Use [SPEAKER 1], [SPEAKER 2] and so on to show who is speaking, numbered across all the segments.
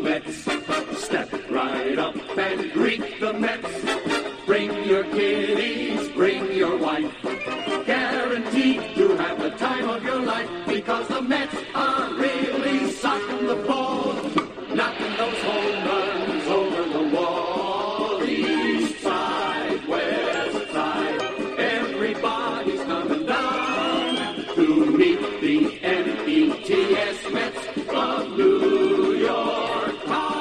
[SPEAKER 1] Mets. Step right up and greet the Mets. Bring your kiddies, bring your wife. Guaranteed to have the time of your life, because the Mets are really socking the ball, knocking those home runs over the wall. East side, west side, everybody's coming down to meet the METS Mets of New York town.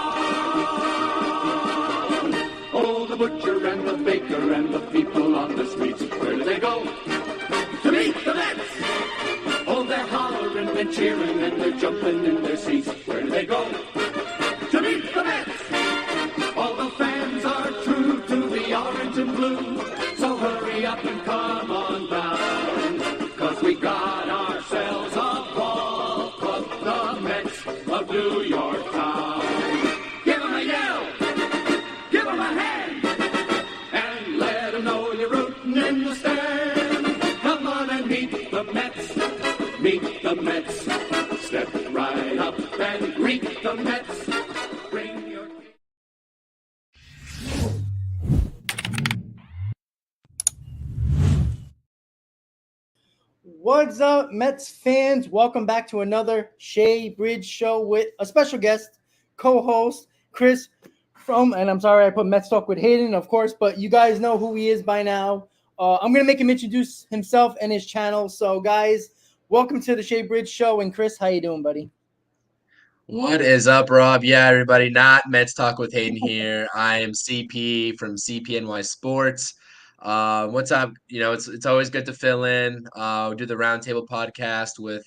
[SPEAKER 1] Oh, the butcher and the baker and the people on the streets, where do they go? To meet the Mets! Oh, they're hollering and cheering and they're jumping in their seats. Where do they go? To meet the Mets! All the fans are true to the orange and blue, so hurry up and come on down, 'cause we got ourselves a ball club, the Mets of New York town. Give 'em a yell! Give 'em a hand! And let 'em know you're rooting in the stand. Come on and meet the Mets. Meet the Mets. Step right up and greet the Mets. Bring your...
[SPEAKER 2] What's up, Mets fans? Welcome back to another Shea Bridge show with a special guest, co-host Chris from, and I'm sorry I put Mets Talk with Hayden, of course, but you guys know who he is by now. I'm going to make him introduce himself and his channel. So, guys, welcome to the Shea Bridge show. And Chris, how you doing, buddy?
[SPEAKER 3] What is up, Rob? Yeah, everybody, not Mets Talk with Hayden here. I am CP from CPNY Sports. What's up? You know, it's always good to fill in. We do the Roundtable podcast with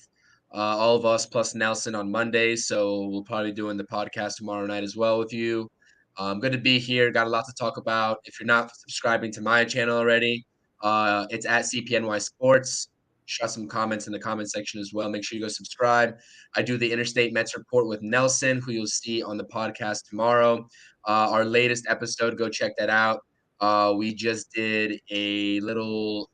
[SPEAKER 3] all of us plus Nelson on Mondays, so we'll probably be doing the podcast tomorrow night as well with you. Good to be here. Got a lot to talk about. If you're not subscribing to my channel already, it's at CPNY Sports. Shot some comments in the comment section as well. Make sure you go subscribe. I do the Interstate Mets Report with Nelson, who you'll see on the podcast tomorrow. Our latest episode, go check that out. We just did a little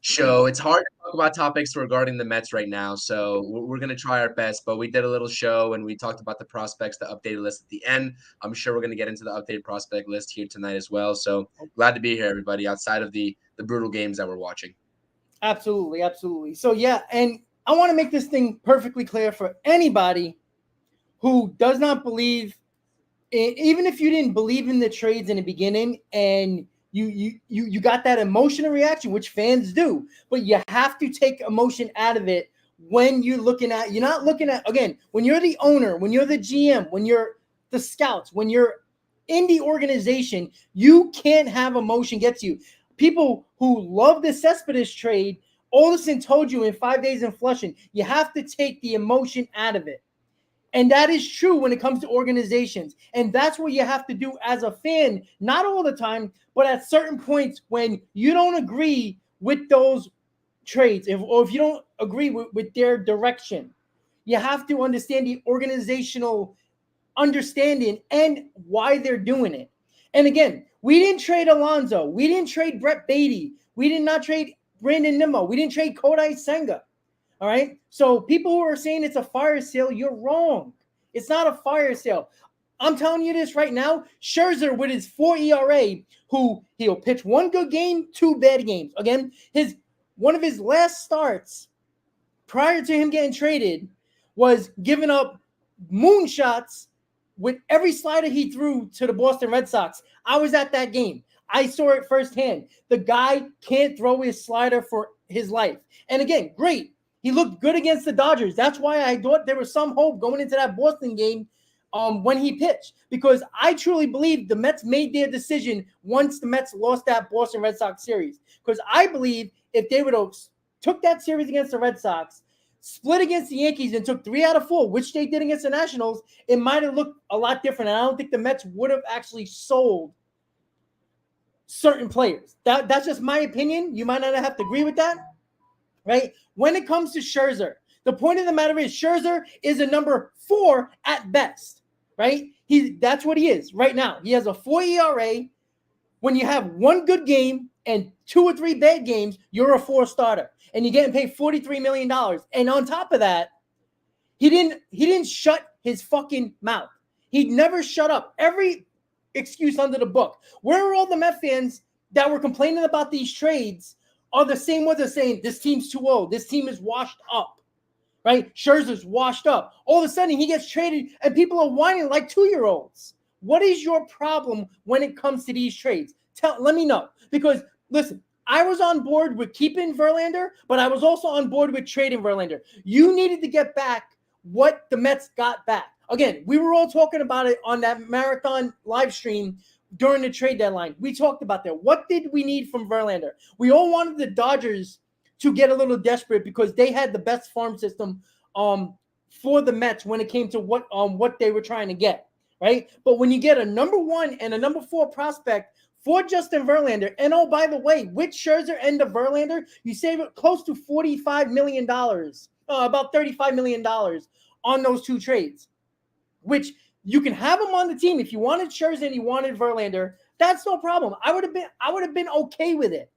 [SPEAKER 3] show. It's hard to talk about topics regarding the Mets right now, so we're going to try our best. But we did a little show, and we talked about the prospects, the updated list at the end. I'm sure we're going to get into the updated prospect list here tonight as well. So glad to be here, everybody, outside of the brutal games that we're watching.
[SPEAKER 2] Absolutely, absolutely. So, yeah, and I want to make this thing perfectly clear for anybody who does not believe, even if you didn't believe in the trades in the beginning and you got that emotional reaction, which fans do, but you have to take emotion out of it when you're not looking at, again, when you're the owner, when you're the GM, when you're the scouts, when you're in the organization, you can't have emotion get to you. People who love the Cespedes trade all of a sudden told you in 5 days in Flushing, you have to take the emotion out of it. And that is true when it comes to organizations. And that's what you have to do as a fan, not all the time, but at certain points when you don't agree with those trades, or if you don't agree with their direction. You have to understand the organizational understanding and why they're doing it. And again, we didn't trade Alonso. We didn't trade Brett Beatty. We did not trade Brandon Nimmo. We didn't trade Kodai Senga. All right. So people who are saying it's a fire sale, you're wrong. It's not a fire sale. I'm telling you this right now. Scherzer with his 4 ERA, who he'll pitch 1 good game, 2 bad games. Again, one of his last starts prior to him getting traded was giving up moonshots with every slider he threw to the Boston Red Sox. I was at that game. I saw it firsthand. The guy can't throw his slider for his life. And again, great. He looked good against the Dodgers. That's why I thought there was some hope going into that Boston game when he pitched. Because I truly believe the Mets made their decision once the Mets lost that Boston Red Sox series. Because I believe if they would have took that series against the Red Sox, split against the Yankees, and took 3 out of 4, which they did against the Nationals, it might have looked a lot different. And I don't think the Mets would have actually sold certain players. That's just my opinion. You might not have to agree with that, right? When it comes to Scherzer, the point of the matter is Scherzer is a number 4 at best, right? That's what he is right now. He has a 4 ERA. When you have 1 good game and 2 or 3 bad games, you're a 4 starter, and you're getting paid $43 million. And on top of that, he didn't shut his fucking mouth. He never shut up. Every excuse under the book. Where are all the Met fans that were complaining about these trades are the same ones that are saying this team's too old. This team is washed up, right? Scherzer's washed up. All of a sudden he gets traded and people are whining like 2-year-olds. What is your problem when it comes to these trades? Let me know. Because listen, I was on board with keeping Verlander, but I was also on board with trading Verlander. You needed to get back what the Mets got back. Again, we were all talking about it on that marathon live stream during the trade deadline. We talked about that. What did we need from Verlander? We all wanted the Dodgers to get a little desperate because they had the best farm system for the Mets when it came to what they were trying to get, right? But when you get a number 1 and a number 4 prospect for Justin Verlander, and oh, by the way, with Scherzer and the Verlander, you save close to $45 million, about $35 million on those 2 trades, which you can have them on the team. If you wanted Scherzer and you wanted Verlander, that's no problem. I would have been okay with it.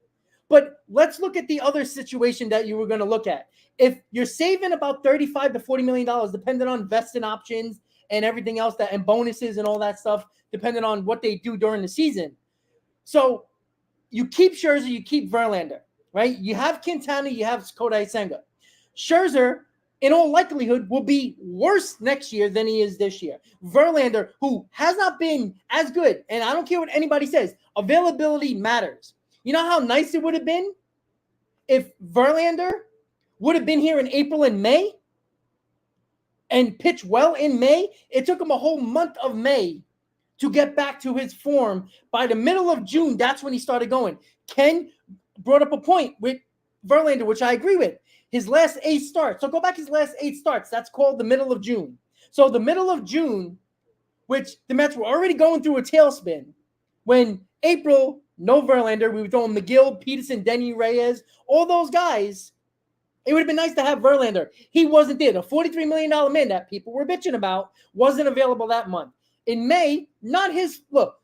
[SPEAKER 2] But let's look at the other situation that you were going to look at. If you're saving about $35 to $40 million, depending on vesting options and everything else and bonuses and all that stuff, depending on what they do during the season. So you keep Scherzer, you keep Verlander, right? You have Quintana, you have Kodai Senga. Scherzer, in all likelihood, will be worse next year than he is this year. Verlander, who has not been as good, and I don't care what anybody says, availability matters. You know how nice it would have been if Verlander would have been here in April and May and pitched well in May? It took him a whole month of May to get back to his form. By the middle of June, that's when he started going. Ken brought up a point with Verlander, which I agree with. His last 8 starts. So go back his last 8 starts. That's called the middle of June. So the middle of June, which the Mets were already going through a tailspin. When April, no Verlander, we were throwing McGill, Peterson, Denny Reyes, all those guys. It would have been nice to have Verlander. He wasn't there. The $43 million man that people were bitching about wasn't available that month. In May, not his look.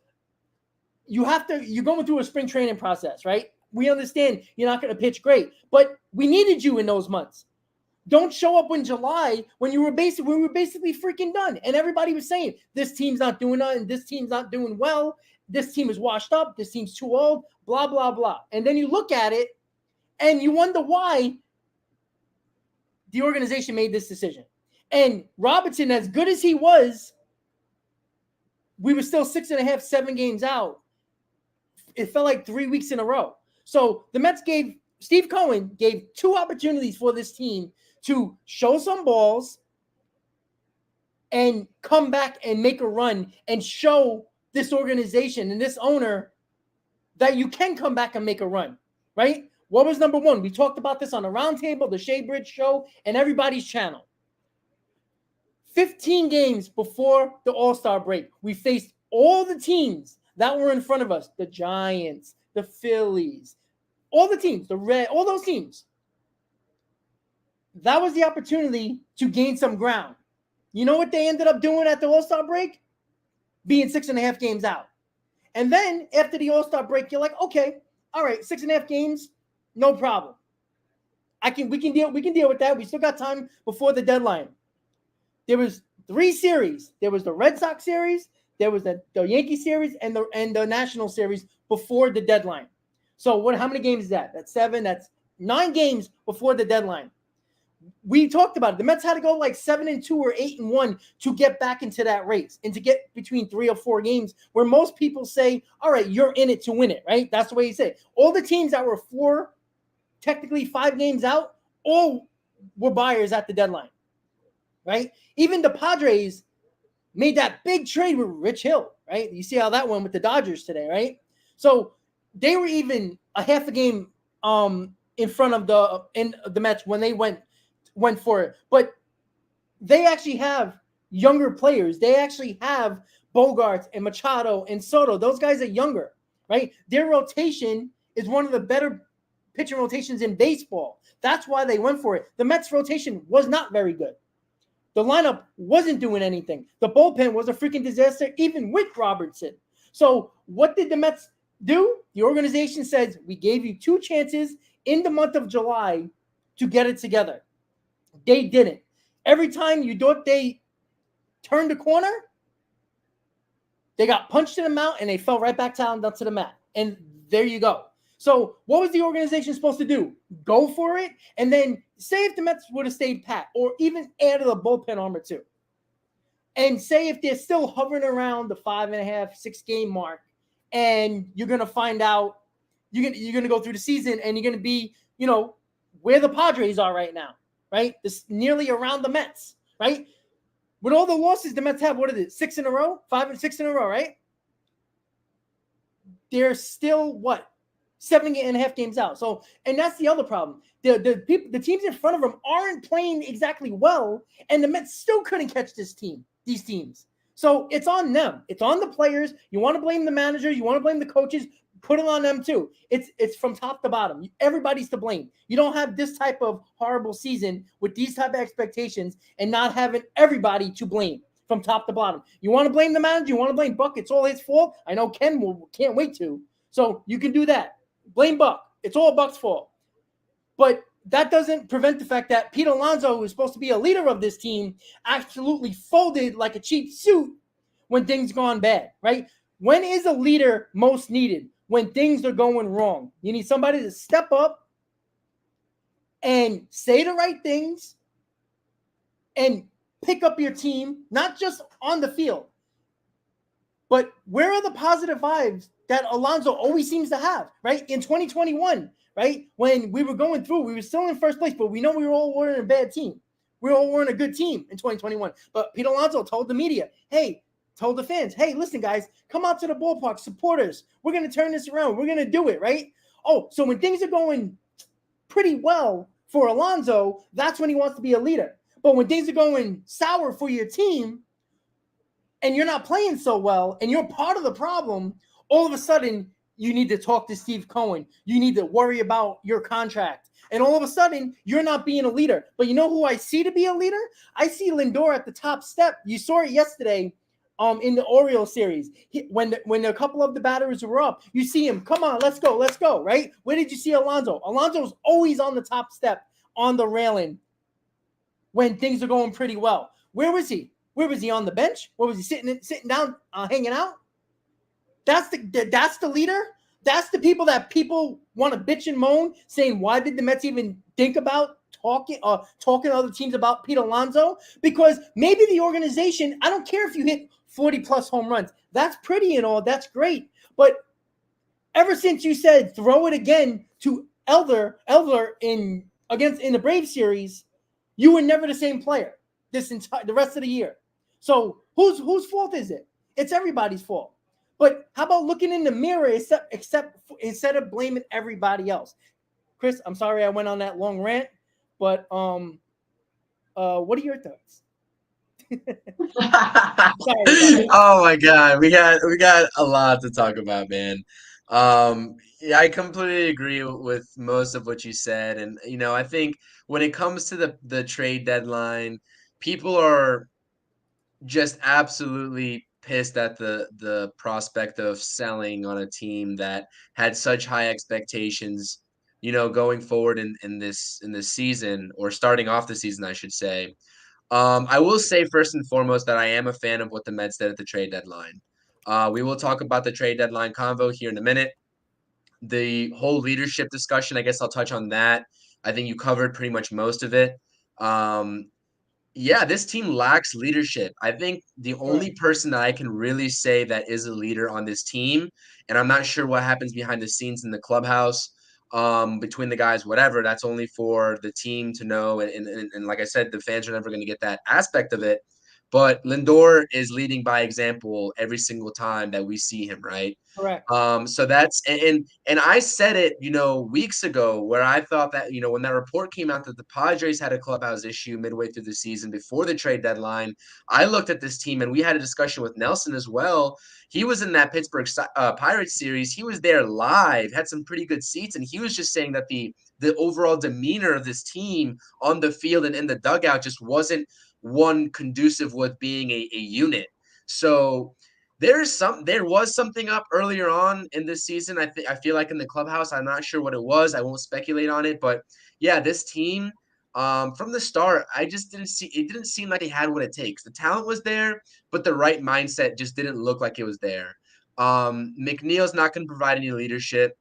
[SPEAKER 2] You're going through a spring training process, right? We understand you're not going to pitch great, but we needed you in those months. Don't show up in July when we were basically freaking done. And everybody was saying, this team's not doing nothing, this team's not doing well, this team is washed up, this team's too old, blah, blah, blah. And then you look at it and you wonder why the organization made this decision. And Robinson, as good as he was, we were still 6.5, 7 games out. It felt like 3 weeks in a row. So the Mets Steve Cohen gave 2 opportunities for this team to show some balls and come back and make a run and show this organization and this owner that you can come back and make a run, right? What was number 1? We talked about this on the Roundtable, the Shea Bridge Show, and everybody's channel. 15 games before the All-Star break, we faced all the teams that were in front of us, the Giants, the Phillies, all the teams, the Red, all those teams. That was the opportunity to gain some ground. You know what they ended up doing at the All-Star break? Being 6.5 games out. And then after the All-Star break, you're like, okay, all right, 6.5 games, no problem. We can deal with that. We still got time before the deadline. There was 3 series. There was the Red Sox series, there was the Yankee series, and the National series before the deadline. So how many games is that? That's 7. That's 9 games before the deadline. We talked about it. The Mets had to go like 7-2 or 8-1 to get back into that race and to get between 3 or 4 games where most people say, all right, you're in it to win it, right? That's the way you say it. All the teams that were 4, technically 5 games out, all were buyers at the deadline, right? Even the Padres made that big trade with Rich Hill, right? You see how that went with the Dodgers today, right? So they were even a half a game in front of the Mets when they went for it. But they actually have younger players. They actually have Bogarts and Machado and Soto. Those guys are younger, right? Their rotation is one of the better pitching rotations in baseball. That's why they went for it. The Mets rotation was not very good. The lineup wasn't doing anything. The bullpen was a freaking disaster, even with Robertson. So what did the Mets do? The organization says, we gave you 2 chances in the month of July to get it together. They didn't. Every time you thought they turned the corner, They got punched in the mouth and they fell right back down to the mat. And there you go. So what was the organization supposed to do? Go for it? And then say if the Mets would have stayed pat or even added a bullpen arm or two. And say if they're still hovering around the 5.5, 6 game mark, and you're going to find out, you're going to go through the season and you're going to be, where the Padres are right now, right? This nearly around the Mets, right? With all the losses the Mets have, what is it? 6 in a row? 5 and 6 in a row, right? They're still 7.5 games out. So, and that's the other problem. The teams in front of them aren't playing exactly well, and the Mets still couldn't catch these teams. So it's on them. It's on the players. You want to blame the manager. You want to blame the coaches. Put it on them too. It's from top to bottom. Everybody's to blame. You don't have this type of horrible season with these type of expectations and not having everybody to blame from top to bottom. You want to blame the manager? You want to blame Buck? It's all his fault. I know Ken can't wait to. So you can do that. Blame Buck. It's all Buck's fault. But that doesn't prevent the fact that Pete Alonso, who's supposed to be a leader of this team, absolutely folded like a cheap suit when things gone bad, right? When is a leader most needed? When things are going wrong. You need somebody to step up and say the right things and pick up your team, not just on the field, but where are the positive vibes that Alonso always seems to have, right? In 2021, right? When we were going through, we were still in first place, but we know we weren't a bad team. We all weren't a good team in 2021. But Pete Alonso told the media, told the fans, hey, listen, guys, come out to the ballpark, support us. We're going to turn this around. We're going to do it, right? Oh, so when things are going pretty well for Alonso, that's when he wants to be a leader. But when things are going sour for your team and you're not playing so well and you're part of the problem, all of a sudden you need to talk to Steve Cohen. You need to worry about your contract. And all of a sudden, you're not being a leader. But you know who I see to be a leader? I see Lindor at the top step. You saw it yesterday in the Orioles series. When a couple of the batters were up, you see him, come on, let's go, right? Where did you see Alonso? Alonso's always on the top step on the railing when things are going pretty well. Where was he? Where was he, on the bench? Where was he sitting down, hanging out? That's the leader. That's the people that people want to bitch and moan, saying, why did the Mets even think about talking to other teams about Pete Alonso? Because maybe the organization, I don't care if you hit 40-plus home runs. That's pretty and all. That's great. But ever since you said throw it again to Elder in the Braves series, you were never the same player the rest of the year. So whose fault is it? It's everybody's fault. But how about looking in the mirror instead of blaming everybody else? Chris, I'm sorry I went on that long rant, but what are your thoughts?
[SPEAKER 3] Sorry, oh my God, we got a lot to talk about, man. Yeah, I completely agree with most of what you said, and I think when it comes to the trade deadline, people are just absolutely pissed at the prospect of selling on a team that had such high expectations, going forward in this season, or starting off the season, I should say. I will say first and foremost that I am a fan of what the Mets did at the trade deadline. We will talk about the trade deadline convo here in a minute. The whole leadership discussion, I guess I'll touch on that. I think you covered pretty much most of it. Yeah, this team lacks leadership. I think the only person that I can really say that is a leader on this team, and I'm not sure what happens behind the scenes in the clubhouse, between the guys, whatever, that's only for the team to know. And like I said, the fans are never going to get that aspect of it. But Lindor is leading by example every single time that we see him, right?
[SPEAKER 2] Correct.
[SPEAKER 3] So that's and I said it, weeks ago, where I thought that, when that report came out that the Padres had a clubhouse issue midway through the season before the trade deadline, I looked at this team and we had a discussion with Nelson as well. He was in that Pittsburgh Pirates series. He was there live, had some pretty good seats, and he was just saying that the overall demeanor of this team on the field and in the dugout just wasn't one conducive with being a unit. So there was something up earlier on in this season. I feel like in the clubhouse, I'm not sure what it was. I won't speculate on it, but yeah, this team From the start, I just didn't seem like they had what it takes. The talent was there, but the right mindset just didn't look like it was there. McNeil's not going to provide any leadership.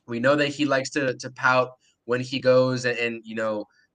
[SPEAKER 3] We know that he likes to pout when he goes and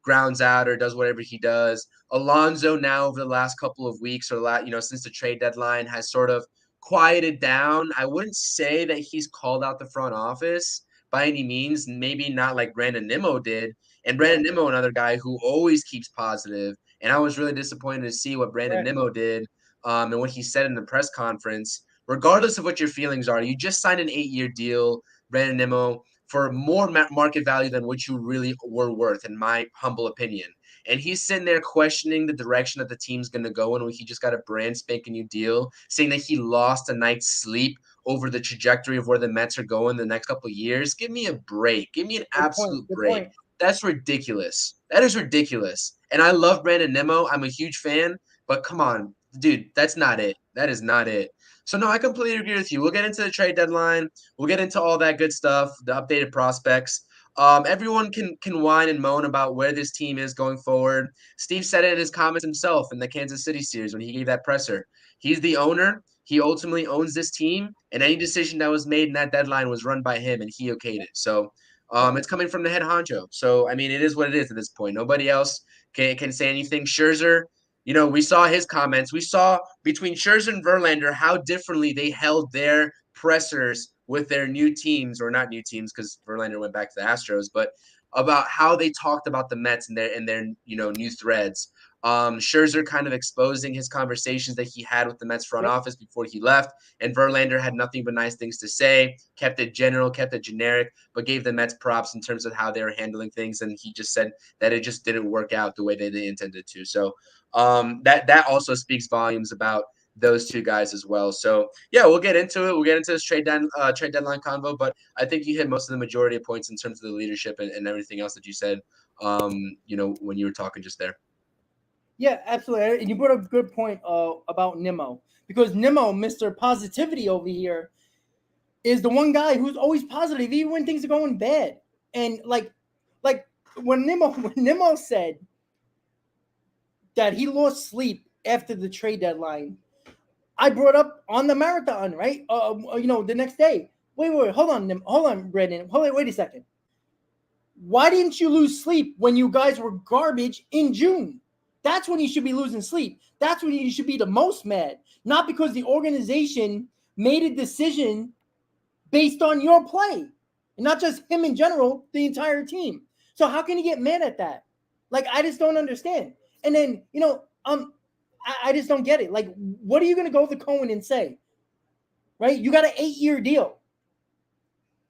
[SPEAKER 3] grounds out or does whatever he does. Alonso now over the last couple of weeks or since the trade deadline has sort of quieted down. I wouldn't say that he's called out the front office by any means, maybe not like Brandon Nimmo did. And Brandon Nimmo, another guy who always keeps positive. And I was really disappointed to see what Brandon Nimmo did and what he said in the press conference. Regardless of what your feelings are, you just signed an 8-year deal, Brandon Nimmo, for more market value than what you really were worth, in my humble opinion. And he's sitting there questioning the direction that the team's going to go in when he just got a brand spanking new deal, saying that he lost a night's sleep over the trajectory of where the Mets are going the next couple of years. Give me a break. Give me an absolute break. That's ridiculous. That is ridiculous. And I love Brandon Nimmo. I'm a huge fan, but come on, dude, that's not it. That is not it. So, no, I completely agree with you. We'll get into the trade deadline. We'll get into all that good stuff, the updated prospects. Everyone can whine and moan about where this team is going forward. Steve said it in his comments himself in the Kansas City series when he gave that presser. He's the owner. He ultimately owns this team, and any decision that was made in that deadline was run by him, and he okayed it. So it's coming from the head honcho. So, I mean, it is what it is at this point. Nobody else can say anything. Scherzer, we saw his comments. We saw between Scherzer and Verlander how differently they held their pressers with their new teams, or not new teams because Verlander went back to the Astros, but about how they talked about the Mets and their new threads. Scherzer kind of exposing his conversations that he had with the Mets front office before he left, and Verlander had nothing but nice things to say, kept it general, kept it generic, but gave the Mets props in terms of how they were handling things, and he just said that it just didn't work out the way that they intended to. So that also speaks volumes about those two guys as well. So yeah, we'll get into it. We'll get into this trade deadline convo, but I think you hit most of the majority of points in terms of the leadership and everything else that you said. When you were talking just there.
[SPEAKER 2] Yeah, absolutely. And you brought up a good point about Nimmo, because Nimmo, Mr. Positivity over here, is the one guy who's always positive, even when things are going bad. And like when Nimmo said that he lost sleep after the trade deadline, I brought up on the marathon, right? The next day. Wait, hold on, Brandon. Wait a second. Why didn't you lose sleep when you guys were garbage in June? That's when you should be losing sleep. That's when you should be the most mad. Not because the organization made a decision based on your play. And not just him in general, the entire team. So how can you get mad at that? Like, I just don't understand. And then, I just don't get it. Like, what are you going to go to Cohen and say? Right? You got an 8-year deal.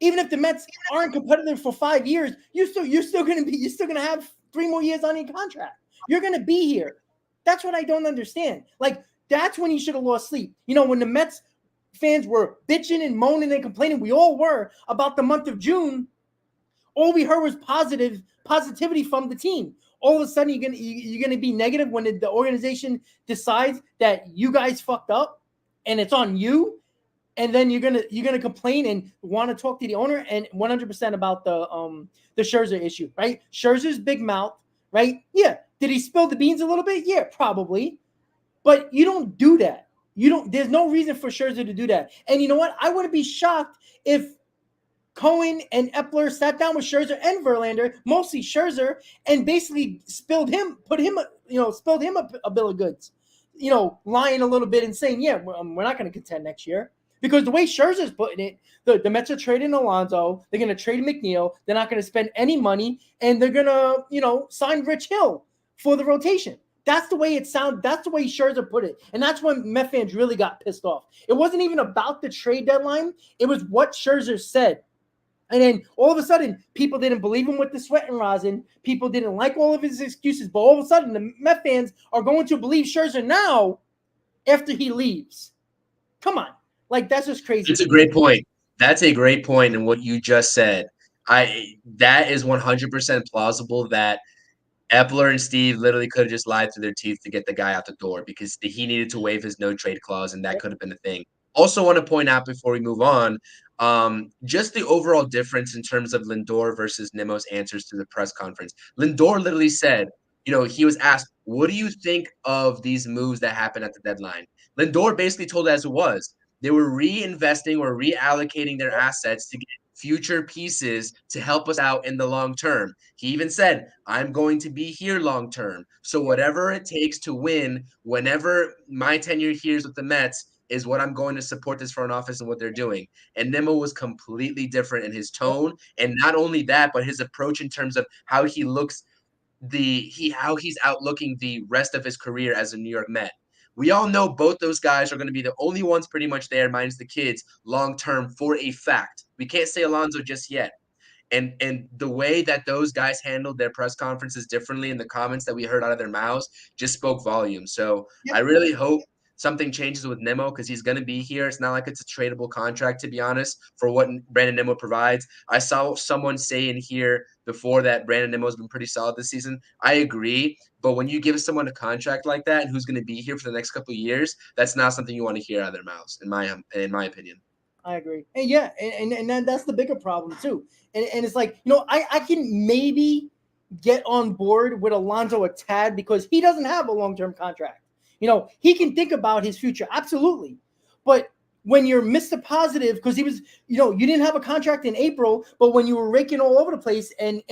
[SPEAKER 2] Even if the Mets aren't competitive for 5 years, you're still going to have 3 more years on your contract. You're going to be here. That's what I don't understand. Like, that's when you should have lost sleep. When the Mets fans were bitching and moaning and complaining, we all were, about the month of June, all we heard was positivity from the team. All of a sudden, you're gonna be negative when the organization decides that you guys fucked up and it's on you, and then you're gonna complain and want to talk to the owner and 100% about the Scherzer issue, right? Scherzer's big mouth, right? Yeah, did he spill the beans a little bit? Yeah, probably, but you don't do that. There's no reason for Scherzer to do that. And you know what? I wouldn't be shocked if Cohen and Epler sat down with Scherzer and Verlander, mostly Scherzer, and basically spilled him a bill of goods, lying a little bit and saying, yeah, we're not going to contend next year. Because the way Scherzer's putting it, the Mets are trading Alonso, they're going to trade McNeil, they're not going to spend any money, and they're going to, sign Rich Hill for the rotation. That's the way it sounds. That's the way Scherzer put it. And that's when Met fans really got pissed off. It wasn't even about the trade deadline. It was what Scherzer said. And then all of a sudden, people didn't believe him with the sweat and rosin. People didn't like all of his excuses. But all of a sudden, the Met fans are going to believe Scherzer now after he leaves. Come on. Like, that's just crazy.
[SPEAKER 3] It's a great point. That's a great point in what you just said. That is 100% plausible that Epler and Steve literally could have just lied through their teeth to get the guy out the door because he needed to waive his no trade clause, and that could have been the thing. Also want to point out before we move on, just the overall difference in terms of Lindor versus Nemo's answers to the press conference. Lindor literally said, he was asked, what do you think of these moves that happened at the deadline? Lindor basically told it as it was. They were reinvesting or reallocating their assets to get future pieces to help us out in the long term. He even said, I'm going to be here long term. So whatever it takes to win, whenever my tenure here is with the Mets, is what I'm going to support this front office and what they're doing. And Nemo was completely different in his tone. And not only that, but his approach in terms of how he looks how he's outlooking the rest of his career as a New York Met. We all know both those guys are going to be the only ones pretty much there, minus the kids, long term for a fact. We can't say Alonso just yet. And the way that those guys handled their press conferences differently and the comments that we heard out of their mouths just spoke volumes. So I really hope something changes with Nemo because he's going to be here. It's not like it's a tradable contract, to be honest, for what Brandon Nemo provides. I saw someone say in here before that Brandon Nemo has been pretty solid this season. I agree. But when you give someone a contract like that and who's going to be here for the next couple of years, that's not something you want to hear out of their mouths, in my opinion.
[SPEAKER 2] I agree. And yeah, and that's the bigger problem too. And it's like, I can maybe get on board with Alonso a tad because he doesn't have a long-term contract. He can think about his future. Absolutely. But when you're Mr. Positive, because he was, you didn't have a contract in April, but when you were raking all over the place and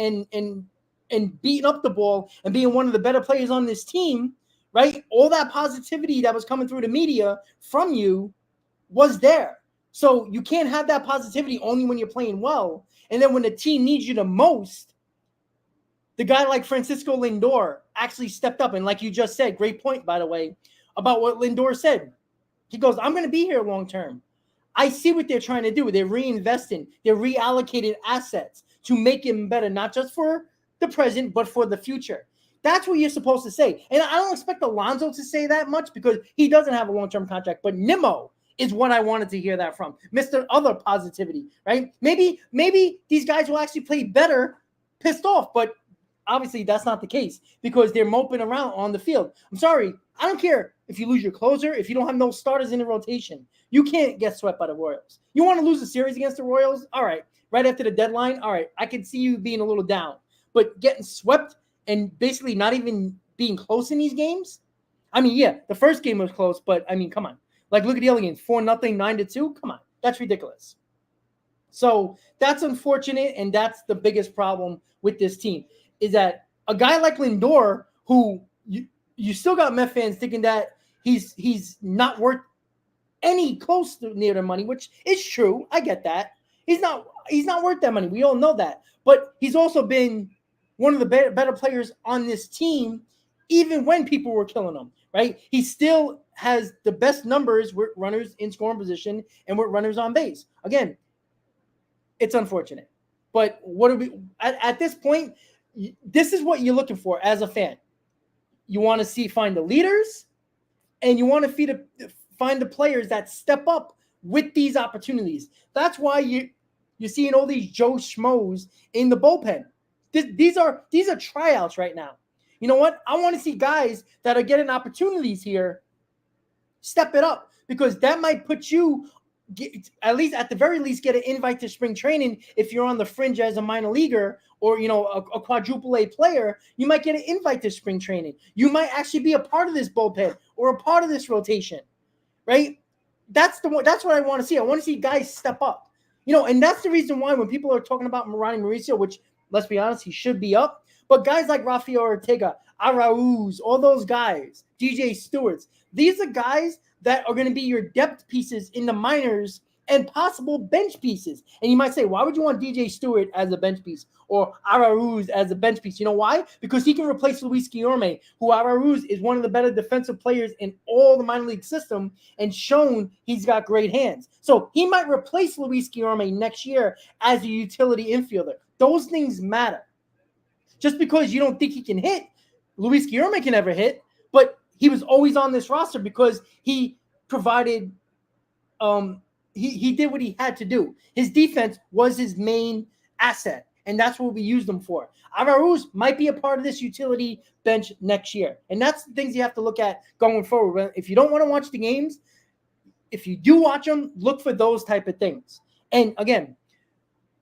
[SPEAKER 2] beating up the ball and being one of the better players on this team, right? All that positivity that was coming through the media from you was there. So you can't have that positivity only when you're playing well. And then when the team needs you the most, the guy like Francisco Lindor actually stepped up. And like you just said, great point, by the way, about what Lindor said. He goes, I'm going to be here long term. I see what they're trying to do. They're reinvesting. They're reallocating assets to make him better, not just for the present, but for the future. That's what you're supposed to say. And I don't expect Alonso to say that much because he doesn't have a long-term contract. But Nemo is what I wanted to hear that from. Mr. Other Positivity, right? Maybe these guys will actually play better pissed off, but obviously that's not the case because they're moping around on the field. I'm sorry. I don't care if you lose your closer, if you don't have no starters in the rotation. You can't get swept by the Royals. You want to lose a series against the Royals? All right. Right after the deadline? All right. I can see you being a little down. But getting swept and basically not even being close in these games? I mean, yeah, the first game was close, but I mean, come on. Like, look at the other games, 4-0, 9-2. Come on, that's ridiculous. So that's unfortunate, and that's the biggest problem with this team is that a guy like Lindor, who you still got Met fans thinking that he's not worth any close to near the money, which is true. I get that. He's not worth that money. We all know that. But he's also been one of the better players on this team, even when people were killing him, right? He still has the best numbers with runners in scoring position and with runners on base. Again, it's unfortunate. But what are we at this point? This is what you're looking for as a fan. You want to find the leaders, and you want to find the players that step up with these opportunities. That's why you're seeing all these Joe Schmoes in the bullpen. These are tryouts right now. You know what? I want to see guys that are getting opportunities here step it up because that might put you at the very least get an invite to spring training. If you're on the fringe as a minor leaguer or a quadruple A player, you might get an invite to spring training. You might actually be a part of this bullpen or a part of this rotation, right? That's what I want to see. I want to see guys step up, and that's the reason why when people are talking about Ronnie Mauricio, which let's be honest, he should be up. But guys like Rafael Ortega, Arauz, all those guys, DJ Stewart's, these are guys that are going to be your depth pieces in the minors and possible bench pieces. And you might say, why would you want DJ Stewart as a bench piece or Arauz as a bench piece? You know why? Because he can replace Luis Guillorme, who Arauz is one of the better defensive players in all the minor league system and shown he's got great hands. So he might replace Luis Guillorme next year as a utility infielder. Those things matter. Just because you don't think he can hit, Luis Guillorme can never hit, but he was always on this roster because he provided he did what he had to do. His defense was his main asset, and that's what we used him for. Arauz might be a part of this utility bench next year, and that's the things you have to look at going forward. If you don't want to watch the games, if you do watch them, look for those type of things. And again,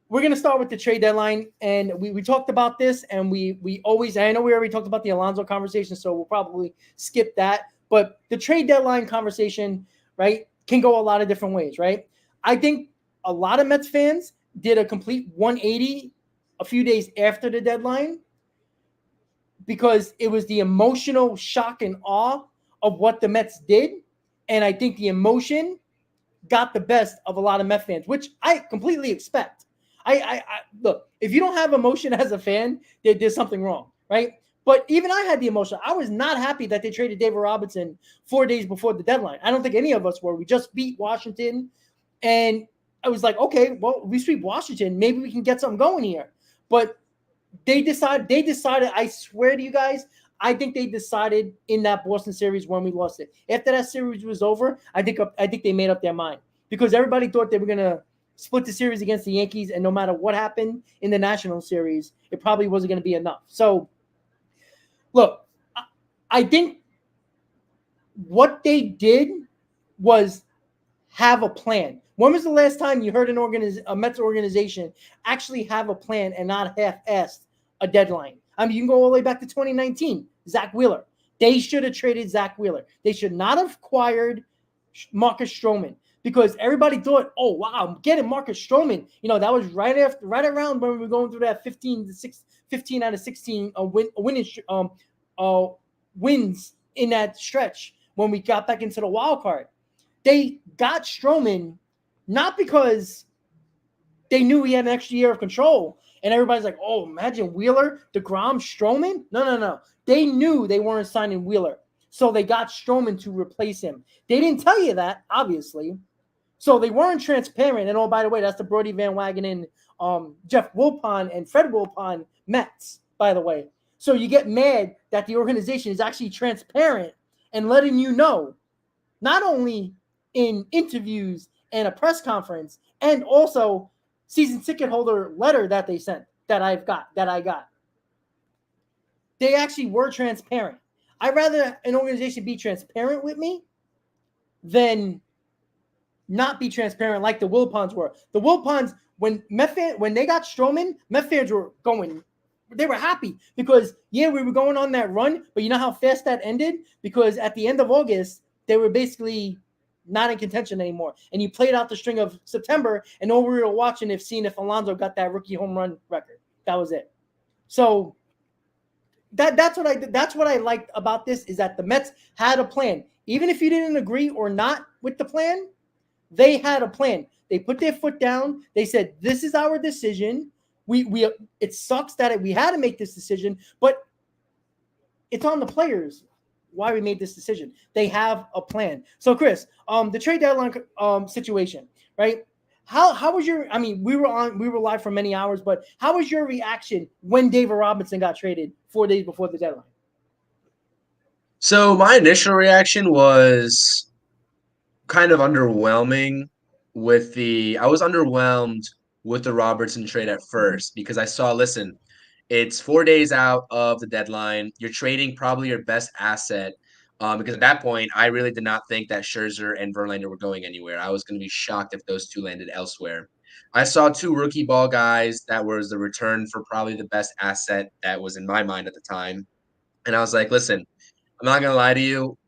[SPEAKER 2] we're going to start with the trade deadline. And we talked about this, and we always, I know we already talked about the Alonso conversation, so we'll probably skip that. But the trade deadline conversation, right, can go a lot of different ways, right? I think a lot of Mets fans did a complete 180 a few days after the deadline because it was the emotional shock and awe of what the Mets did. And I think the emotion got the best of a lot of Met fans, which I completely expect. I look, if you don't have emotion as a fan, there's something wrong, right? But even I had the emotion. I was not happy that they traded David Robinson 4 days before the deadline. I don't think any of us were. We just beat Washington, and I was like, okay, well, we sweep Washington. Maybe we can get something going here. But they decided, I swear to you guys, I think they decided in that Boston series when we lost it. After that series was over, I think they made up their mind because everybody thought they were going to split the series against the Yankees, and no matter what happened in the National Series, it probably wasn't going to be enough. So, look, I think what they did was have a plan. When was the last time you heard a Mets organization actually have a plan and not half-assed a deadline? I mean, you can go all the way back to 2019, Zach Wheeler. They should have traded Zach Wheeler. They should not have acquired Marcus Stroman because everybody thought, oh, wow, I'm getting Marcus Stroman. You know, that was right around when we were going through that 15 out of 16 wins in that stretch when we got back into the wild card. They got Stroman not because they knew he had an extra year of control. And everybody's like, oh, imagine Wheeler, DeGrom, Stroman. No. They knew they weren't signing Wheeler. So they got Stroman to replace him. They didn't tell you that, obviously. So they weren't transparent. And, oh, by the way, that's the Brody Van Wagenen, Jeff Wilpon, and Fred Wilpon Mets, by the way. So you get mad that the organization is actually transparent and letting you know, not only in interviews and a press conference, and also season ticket holder letter that they sent that I got. They actually were transparent. I'd rather an organization be transparent with me than not be transparent like the Wilpons were. The Wilpons, when they got Stroman, Met fans were going, they were happy because, yeah, we were going on that run, but you know how fast that ended? Because at the end of August, they were basically not in contention anymore. And you played out the string of September, and all we were watching seeing if Alonso got that rookie home run record. That was it. So that's what I liked about this is that the Mets had a plan. Even if you didn't agree or not with the plan, they had a plan. They put their foot down. They said, this is our decision. It sucks that we had to make this decision, but it's on the players why we made this decision. They have a plan. So, Chris, the trade deadline situation, right? How was your? I mean, we were live for many hours, but how was your reaction when David Robinson got traded 4 days before the deadline?
[SPEAKER 3] So my initial reaction was kind of underwhelming I was underwhelmed with the Robertson trade at first because I saw, listen, it's 4 days out of the deadline. You're trading probably your best asset because at that point, I really did not think that Scherzer and Verlander were going anywhere. I was going to be shocked if those two landed elsewhere. I saw two rookie ball guys that was the return for probably the best asset that was in my mind at the time. And I was like, listen, I'm not gonna lie to you.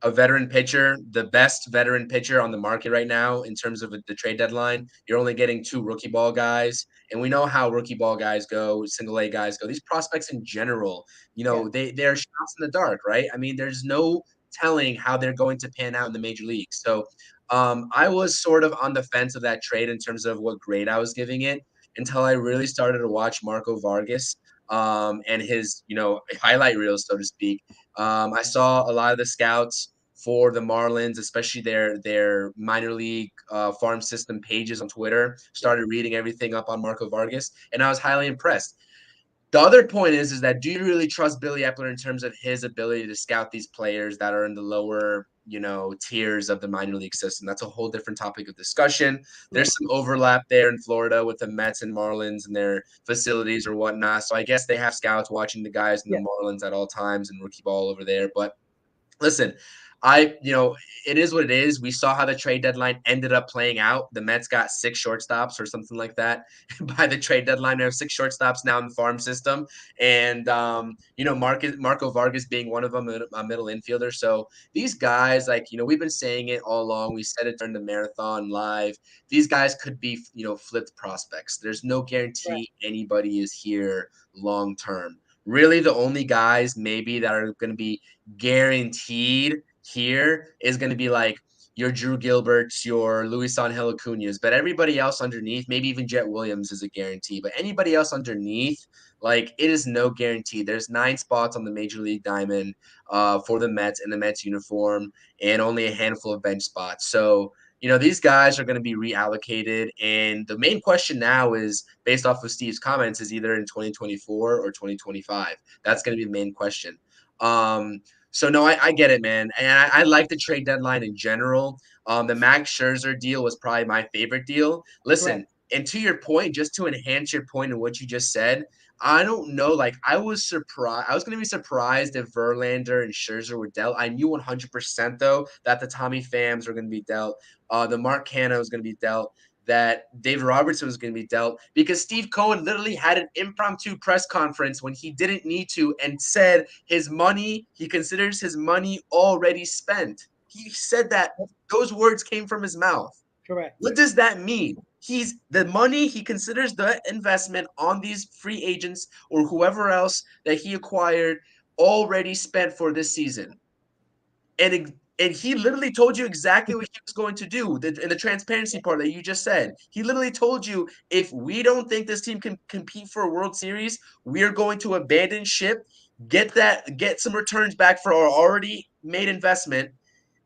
[SPEAKER 3] A veteran pitcher, the best veteran pitcher on the market right now in terms of the trade deadline, you're only getting two rookie ball guys, and we know how rookie ball guys go, single A guys go. These prospects in general, they're shots in the dark, right? I mean, there's no telling how they're going to pan out in the major leagues. So, I was sort of on the fence of that trade in terms of what grade I was giving it until I really started to watch Marco Vargas and his, highlight reels, so to speak. I saw a lot of the scouts for the Marlins, especially their minor league farm system pages on Twitter, started reading everything up on Marco Vargas, and I was highly impressed. The other point is that do you really trust Billy Epler in terms of his ability to scout these players that are in the lower, tiers of the minor league system? That's a whole different topic of discussion. There's some overlap there in Florida with the Mets and Marlins and their facilities or whatnot. So I guess they have scouts watching the guys in the Marlins at all times and rookie ball over there. But listen, it is what it is. We saw how the trade deadline ended up playing out. The Mets got 6 shortstops or something like that by the trade deadline. They have 6 shortstops now in the farm system, and Marco Vargas being one of them, a middle infielder. So these guys, we've been saying it all along. We said it during the marathon live. These guys could be, flipped prospects. There's no
[SPEAKER 2] Right.
[SPEAKER 3] guarantee anybody is here long term. Really, the only guys maybe that are going to be guaranteed here is going to be like your Drew Gilberts, your Luis Angel Acuñas, but everybody else underneath, maybe even Jet Williams is a guarantee, but anybody else underneath, like it is no guarantee. There's 9 spots on the Major League Diamond for the Mets in the Mets uniform, and only a handful of bench spots. So these guys are going to be reallocated. And the main question now is, based off of Steve's comments, is either in 2024 or 2025. That's going to be the main question. So no, I get it, man, and I like the trade deadline in general. The Max Scherzer deal was probably my favorite deal. Listen,
[SPEAKER 2] Correct.
[SPEAKER 3] and to your point, just to enhance your point and what you just said, I don't know. Like I was surprised. I was going to be surprised if Verlander and Scherzer were dealt. I knew 100% though that the Tommy Phams were going to be dealt. The Mark Canha was going to be dealt. That David Robertson was going to be dealt because Steve Cohen literally had an impromptu press conference when he didn't need to and said he considers his money already spent. He said that those words came from his mouth.
[SPEAKER 2] Correct.
[SPEAKER 3] What does that mean? The money he considers the investment on these free agents or whoever else that he acquired already spent for this season. And he literally told you exactly what he was going to do in the transparency part that you just said. He literally told you, if we don't think this team can compete for a World Series, we are going to abandon ship, get some returns back for our already made investment,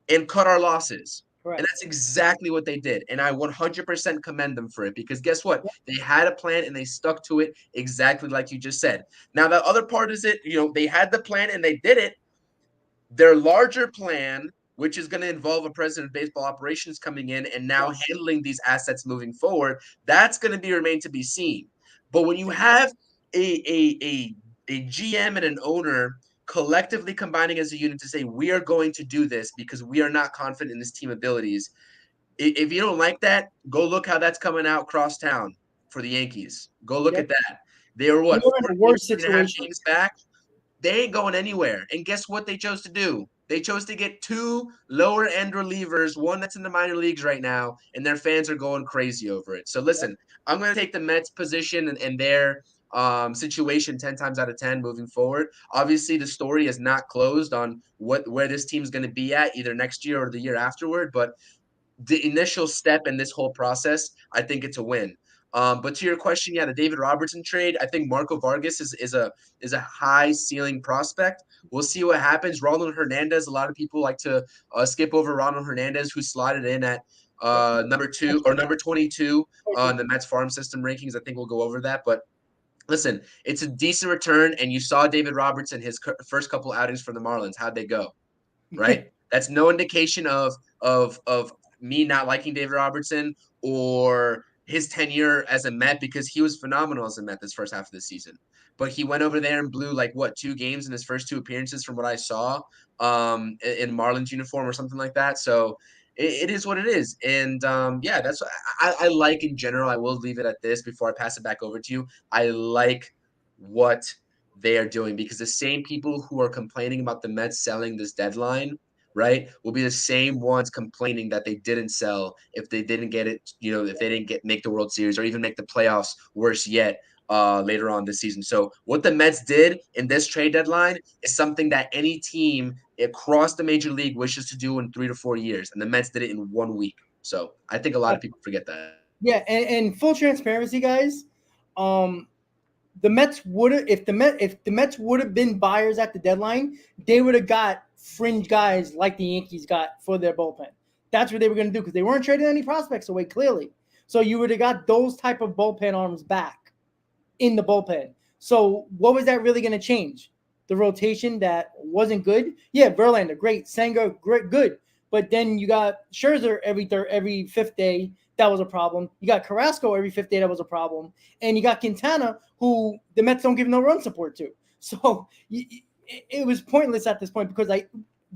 [SPEAKER 3] and cut our losses. And
[SPEAKER 2] Correct.
[SPEAKER 3] that's exactly what they did. And I 100% commend them for it because guess what?
[SPEAKER 2] Yep.
[SPEAKER 3] They had a plan and they stuck to it exactly like you just said. Now, the other part is they had the plan and they did it. Their larger plan, which is going to involve a president of baseball operations coming in and now
[SPEAKER 2] Yes.
[SPEAKER 3] handling these assets moving forward, that's going to be remain to be seen. But when you
[SPEAKER 2] Exactly.
[SPEAKER 3] have a GM and an owner collectively combining as a unit to say we are going to do this because we are not confident in this team abilities. If you don't like that, go look how that's coming out cross town for the Yankees. Go look
[SPEAKER 2] Yep.
[SPEAKER 3] at that. They were
[SPEAKER 2] They
[SPEAKER 3] what,
[SPEAKER 2] were in a worse
[SPEAKER 3] 3.5
[SPEAKER 2] situation.
[SPEAKER 3] games back? They ain't going anywhere. And guess what they chose to do? They chose to get 2 lower end relievers, one that's in the minor leagues right now, and their fans are going crazy over it. So
[SPEAKER 2] Yep.
[SPEAKER 3] listen, I'm going to take the Mets position and their situation 10 times out of 10 moving forward. Obviously, the story is not closed on where this team's going to be at either next year or the year afterward, but the initial step in this whole process, I think it's a win. But to your question, yeah, the David Robertson trade, I think Marco Vargas is a high ceiling prospect. We'll see what happens. Ronald Hernandez, a lot of people like to skip over Ronald Hernandez, who slotted in at
[SPEAKER 2] Yep.
[SPEAKER 3] number 2
[SPEAKER 2] That's
[SPEAKER 3] or number 22
[SPEAKER 2] right.
[SPEAKER 3] on the Mets farm system rankings. I think we'll go over that, but listen, it's a decent return, and you saw David Robertson his first couple outings for the Marlins. How'd they go? Right? That's no indication of me not liking David Robertson or his tenure as a Met because he was phenomenal as a Met this first half of the season. But he went over there and blew 2 games in his first 2 appearances from what I saw in Marlins uniform or something like that. So it is what it is. And yeah, that's what I like in general. I will leave it at this before I pass it back over to you. I like what they are doing because the same people who are complaining about the Mets selling this deadline, right, will be the same ones complaining that they didn't sell if they didn't get it, if they didn't make the World Series or even make the playoffs, worse yet, later on this season. So what the Mets did in this trade deadline is something that any team across the major league wishes to do in 3 to 4 years, and the Mets did it in 1 week. So I think a lot of people forget that.
[SPEAKER 2] Yeah, and full transparency, guys. Um, the Mets would have if the Mets would have been buyers at the deadline, they would have got fringe guys like the Yankees got for their bullpen. That's what they were going to do because they weren't trading any prospects away clearly. So you would have got those type of bullpen arms back in the bullpen. So what was that really going to change? The rotation that wasn't good. Yeah, Verlander, great. Senga, great, good. But then you got Scherzer every fifth day. That was a problem. You got Carrasco every fifth day. That was a problem. And you got Quintana, who the Mets don't give no run support to. So it was pointless at this point because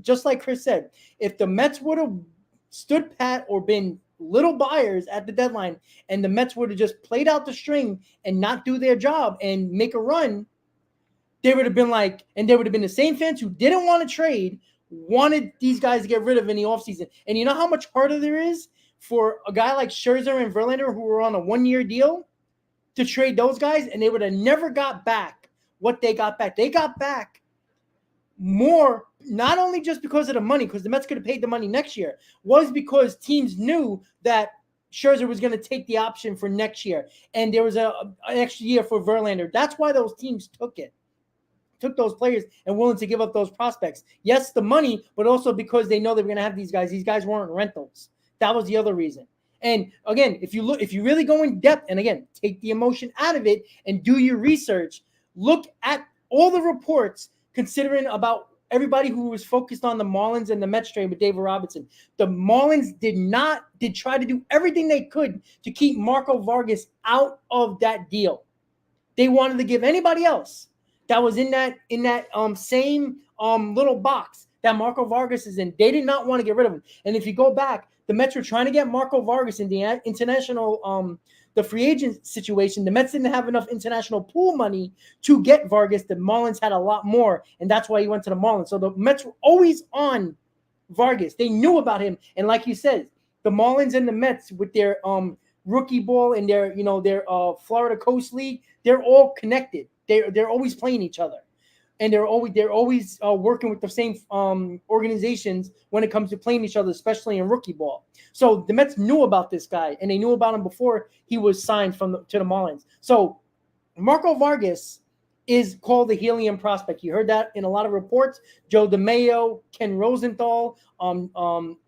[SPEAKER 2] just like Chris said, if the Mets would have stood pat or been little buyers at the deadline, and the Mets would have just played out the string and not do their job and make a run, they would have been like, and there would have been the same fans who didn't want to trade, wanted these guys to get rid of in the offseason. And you know how much harder there is for a guy like Scherzer and Verlander, who were on a 1-year deal, to trade those guys, and they would have never got back what they got back. They got back more, not only just because of the money, because the Mets could have paid the money next year, was because teams knew that Scherzer was going to take the option for next year, and there was an extra year for Verlander. That's why those teams took those players and willing to give up those prospects. Yes, the money, but also because they know they were going to have these guys. These guys weren't rentals. That was the other reason. And again, if you really go in depth, and again, take the emotion out of it and do your research, look at all the reports considering about everybody who was focused on the Marlins and the Mets trade with David Robinson. The Marlins did try to do everything they could to keep Marco Vargas out of that deal. They wanted to give anybody else that was in that same little box that Marco Vargas is in. They did not want to get rid of him. And if you go back, the Mets were trying to get Marco Vargas in the international the free agent situation. The Mets didn't have enough international pool money to get Vargas. The Marlins had a lot more, and that's why he went to the Marlins. So the Mets were always on Vargas. They knew about him. And like you said, the Marlins and the Mets with their rookie ball and their Florida Coast League, they're all connected. They're always playing each other, and they're always working with the same organizations when it comes to playing each other, especially in rookie ball. So the Mets knew about this guy, and they knew about him before he was signed to the Marlins. So Marco Vargas is called the helium prospect. You heard that in a lot of reports. Joe DeMayo, Ken Rosenthal,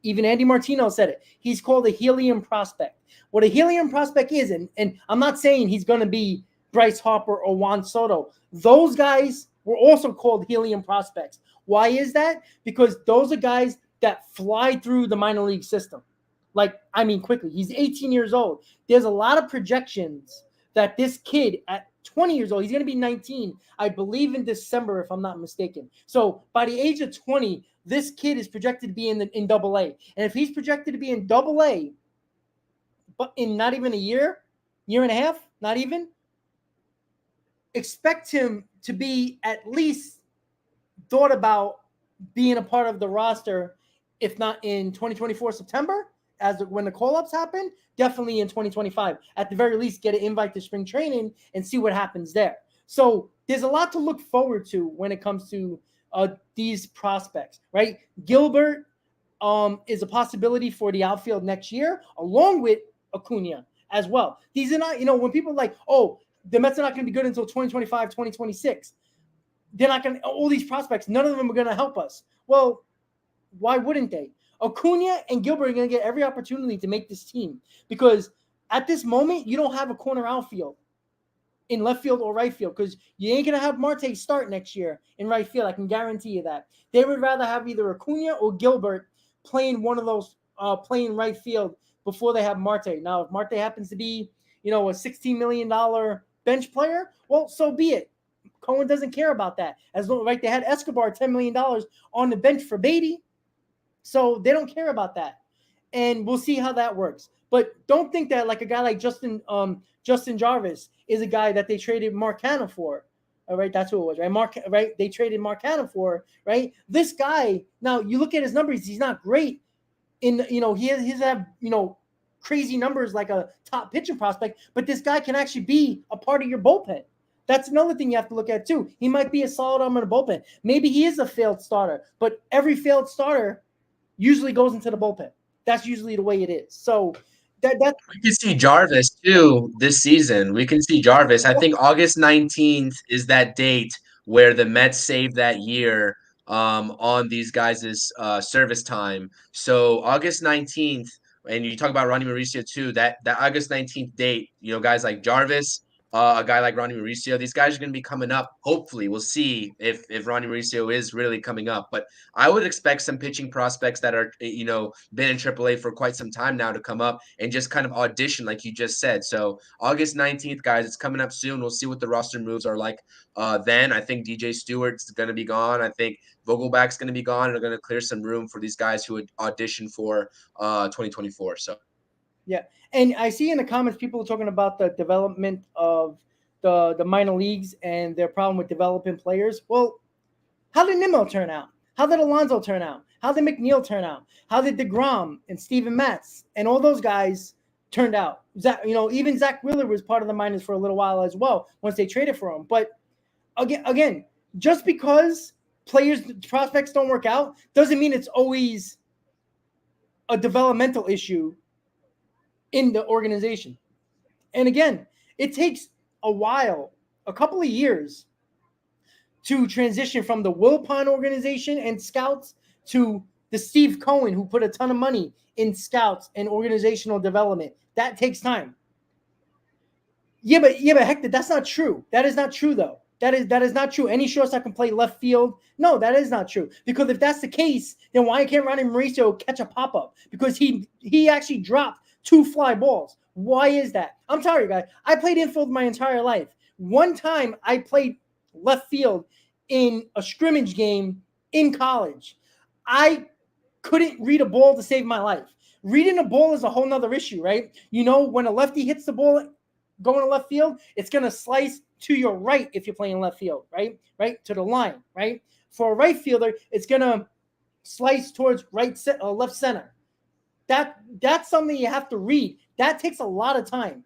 [SPEAKER 2] even Andy Martino said it. He's called a helium prospect. What a helium prospect is, and I'm not saying he's going to be Bryce Harper or Juan Soto. Those guys were also called helium prospects. Why is that? Because those are guys that fly through the minor league system. Quickly. He's 18 years old. There's a lot of projections that this kid at 20 years old, he's going to be 19, I believe in December, if I'm not mistaken. So by the age of 20, this kid is projected to be in Double-A. And if he's projected to be in Double-A, but in not even a year and a half, not even, expect him to be at least thought about being a part of the roster, if not in 2024 September, when the call-ups happen, definitely in 2025. At the very least, get an invite to spring training and see what happens there. So there's a lot to look forward to when it comes to these prospects, right? Gilbert is a possibility for the outfield next year, along with Acuna as well. These are not, when people are like, oh, the Mets are not going to be good until 2025, 2026. They're not going to, all these prospects, none of them are going to help us. Well, why wouldn't they? Acuna and Gilbert are going to get every opportunity to make this team, because at this moment, you don't have a corner outfield in left field or right field, because you ain't going to have Marte start next year in right field. I can guarantee you that. They would rather have either Acuna or Gilbert playing one of those, playing right field before they have Marte. Now, if Marte happens to be, a $16 million bench player, well, so be it. Cohen doesn't care about that. As long, right, they had Escobar $10 million on the bench for Beatty, so they don't care about that. And we'll see how that works. But don't think that like a guy like Justin Jarvis is a guy that they traded Mark Canha for. All right, that's who it was, right? They traded Mark Canha for, right? This guy, now you look at his numbers, he's not great. He has crazy numbers like a top pitching prospect, but this guy can actually be a part of your bullpen. That's another thing you have to look at too. He might be a solid arm in the bullpen. Maybe he is a failed starter, but every failed starter usually goes into the bullpen. That's usually the way it is. So that
[SPEAKER 3] we can see Jarvis too this season. We can see Jarvis. I think August 19th is that date where the Mets save that year on these guys' service time. So August 19th, and you talk about Ronnie Mauricio too, that August 19th date, guys like Jarvis, a guy like Ronnie Mauricio. These guys are going to be coming up. Hopefully, we'll see if Ronnie Mauricio is really coming up. But I would expect some pitching prospects that are, been in AAA for quite some time now to come up and just kind of audition, like you just said. So August 19th, guys, it's coming up soon. We'll see what the roster moves are like. Then I think DJ Stewart's going to be gone. I think Vogelback's going to be gone, and they're going to clear some room for these guys who would audition for 2024. So.
[SPEAKER 2] Yeah, and I see in the comments people talking about the development of the minor leagues and their problem with developing players. Well, how did Nimmo turn out? How did Alonso turn out? How did McNeil turn out? How did DeGrom and Steven Matz and all those guys turned out? Even Zach Wheeler was part of the minors for a little while as well once they traded for him. But again, just because prospects don't work out doesn't mean it's always a developmental issue in the organization. And again, it takes a while, a couple of years, to transition from the Wilpon organization and scouts to the Steve Cohen, who put a ton of money in scouts and organizational development. That takes time. Yeah, but Hector, that's not true. That is not true, though. That is not true. Any shortstop can play left field. No, that is not true. Because if that's the case, then why can't Ronnie Mauricio catch a pop-up? Because he actually dropped 2 fly balls. Why is that? I'm sorry, guys. I played infield my entire life. One time I played left field in a scrimmage game in college. I couldn't read a ball to save my life. Reading a ball is a whole nother issue, right? When a lefty hits the ball going to left field, it's going to slice to your right if you're playing left field, right? Right to the line, right? For a right fielder, it's going to slice towards left center. That's something you have to read. That takes a lot of time,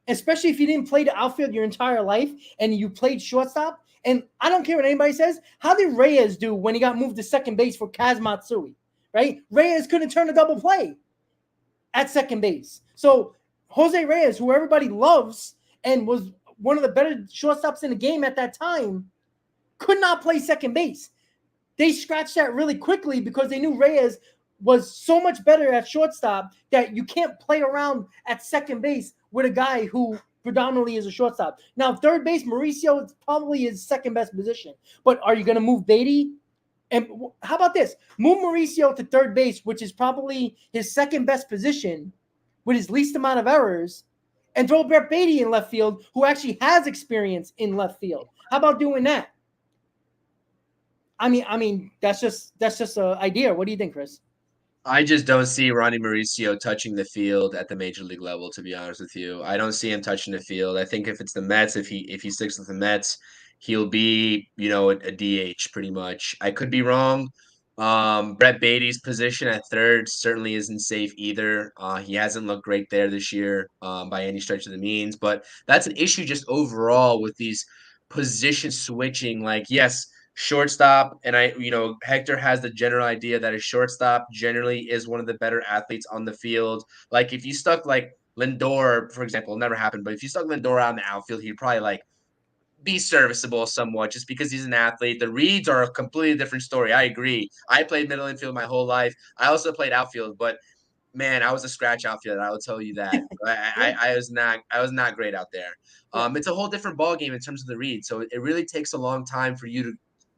[SPEAKER 2] especially if you didn't play the outfield your entire life and you played shortstop. And I don't care what anybody says. How did Reyes do when he got moved to second base for Kaz Matsui, right? Reyes couldn't turn a double play at second base. So Jose Reyes, who everybody loves and was one of the better shortstops in the game at that time, could not play second base. They scratched that really quickly because they knew Reyes was so much better at shortstop that you can't play around at second base with a guy who predominantly is a shortstop. Now, third base, Mauricio is probably his second best position. But are you going to move Beatty? And how about this? Move Mauricio to third base, which is probably his second best position with his least amount of errors, and throw Brett Beatty in left field, who actually has experience in left field. How about doing that? I mean, that's just an idea. What do you think, Chris?
[SPEAKER 3] I just don't see Ronnie Mauricio touching the field at the major league level, to be honest with you. I don't see him touching the field. I think if it's the Mets, if he sticks with the Mets, he'll be, a DH pretty much. I could be wrong. Brett Beatty's position at third certainly isn't safe either. He hasn't looked great there this year, by any stretch of the means, but that's an issue just overall with these position switching. Like, yes, shortstop, and Hector has the general idea that a shortstop generally is one of the better athletes on the field. Like, if you stuck like Lindor, for example, it'll never happen, but if you stuck Lindor out in the outfield, he'd probably like be serviceable somewhat just because he's an athlete. The reads are a completely different story. I agree. I played middle infield my whole life. I also played outfield, but man, I was a scratch outfielder. I will tell you that. I was not great out there. It's a whole different ball game in terms of the read. So it really takes a long time for you to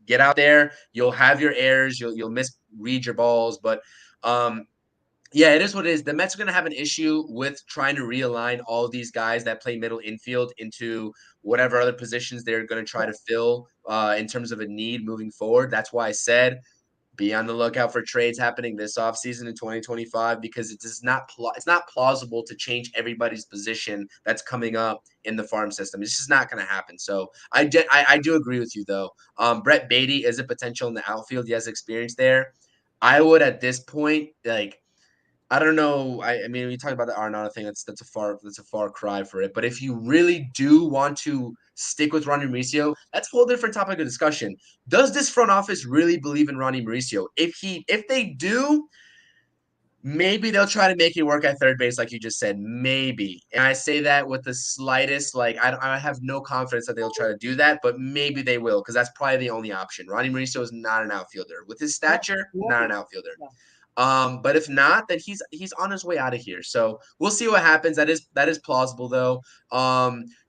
[SPEAKER 3] get out there. You'll have your errors. You'll misread your balls, but yeah, it is what it is. The Mets are going to have an issue with trying to realign all of these guys that play middle infield into whatever other positions they're going to try to fill in terms of a need moving forward. That's why I said be on the lookout for trades happening this offseason in 2025 because it's not plausible to change everybody's position that's coming up in the farm system. It's just not going to happen. So I do agree with you, though. Brett Beatty is a potential in the outfield. He has experience there. I would at this point, like, I don't know. I mean, we talk about the Arenado thing. That's a far cry for it. But if you really do want to stick with Ronnie Mauricio, that's a whole different topic of discussion. Does this front office really believe in Ronnie Mauricio? If they do, maybe they'll try to make it work at third base, like you just said. Maybe, and I say that with the slightest, like I have no confidence that they'll try to do that, but maybe they will because that's probably the only option. Ronnie Mauricio is not an outfielder with his stature, not an outfielder. But if not, then he's on his way out of here. So we'll see what happens. That is plausible though.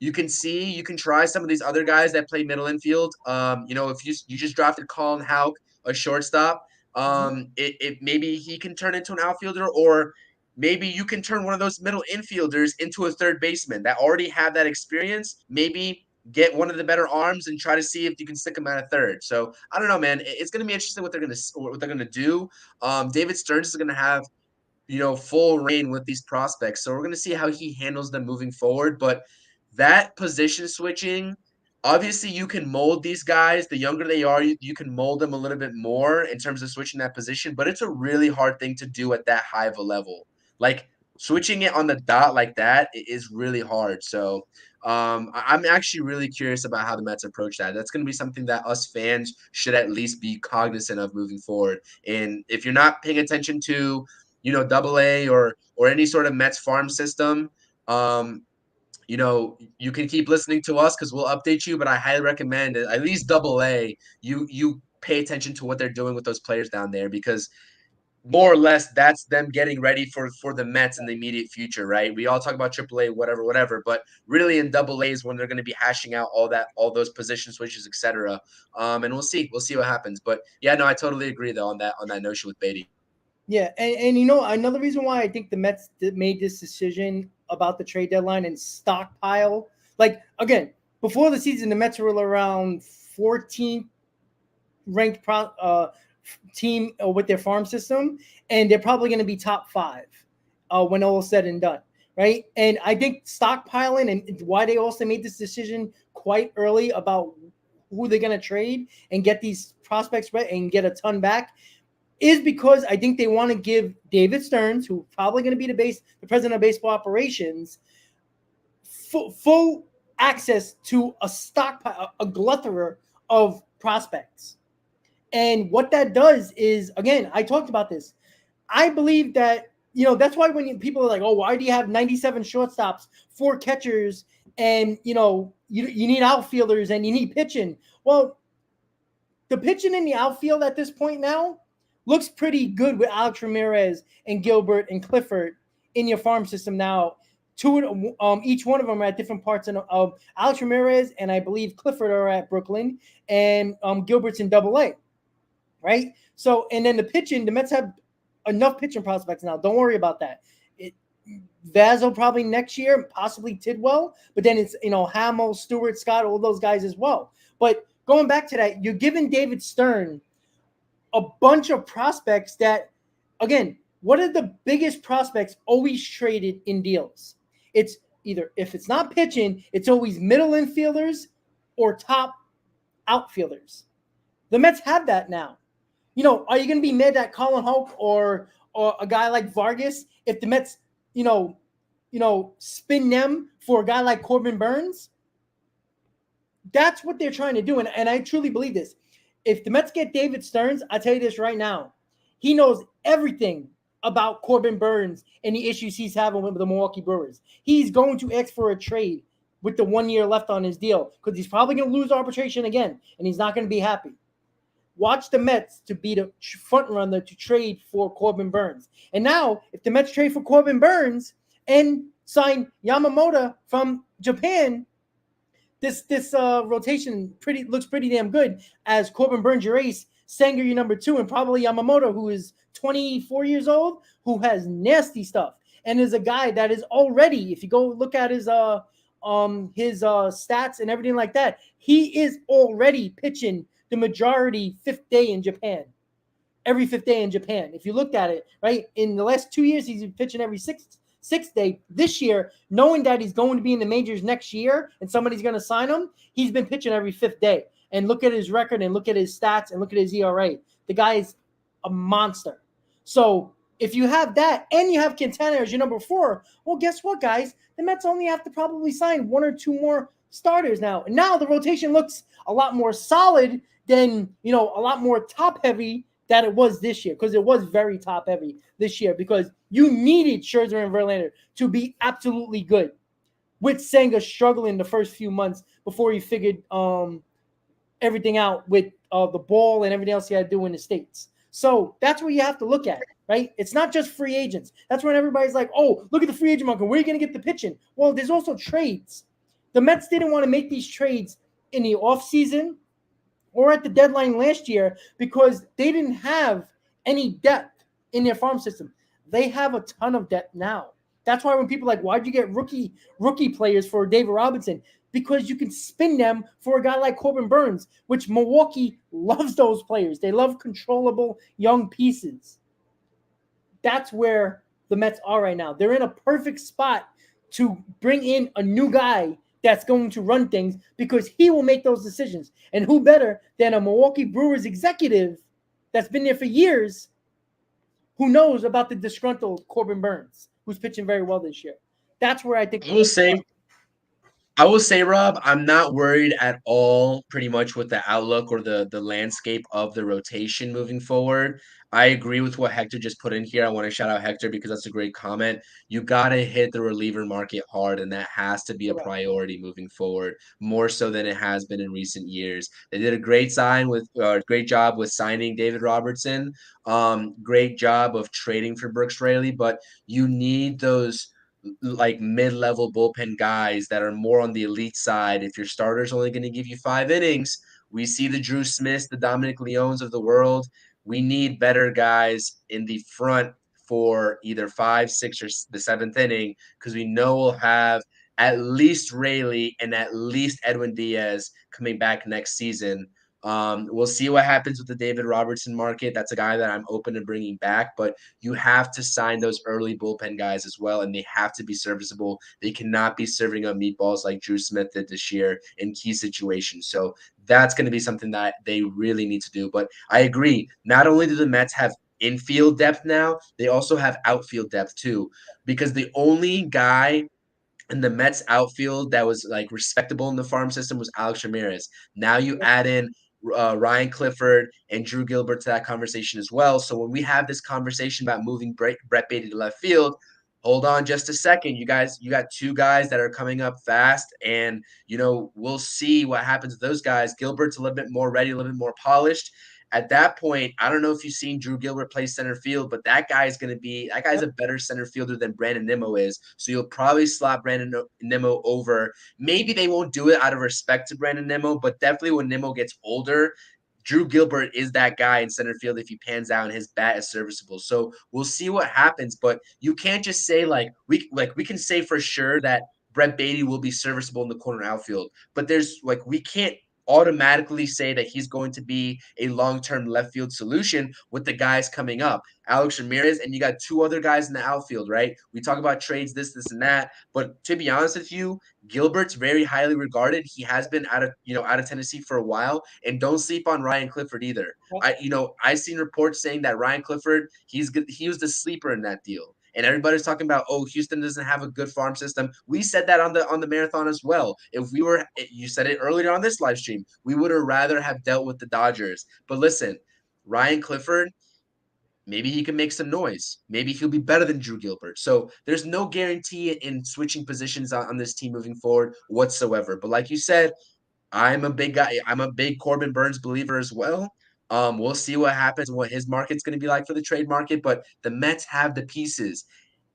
[SPEAKER 3] You can try some of these other guys that play middle infield. If you just drafted Colin Houck, a shortstop, it maybe he can turn into an outfielder, or maybe you can turn one of those middle infielders into a third baseman that already have that experience. Maybe get one of the better arms and try to see if you can stick him at a third. So I don't know, man. It's going to be interesting what they're gonna do. David Stearns is going to have full reign with these prospects, so we're going to see how he handles them moving forward. But that position switching, obviously, you can mold these guys. The younger they are, you can mold them a little bit more in terms of switching that position. But it's a really hard thing to do at that high of a level. Like switching it on the dot like that is really hard. So I'm actually really curious about how the Mets approach that. That's going to be something that us fans should at least be cognizant of moving forward. And if you're not paying attention to, Double A or any sort of Mets farm system, you can keep listening to us because we'll update you. But I highly recommend at least Double A. You pay attention to what they're doing with those players down there, because more or less that's them getting ready for the Mets in the immediate future, right? We all talk about AAA, whatever, but really in Double A is when they're going to be hashing out all those position switches, etc. And we'll see what happens. But yeah, no, I totally agree though on that notion with Beatty.
[SPEAKER 2] Yeah, and another reason why I think the Mets made this decision about the trade deadline and stockpile, like again, before the season, the Mets were around 14th ranked team with their farm system, and they're probably going to be top 5 when all is said and done, right? And I think stockpiling and why they also made this decision quite early about who they're going to trade and get these prospects right and get a ton back is because I think they want to give David Stearns, who's probably going to be the president of baseball operations, full access to a stockpile, a plethora of prospects. And what that does is, again, I talked about this. I believe that, that's why when people are like, oh, why do you have 97 shortstops, 4 catchers, and, you need outfielders and you need pitching? Well, the pitching in the outfield at this point now looks pretty good with Alex Ramirez and Gilbert and Clifford in your farm system now. Each one of them are at different parts of Alex Ramirez and I believe Clifford are at Brooklyn, and Gilbert's in Double A, right? So, and then the pitching, the Mets have enough pitching prospects now. Don't worry about that. Vaso probably next year, possibly Tidwell, but then it's Hamill, Stewart, Scott, all those guys as well. But going back to that, you're giving David Stern a bunch of prospects that, again, what are the biggest prospects always traded in deals? It's either, if it's not pitching, it's always middle infielders or top outfielders. The Mets have that now. Are you going to be mad at Colin Houck or a guy like Vargas if the Mets, spin them for a guy like Corbin Burns? That's what they're trying to do, and I truly believe this. If the Mets get David Stearns, I'll tell you this right now. He knows everything about Corbin Burns and the issues he's having with the Milwaukee Brewers. He's going to ask for a trade with the 1 year left on his deal because he's probably going to lose arbitration again, and he's not going to be happy. Watch the Mets to be the front runner to trade for Corbin Burns. And now, if the Mets trade for Corbin Burns and sign Yamamoto from Japan, this rotation looks pretty damn good as Corbin Burns your ace, Sanger your number 2, and probably Yamamoto, who is 24 years old, who has nasty stuff and is a guy that is already, if you go look at his stats and everything like that, he is already pitching the majority fifth day in Japan. Every fifth day in Japan. If you looked at it, right, in the last 2 years, he's been pitching every sixth day. This year, knowing that he's going to be in the majors next year and somebody's going to sign him, he's been pitching every fifth day. And look at his record and look at his stats and look at his ERA. The guy is a monster. So if you have that and you have Quintana as your number 4, well, guess what, guys? The Mets only have to probably sign 1 or 2 more starters now. And now the rotation looks a lot more solid than, a lot more top-heavy that it was this year, because it was very top-heavy this year because you needed Scherzer and Verlander to be absolutely good, with Senga struggling the first few months before he figured everything out with the ball and everything else he had to do in the States. So that's what you have to look at, right? It's not just free agents. That's when everybody's like, oh, look at the free agent market. Where are you going to get the pitching? Well, there's also trades. The Mets didn't want to make these trades in the offseason or at the deadline last year because they didn't have any depth in their farm system. They have a ton of depth now. That's why when people are like, why'd you get rookie players for David Robinson? Because you can spin them for a guy like Corbin Burns, which Milwaukee loves those players. They love controllable young pieces. That's where the Mets are right now. They're in a perfect spot to bring in a new guy that's going to run things because he will make those decisions. And who better than a Milwaukee Brewers executive that's been there for years who knows about the disgruntled Corbin Burns, who's pitching very well this year. That's where I think
[SPEAKER 3] I will say I will say, Rob, I'm not worried at all pretty much with the outlook or the landscape of the rotation moving forward. I agree with what Hector just put in here. I want to shout out Hector because that's a great comment. You got to hit the reliever market hard, and that has to be a
[SPEAKER 2] correct.
[SPEAKER 3] priority moving forward, more so than it has been in recent years. They did a great job with signing David Robertson. Great job of trading for Brooks Raley, but you need those like mid-level bullpen guys that are more on the elite side. If your starter's only going to give you 5 innings, we see the Drew Smiths, the Dominic Leones of the world. We need better guys in the front for either 5, 6, or the 7th inning because we know we'll have at least Rayleigh and at least Edwin Diaz coming back next season. We'll see what happens with the David Robertson market. That's a guy that I'm open to bringing back, but you have to sign those early bullpen guys as well, and they have to be serviceable. They cannot be serving up meatballs like Drew Smith did this year in key situations. So that's going to be something that they really need to do. But I agree. Not only do the Mets have infield depth now, they also have outfield depth too, because the only guy and the Mets outfield that was like respectable in the farm system was Alex Ramirez. Now you add in Ryan Clifford and Drew Gilbert to that conversation as well. So when we have this conversation about moving Brett Beatty to left field, hold on just a second. You guys, you got 2 guys that are coming up fast, and we'll see what happens with those guys. Gilbert's a little bit more ready, a little bit more polished. At that point, I don't know if you've seen Drew Gilbert play center field, but that guy's a better center fielder than Brandon Nimmo is. So you'll probably slot Brandon Nimmo over. Maybe they won't do it out of respect to Brandon Nimmo, but definitely when Nimmo gets older, Drew Gilbert is that guy in center field if he pans out and his bat is serviceable. So we'll see what happens, but you can't just say we can say for sure that Brett Beatty will be serviceable in the corner outfield, but we can't automatically say that he's going to be a long-term left field solution with the guys coming up. Alex Ramirez, and you got 2 other guys in the outfield, right? We talk about trades, this, and that. But to be honest with you, Gilbert's very highly regarded. He has been out of Tennessee for a while, and don't sleep on Ryan Clifford either. I seen reports saying that Ryan Clifford, he was the sleeper in that deal. And everybody's talking about, oh, Houston doesn't have a good farm system. We said that on the marathon as well. You said it earlier on this live stream, we would have rather have dealt with the Dodgers. But listen, Ryan Clifford, maybe he can make some noise. Maybe he'll be better than Drew Gilbert. So there's no guarantee in switching positions on this team moving forward whatsoever. But like you said, I'm a big guy. I'm a big Corbin Burns believer as well. We'll see what happens and what his market's going to be like for the trade market. But the Mets have the pieces.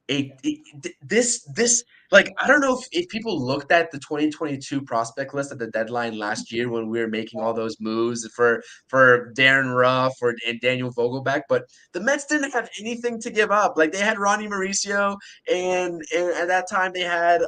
[SPEAKER 3] This like I don't know if people looked at the 2022 prospect list at the deadline last year when we were making all those moves for Darren Ruff and Daniel Vogelback, but the Mets didn't have anything to give up. Like they had Ronnie Mauricio, and at that time they had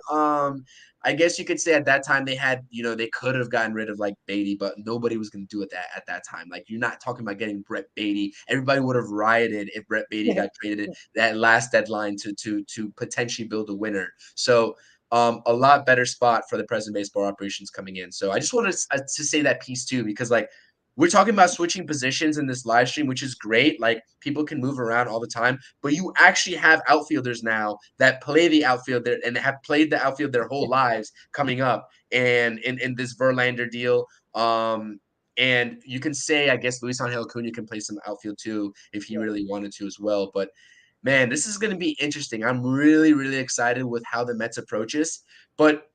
[SPEAKER 3] I guess you could say at that time they had, they could have gotten rid of like Beatty, but nobody was going to do it at that time. Like you're not talking about getting Brett Beatty. Everybody would have rioted if Brett Beatty got traded at that last deadline to potentially build a winner. So a lot better spot for the present baseball operations coming in. So I just wanted to say that piece too, because like we're talking about switching positions in this live stream, which is great. Like people can move around all the time, but you actually have outfielders now that play the outfield and have played the outfield their whole lives coming up and in this Verlander deal. And you can say, I guess Luis Angel Acuna can play some outfield too if he really wanted to as well. But man, this is going to be interesting. I'm really, really excited with how the Mets approach this. But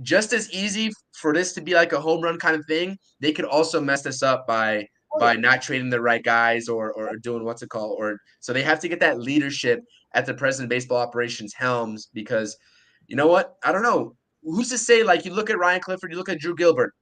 [SPEAKER 3] just as easy for this to be like a home run kind of thing, they could also mess this up by by not trading the right guys or doing what's it called, or so they have to get that leadership at the president of baseball operations helms, because you know what? I don't know. Who's to say, like, you look at Ryan Clifford, you look at Drew Gilbert,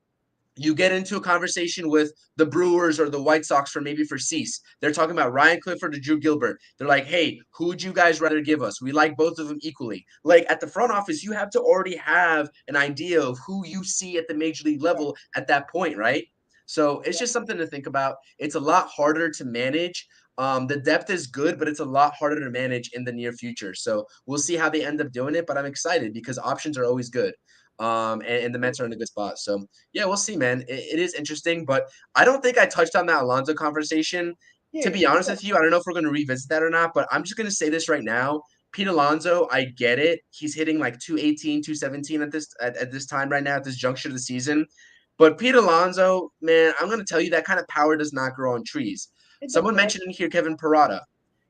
[SPEAKER 3] you get into a conversation with the Brewers or the White Sox for Cease. They're talking about Ryan Clifford or Drew Gilbert. They're like, hey, who would you guys rather give us? We like both of them equally. Like, at the front office, you have to already have an idea of who you see at the major league level at that point, right? So it's just something to think about. It's a lot harder to manage. The depth is good, but it's a lot harder to manage in the near future. So we'll see how they end up doing it. But I'm excited because options are always good. And the Mets are in a good spot. So yeah, we'll see, man. It is interesting, but I don't think I touched on that Alonso conversation. To
[SPEAKER 2] Yeah,
[SPEAKER 3] be honest with you, I don't know if we're going to revisit that or not, but I'm just going to say this right now. Pete Alonso, I get it. He's hitting like 218, 217 at this time right now, at this juncture of the season. But Pete Alonso, man, I'm going to tell you that kind of power does not grow on trees.
[SPEAKER 2] it
[SPEAKER 3] Someone
[SPEAKER 2] doesn't.
[SPEAKER 3] mentioned in here Kevin Parada.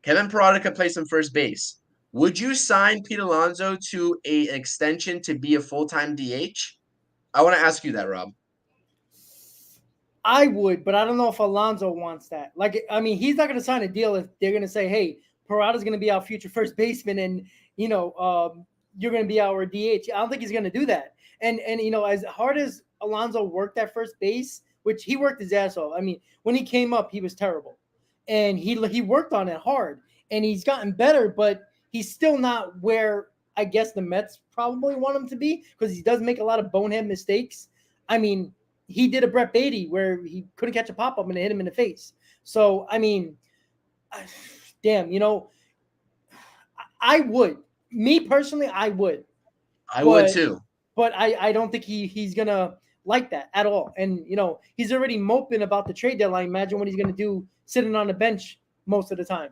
[SPEAKER 3] Kevin Parada could play some first base. Would you sign Pete Alonso to an extension to be a full-time DH? I want to ask you that, Rob.
[SPEAKER 2] I would, but I don't know if Alonso wants that. Like, I mean, he's not going to sign a deal if they're going to say, "Hey, Parada's going to be our future first baseman, and you're going to be our DH." I don't think he's going to do that. And as hard as Alonso worked at first base, which he worked his ass off. I mean, when he came up, he was terrible, and he worked on it hard, and he's gotten better, but he's still not where I guess the Mets probably want him to be, because he does make a lot of bonehead mistakes. I mean, he did a Brett Beatty where he couldn't catch a pop up and it hit him in the face. So, I mean, damn, I would. Me personally, I would.
[SPEAKER 3] I would
[SPEAKER 2] But
[SPEAKER 3] too.
[SPEAKER 2] but I don't think he's gonna like that at all. And he's already moping about the trade deadline. Imagine what he's gonna do sitting on the bench most of the time.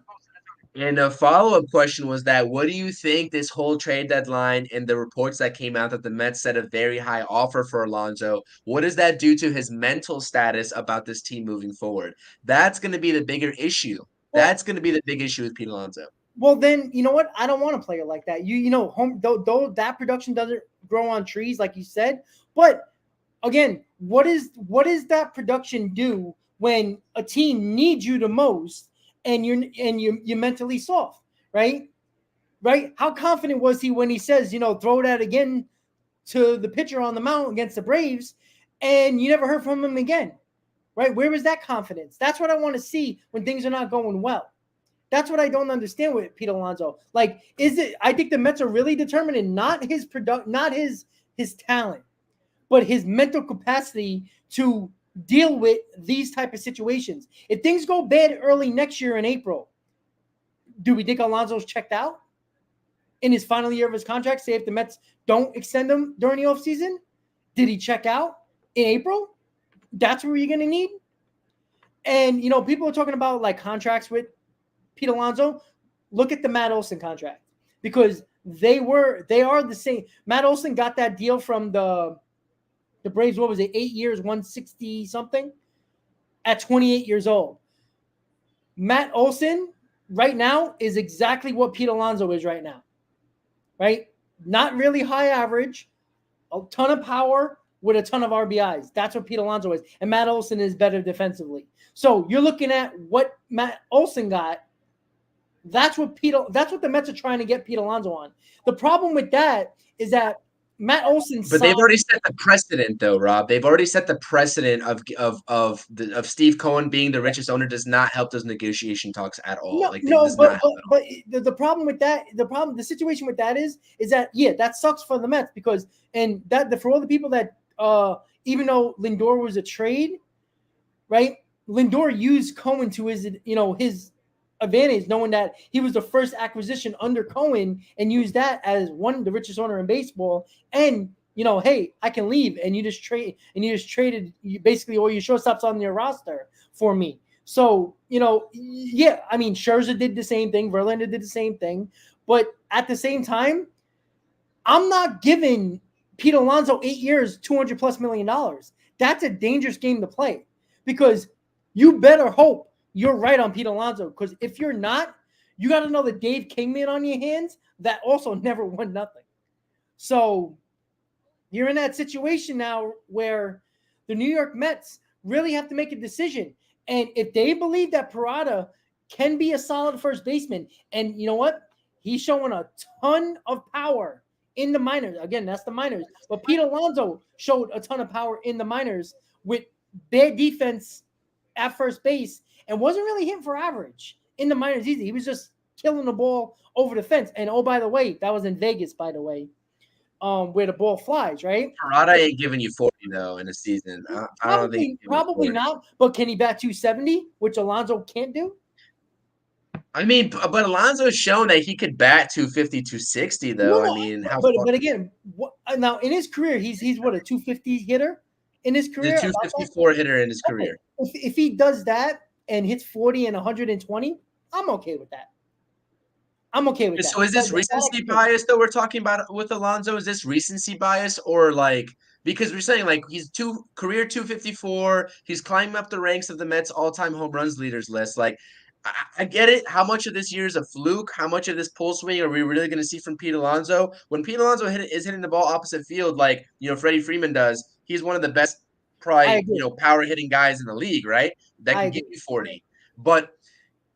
[SPEAKER 3] And a follow-up question was that what do you think this whole trade deadline and the reports that came out that the Mets set a very high offer for Alonso, what does that do to his mental status about this team moving forward? That's going to be the bigger issue.
[SPEAKER 2] Well,
[SPEAKER 3] That's going to be the big issue with Pete Alonso.
[SPEAKER 2] Well, then you know what? I don't want a player like that. Home though that production doesn't grow on trees, like you said. But again, what is that production do when a team needs you the most and you're mentally soft, right? Right? How confident was he when he says, throw that again to the pitcher on the mound against the Braves, and you never heard from him again, right? Where was that confidence? That's what I want to see when things are not going well. That's what I don't understand with Pete Alonso. Like, I think the Mets are really determining not his talent, but his mental capacity to deal with these type of situations. If things go bad early next year in April, do we think Alonso's checked out in his final year of his contract? Say if the Mets don't extend him during the offseason, did he check out in April? That's where you're going to need. And, people are talking about like contracts with Pete Alonso. Look at the Matt Olson contract, because they are the same. Matt Olson got that deal from the Braves. What was it? 8 years, 160 something at 28 years old. Matt Olson right now is exactly what Pete Alonso is right now, right? Not really high average, a ton of power with a ton of RBIs. That's what Pete Alonso is. And Matt Olson is better defensively. So you're looking at what Matt Olson got. That's what the Mets are trying to get Pete Alonso on. The problem with that is that Matt Olson
[SPEAKER 3] But they've already set the precedent, though, Rob. They've already set the precedent of Steve Cohen being the richest owner does not help those negotiation talks at all.
[SPEAKER 2] No,
[SPEAKER 3] Like,
[SPEAKER 2] no,
[SPEAKER 3] does not help at all.
[SPEAKER 2] but the problem with that, the situation with that is that that sucks for the Mets, because for all the people that even though Lindor was a trade, right? Lindor used Cohen to his advantage, knowing that he was the first acquisition under Cohen, and used that as the richest owner in baseball. And hey, I can leave, and you just traded basically all your shortstops on your roster for me. So I mean, Scherzer did the same thing, Verlander did the same thing, but at the same time, I'm not giving Pete Alonso 8 years, $200+ million. That's a dangerous game to play, because you better hope you're right on Pete Alonso, because if you're not, you got another Dave Kingman on your hands that also never won nothing. So you're in that situation now where the New York Mets really have to make a decision. And if they believe that Parada can be a solid first baseman, and you know what? He's showing a ton of power in the minors. Again, that's the minors. But Pete Alonso showed a ton of power in the minors with bad defense at first base and wasn't really hitting for average in the minors either. He was just killing the ball over the fence. And oh, by the way, that was in Vegas, by the way, where the ball flies, right?
[SPEAKER 3] Parada ain't giving you 40 though in a season. I don't think
[SPEAKER 2] Probably not. But can he bat 270, which Alonso can't do?
[SPEAKER 3] I mean, but Alonso's shown that he could bat 250, 260 though.
[SPEAKER 2] No,
[SPEAKER 3] I mean, how
[SPEAKER 2] but again, now in his career, he's what, a 250 hitter in his
[SPEAKER 3] the
[SPEAKER 2] career?
[SPEAKER 3] 254 hitter in his career.
[SPEAKER 2] If he does that and hits 40 and 120, I'm okay with that. I'm okay with that.
[SPEAKER 3] So is this recency bias that we're talking about with Alonso? Is this recency bias, or like, because we're saying like he's career 254, he's climbing up the ranks of the Mets all-time home runs leaders list. Like, I get it. How much of this year is a fluke? How much of this pull swing are we really going to see from Pete Alonso? When Pete Alonso is hitting the ball opposite field, like Freddie Freeman does, he's one of the best, probably power hitting guys in the league, right? That can give you 40. But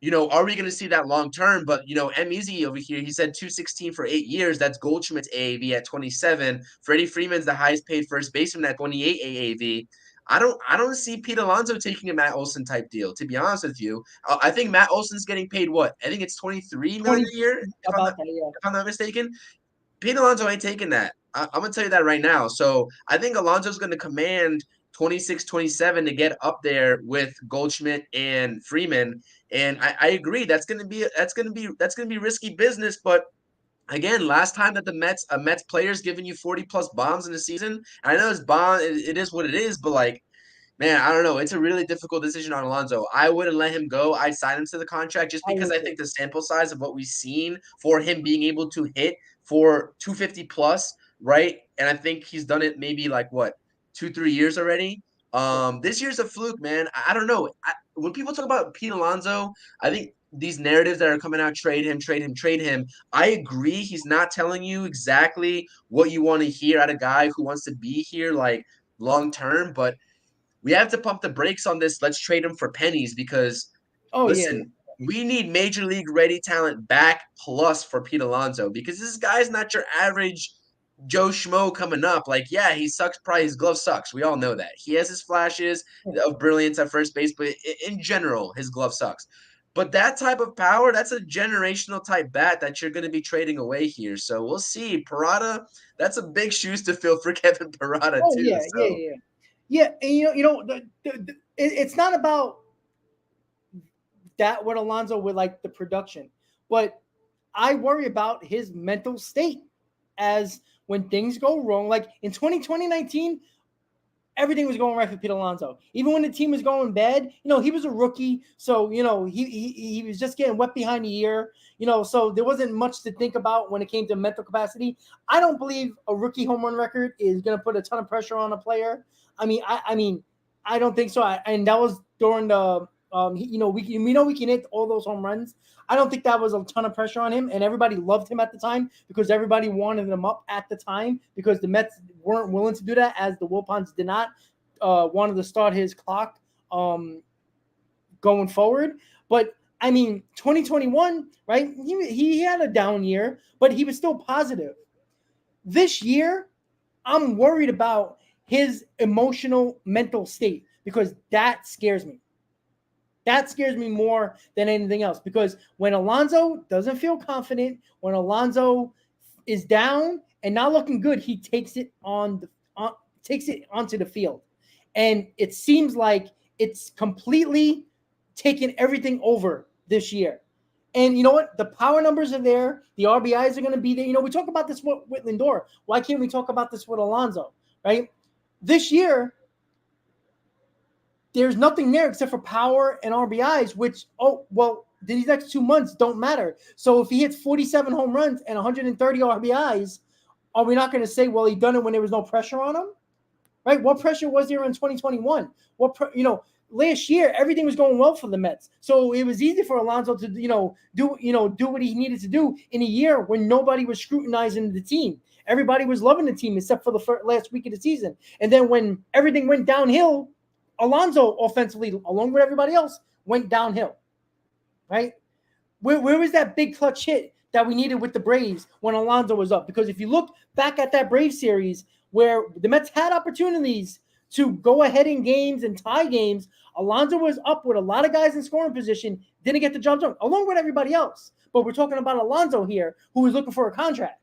[SPEAKER 3] are we going to see that long term? But M Easy over here, he said 216 for 8 years. That's Goldschmidt's AAV at 27. Freddie Freeman's the highest paid first baseman at 28 AAV. I don't see Pete Alonso taking a Matt Olson type deal, to be honest with you. I think Matt Olson's getting paid what? I think it's 23 million a year, if I'm not mistaken. Pete Alonso ain't taking that. I'm going to tell you that right now. So I think Alonso's going to command 26, 27 to get up there with Goldschmidt and Freeman. And I agree that's going to be risky business. But again, last time that a Mets player's giving you 40 plus bombs in a season, I know it is what it is, but like, man, I don't know. It's a really difficult decision on Alonso. I wouldn't let him go. I'd sign him to the contract just because I think the sample size of what we've seen for him being able to hit for 250 plus, right? And I think he's done it maybe like what, 2-3 years already. This year's a fluke, man. I don't know. When people talk about Pete Alonso, I think these narratives that are coming out, trade him, trade him, trade him. I agree. He's not telling you exactly what you want to hear out of a guy who wants to be here like long term, but we have to pump the brakes on this. Let's trade him for pennies because, we need major league ready talent back plus for Pete Alonso because this guy's not your average Joe Schmo coming up. Like, yeah, he sucks. Probably his glove sucks. We all know that. He has his flashes of brilliance at first base, but in general, his glove sucks. But that type of power, that's a generational type bat that you're going to be trading away here. So we'll see. Parada, that's a big shoes to fill for Kevin Parada too.
[SPEAKER 2] Yeah, and it's not about that with Alonso with like the production, but I worry about his mental state as when things go wrong. Like in 2019, everything was going right for Pete Alonso. Even when the team was going bad, he was a rookie, so he was just getting wet behind the ear. So there wasn't much to think about when it came to mental capacity. I don't believe a rookie home run record is going to put a ton of pressure on a player. I mean, I don't think so. And that was during the, we know we can hit all those home runs. I don't think that was a ton of pressure on him, and everybody loved him at the time because everybody wanted him up at the time because the Mets weren't willing to do that, as the Wilpons did not wanted to start his clock going forward. But I mean, 2021, right? He had a down year, but he was still positive. This year, I'm worried about his emotional mental state because that scares me. That scares me more than anything else because when Alonso doesn't feel confident, when Alonso is down and not looking good, he takes it onto the field. And it seems like it's completely taken everything over this year. And you know what? The power numbers are there. The RBIs are going to be there. We talk about this with Lindor. Why can't we talk about this with Alonso, right? This year, there's nothing there except for power and RBIs, which, these next 2 months don't matter. So if he hits 47 home runs and 130 RBIs, are we not going to say, well, he done it when there was no pressure on him? Right? What pressure was there in 2021? Last year, everything was going well for the Mets. So it was easy for Alonso to, do what he needed to do in a year when nobody was scrutinizing the team. Everybody was loving the team except for the last week of the season. And then when everything went downhill, Alonso offensively, along with everybody else, went downhill, right? Where was that big clutch hit that we needed with the Braves when Alonso was up? Because if you look back at that Braves series where the Mets had opportunities to go ahead in games and tie games, Alonso was up with a lot of guys in scoring position, didn't get the job done, along with everybody else. But we're talking about Alonso here, who is looking for a contract,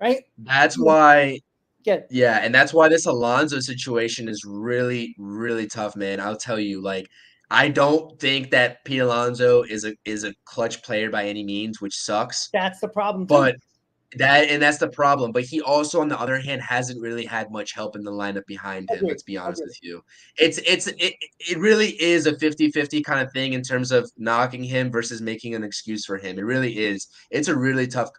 [SPEAKER 2] right?
[SPEAKER 3] That's why
[SPEAKER 2] Get
[SPEAKER 3] Yeah, and that's why this Alonso situation is really, really tough, man. I'll tell you, like, I don't think that Pete Alonso is a clutch player by any means, which sucks.
[SPEAKER 2] That's the problem too.
[SPEAKER 3] But that's the problem. But he also, on the other hand, hasn't really had much help in the lineup behind him. Let's be honest with you. It really is a 50-50 kind of thing in terms of knocking him versus making an excuse for him. It really is. It's a really tough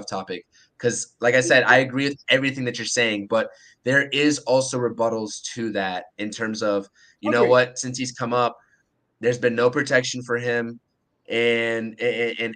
[SPEAKER 3] topic because, like I said, I agree with everything that you're saying, but there is also rebuttals to that in terms of, you know what, since he's come up, there's been no protection for him and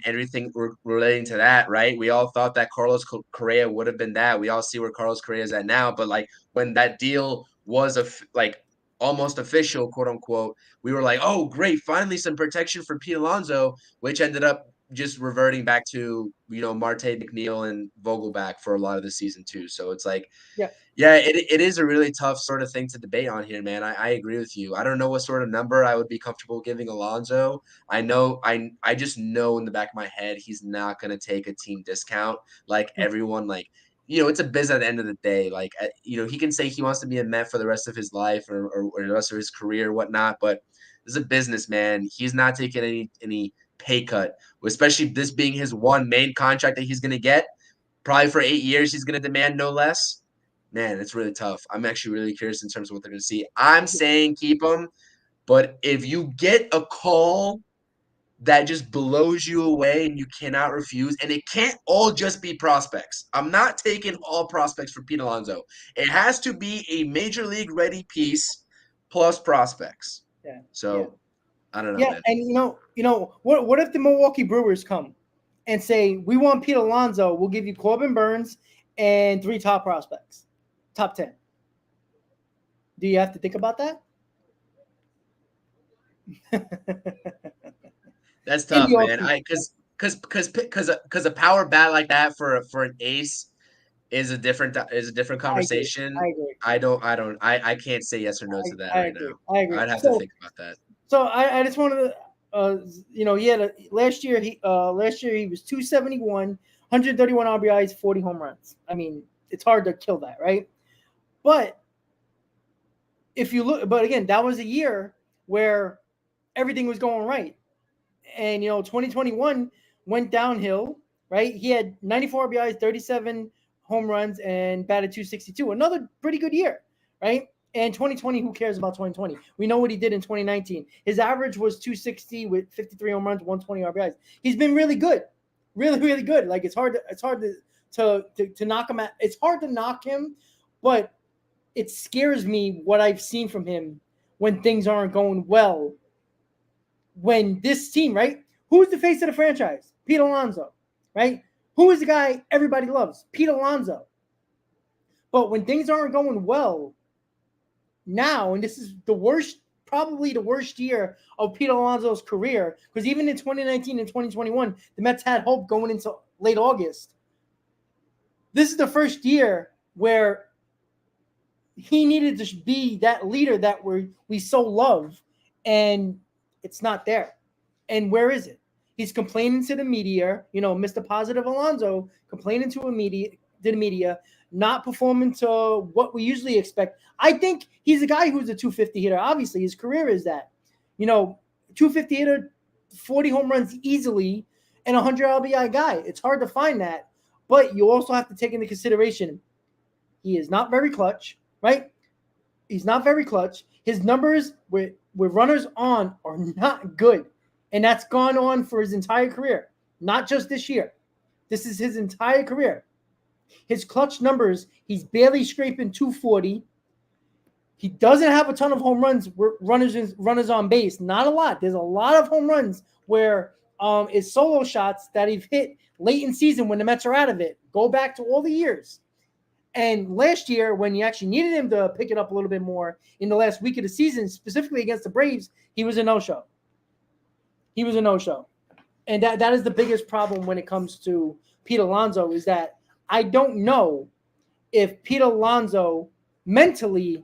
[SPEAKER 3] everything relating to that, right? We all thought that Carlos Correa would have been that. We all see where Carlos Correa is at now, but like when that deal was like almost official, quote unquote, we were like, oh, great, finally some protection for Pete Alonso, which ended up just reverting back to, Marte, McNeil, and Vogelback for a lot of the season too. So it's like, yeah, it is a really tough sort of thing to debate on here, man. I agree with you. I don't know what sort of number I would be comfortable giving Alonso. I just know in the back of my head he's not going to take a team discount like everyone. Like, it's a biz at the end of the day. Like, he can say he wants to be a Met for the rest of his life or the rest of his career or whatnot, but this is a businessman. He's not taking any pay cut, especially this being his one main contract that he's going to get. Probably for 8 years, he's going to demand no less. Man, it's really tough. I'm actually really curious in terms of what they're going to see. I'm saying keep him, but if you get a call that just blows you away and you cannot refuse, and it can't all just be prospects. I'm not taking all prospects for Pete Alonso. It has to be a major league ready piece plus prospects.
[SPEAKER 2] Yeah.
[SPEAKER 3] So I don't know.
[SPEAKER 2] Yeah,
[SPEAKER 3] Man.
[SPEAKER 2] and what if the Milwaukee Brewers come and say, we want Pete Alonso, we'll give you Corbin Burns and 3 top prospects. Top 10. Do you have to think about that?
[SPEAKER 3] That's tough, man. Because a power bat like that for an ace is a different conversation.
[SPEAKER 2] I agree.
[SPEAKER 3] I can't say yes or no to that right now.
[SPEAKER 2] I agree.
[SPEAKER 3] I'd have to think about that.
[SPEAKER 2] So I just wanted to, he had last year he was 271, 131 RBIs, 40 home runs. I mean, it's hard to kill that, right? But if you look, but again, that was a year where everything was going right. And, 2021 went downhill, right? He had 94 RBIs, 37 home runs, and batted 262. Another pretty good year, right? And 2020, who cares about 2020? We know what he did in 2019. His average was 260 with 53 home runs, 120 RBIs. He's been really good, really, really good. Like it's hard to knock him out. It's hard to knock him, but it scares me what I've seen from him when things aren't going well. When this team, right? Who's the face of the franchise? Pete Alonso, right? Who is the guy everybody loves? Pete Alonso. But when things aren't going well now, and this is probably the worst year of Pete Alonso's career, because even in 2019 and 2021, the Mets had hope going into late August. This is the first year where he needed to be that leader that we so love, and it's not there. And where is it? He's complaining to the media, Mr. Positive Alonso, complaining to the media, not performing to what we usually expect. I think he's a guy who's a 250 hitter. Obviously, his career is that. 250 hitter, 40 home runs easily, and 100 RBI guy. It's hard to find that. But you also have to take into consideration he is not very clutch, right? He's not very clutch. His numbers with runners on are not good. And that's gone on for his entire career, not just this year. This is his entire career. His clutch numbers, he's barely scraping 240. He doesn't have a ton of home runs, runners on base. Not a lot. There's a lot of home runs where it's solo shots that he've hit late in season when the Mets are out of it. Go back to all the years. And last year, when you actually needed him to pick it up a little bit more in the last week of the season, specifically against the Braves, he was a no-show. He was a no-show. And that is the biggest problem when it comes to Pete Alonso, is that I don't know if Pete Alonso mentally,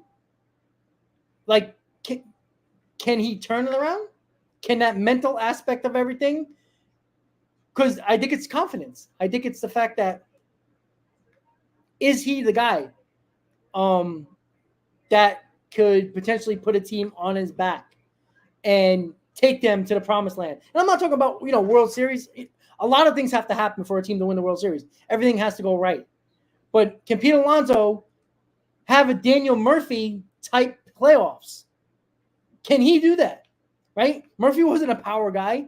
[SPEAKER 2] like, can he turn it around? Can that mental aspect of everything? Because I think it's confidence. I think it's the fact that, is he the guy that could potentially put a team on his back and take them to the promised land? And I'm not talking about, World Series. A lot of things have to happen for a team to win the World Series. Everything has to go right. But can Pete Alonso have a Daniel Murphy type playoffs? Can he do that? Right? Murphy wasn't a power guy,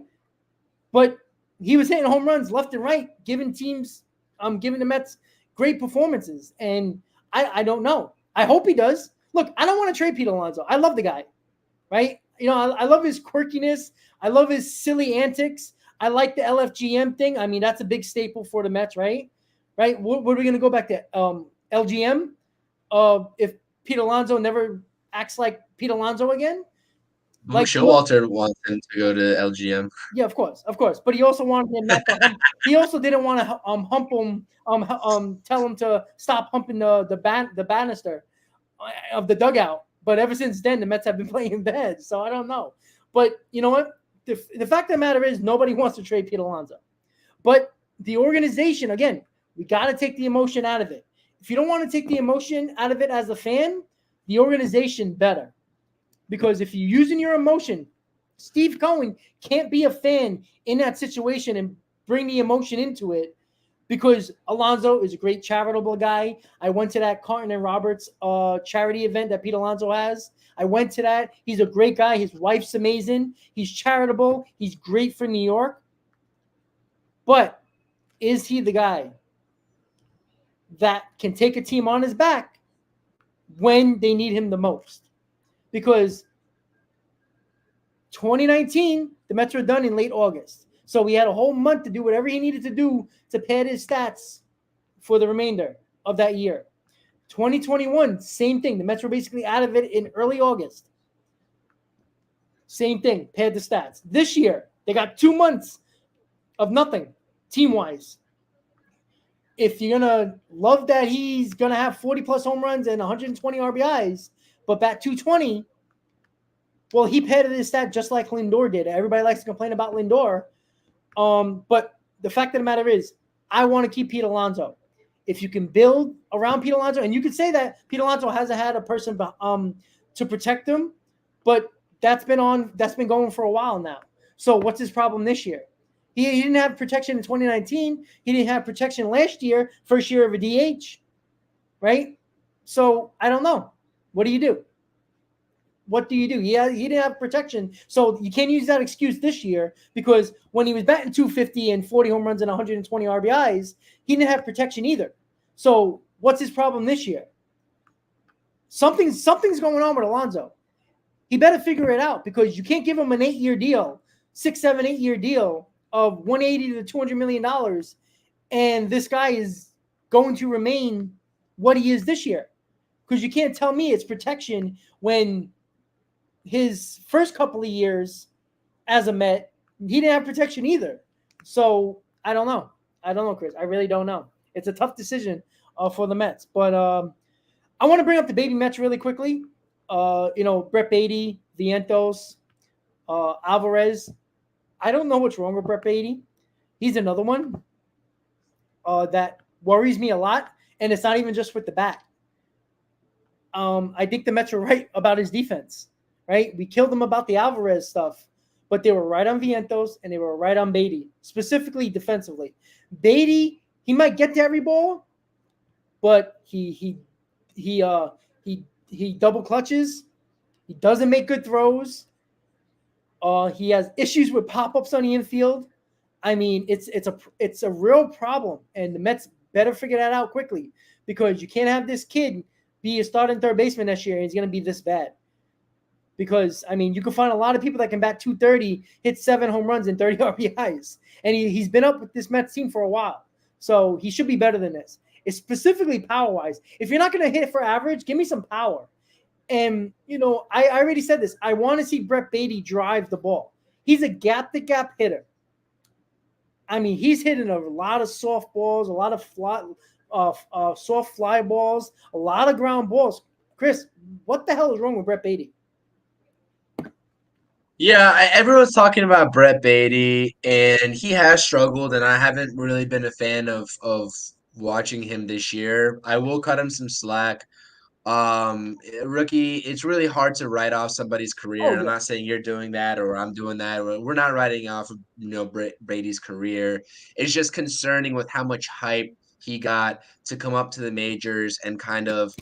[SPEAKER 2] but he was hitting home runs left and right, giving the Mets great performances. And I don't know. I hope he does. Look, I don't want to trade Pete Alonso. I love the guy, right? I love his quirkiness. I love his silly antics. I like the LFGM thing. I mean, that's a big staple for the Mets, right? Right? What are we going to go back to? LGM? If Pete Alonso never acts like Pete Alonso again?
[SPEAKER 3] Like Showalter wants him to go to LGM.
[SPEAKER 2] Yeah, of course. But he also wanted him not to hump. He also didn't want to hump him. Tell him to stop humping the banister of the dugout. But ever since then, the Mets have been playing bad. So I don't know. But you know what? The fact of the matter is, nobody wants to trade Pete Alonso. But the organization, again, we got to take the emotion out of it. If you don't want to take the emotion out of it as a fan, the organization better. Because if you're using your emotion, Steve Cohen can't be a fan in that situation and bring the emotion into it, because Alonso is a great charitable guy. I went to that Carton and Roberts charity event that Pete Alonso has. I went to that. He's a great guy. His wife's amazing. He's charitable. He's great for New York. But is he the guy that can take a team on his back when they need him the most? Because 2019, the Mets were done in late August. So he had a whole month to do whatever he needed to do to pad his stats for the remainder of that year. 2021, same thing. The Mets were basically out of it in early August. Same thing, pad the stats. This year, they got 2 months of nothing, team-wise. If you're going to love that he's going to have 40-plus home runs and 120 RBIs, but bat 220, well, he padded his stat just like Lindor did. Everybody likes to complain about Lindor. But the fact of the matter is, I want to keep Pete Alonso. If you can build around Pete Alonso, and you could say that Pete Alonso hasn't had a person to protect him, but that's been going for a while now. So what's his problem this year? He didn't have protection in 2019. He didn't have protection last year, first year of a DH, right? So I don't know. What do you do? What do you do? Yeah, he didn't have protection. So you can't use that excuse this year, because when he was batting 250 and 40 home runs and 120 RBIs, he didn't have protection either. So what's his problem this year? Something's going on with Alonso. He better figure it out, because you can't give him an 8-year deal, 6, 7, 8-year deal of $180 to $200 million, and this guy is going to remain what he is this year. Because you can't tell me it's protection when his first couple of years as a Met, he didn't have protection either. So I don't know. Chris. I really don't know. It's a tough decision for the Mets. But I want to bring up the baby Mets really quickly. Brett Beatty, Vientos, Alvarez. I don't know what's wrong with Brett Beatty. He's another one that worries me a lot, and it's not even just with the bat. I think the Mets are right about his defense, right? We killed them about the Alvarez stuff, but they were right on Vientos and they were right on Beatty, specifically defensively. Beatty, he might get to every ball, but he double clutches. He doesn't make good throws. He has issues with pop-ups on the infield. I mean, it's a real problem, and the Mets better figure that out quickly, because you can't have this kid be a starting third baseman next year and he's going to be this bad. Because, I mean, you can find a lot of people that can bat 230, hit 7 home runs and 30 RBIs. And he's been up with this Mets team for a while. So he should be better than this. It's specifically power wise. If you're not going to hit for average, give me some power. And I already said this. I want to see Brett Beatty drive the ball. He's a gap to gap hitter. I mean, he's hitting a lot of soft balls, a lot of soft fly balls, a lot of ground balls. Chris, what the hell is wrong with Brett Beatty?
[SPEAKER 3] Yeah, everyone's talking about Brett Beatty, and he has struggled, and I haven't really been a fan of watching him this year. I will cut him some slack. Rookie, it's really hard to write off somebody's career,
[SPEAKER 2] Oh
[SPEAKER 3] and I'm
[SPEAKER 2] yeah,
[SPEAKER 3] not saying you're doing that or I'm doing that. We're not writing off, Brady's career. It's just concerning with how much hype he got to come up to the majors and kind of,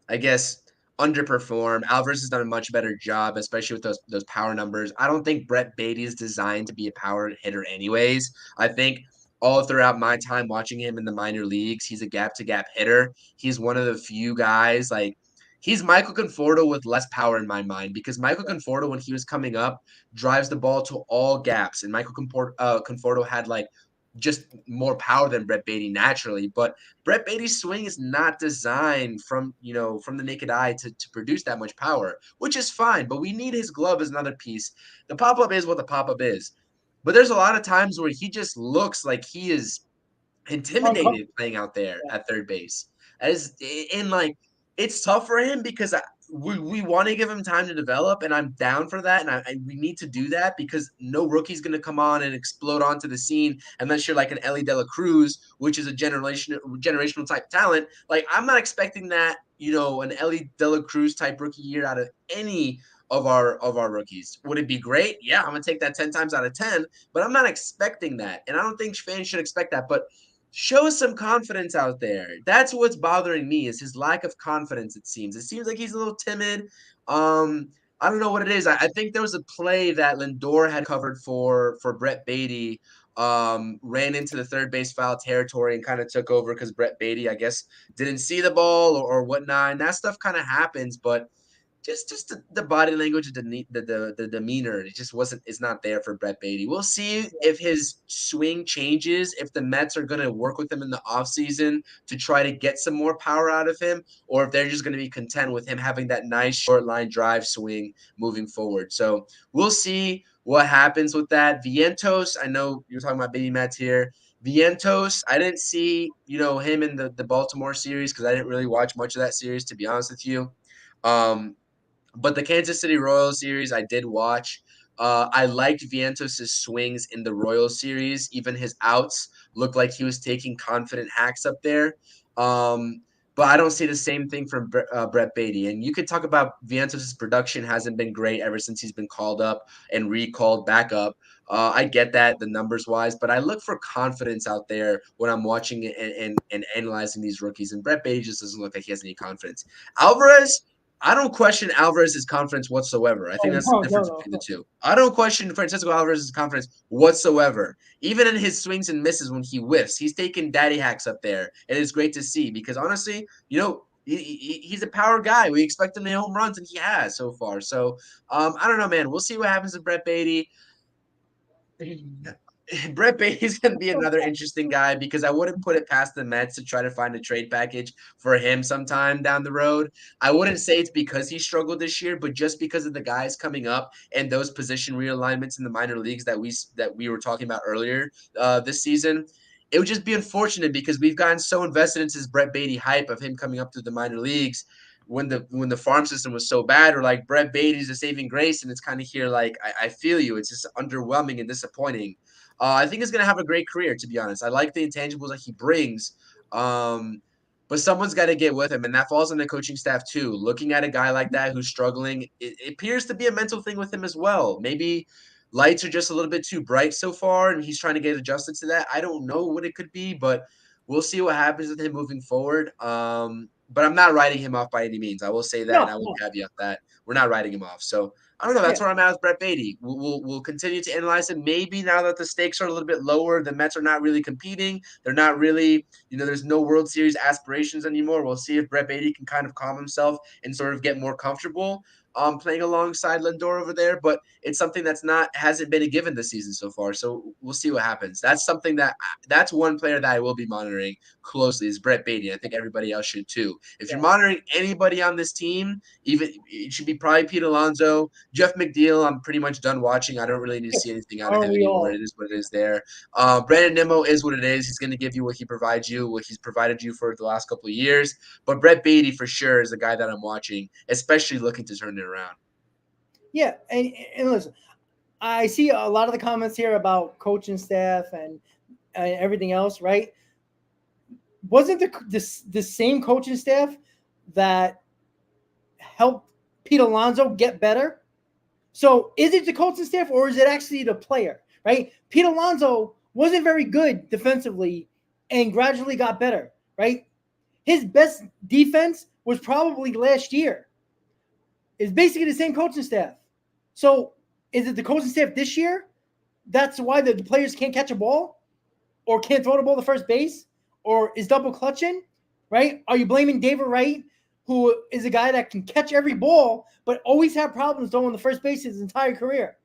[SPEAKER 3] I guess, underperform. Alvarez has done a much better job, especially with those power numbers. I don't think Brett Beatty is designed to be a power hitter, anyways. I think all throughout my time watching him in the minor leagues, he's a gap to gap hitter. He's one of the few guys like. He's Michael Conforto with less power in my mind because Michael Conforto, when he was coming up, drives the ball to all gaps, and Conforto had like just more power than Brett Beatty naturally. But Brett Beatty's swing is not designed from the naked eye to produce that much power, which is fine. But we need his glove as another piece. The pop up is what the pop up is. But there's a lot of times where he just looks like he is intimidated
[SPEAKER 2] uncomfortable.
[SPEAKER 3] playing out there
[SPEAKER 2] Yeah,
[SPEAKER 3] at third base. As in like it's tough for him because we want to give him time to develop, and I'm down for that, and we need to do that because no rookie's going to come on and explode onto the scene unless you're like an Ellie De La Cruz, which is a generational type talent. Like I'm not expecting that, an Ellie De La Cruz type rookie year out of any of our rookies. Would it be great? Yeah, I'm gonna take that 10 times out of 10, but I'm not expecting that, and I don't think fans should expect that. But show some confidence out there. That's what's bothering me is his lack of confidence. It seems like he's a little timid. I don't know what it is. I think there was a play that Lindor had covered for Brett Beatty. Ran into the third base foul territory and kind of took over because Brett Beatty, I guess, didn't see the ball or whatnot. And that stuff kind of happens, but just the body language, the demeanor, it just wasn't. It's not there for Brett Beatty. We'll see if his swing changes. If the Mets are going to work with him in the offseason to try to get some more power out of him, or if they're just going to be content with him having that nice short line drive swing moving forward. So we'll see what happens with that. Vientos, I know you're talking about baby Mets here. Vientos, I didn't see him in the Baltimore series because I didn't really watch much of that series, to be honest with you. Um, but the Kansas City Royals series I did watch. I liked Vientos' swings in the Royals series. Even his outs looked like he was taking confident hacks up there. Um, but I don't see the same thing from Brett Beatty. And you could talk about Vientos' production hasn't been great ever since he's been called up and recalled back up. I get that the numbers wise, but I look for confidence out there when I'm watching it and analyzing these rookies. And Brett Beatty just doesn't look like he has any confidence. Alvarez, I don't question Alvarez's confidence whatsoever. I think
[SPEAKER 2] oh
[SPEAKER 3] that's the
[SPEAKER 2] no,
[SPEAKER 3] difference
[SPEAKER 2] no,
[SPEAKER 3] between the
[SPEAKER 2] no.
[SPEAKER 3] two. I don't question Francisco Alvarez's confidence whatsoever. Even in his swings and misses when he whiffs, he's taking daddy hacks up there. And it's great to see because honestly, he's a power guy. We expect him to hit home runs, and he has so far. So I don't know, man. We'll see what happens to Brett Beatty. Brett Baty's going to be another interesting guy because I wouldn't put it past the Mets to try to find a trade package for him sometime down the road. I wouldn't say it's because he struggled this year, but just because of the guys coming up and those position realignments in the minor leagues that we were talking about earlier this season. It would just be unfortunate because we've gotten so invested into this Brett Beatty hype of him coming up through the minor leagues when the farm system was so bad, or like Brett Beatty's a saving grace, and it's kind of here like I feel you. It's just underwhelming and disappointing. I think he's going to have a great career, to be honest. I like the intangibles that he brings. Um, but someone's got to get with him, and that falls on the coaching staff too. Looking at a guy like that who's struggling, it appears to be a mental thing with him as well. Maybe lights are just a little bit too bright so far, and he's trying to get adjusted to that. I don't know what it could be, but we'll see what happens with him moving forward. But I'm not writing him off by any means. I will say that, and
[SPEAKER 2] No,
[SPEAKER 3] I will
[SPEAKER 2] no.
[SPEAKER 3] caveat that we're not writing him off. So I don't know. That's
[SPEAKER 2] Yeah.
[SPEAKER 3] where I'm at with Brett Beatty. We'll continue to analyze him. Maybe now that the stakes are a little bit lower, the Mets are not really competing. They're not really, there's no World Series aspirations anymore. We'll see if Brett Beatty can kind of calm himself and sort of get more comfortable playing alongside Lindor over there. But it's something hasn't been a given this season so far. So we'll see what happens. That's one player that I will be monitoring closely is Brett Beatty. I think everybody else should too. If you're monitoring anybody on this team, even it should be probably Pete Alonso. Jeff McNeil, I'm pretty much done watching. I don't really need to see anything out of him anymore. It is what it is there. Brandon Nimmo is what it is. He's going to give you what he provides you, what he's provided you for the last couple of years. But Brett Beatty for sure is the guy that I'm watching, especially looking to turn it around.
[SPEAKER 2] Yeah, and listen, I see a lot of the comments here about coaching staff and everything else, right? Wasn't the same coaching staff that helped Pete Alonso get better? So is it the coaching staff or is it actually the player, right? Pete Alonso wasn't very good defensively and gradually got better, right? His best defense was probably last year. It's basically the same coaching staff. So is it the coaching staff this year? That's why the players can't catch a ball or can't throw the ball to first base or is double clutching, right? Are you blaming David Wright, who is a guy that can catch every ball, but always had problems throwing the first base his entire career?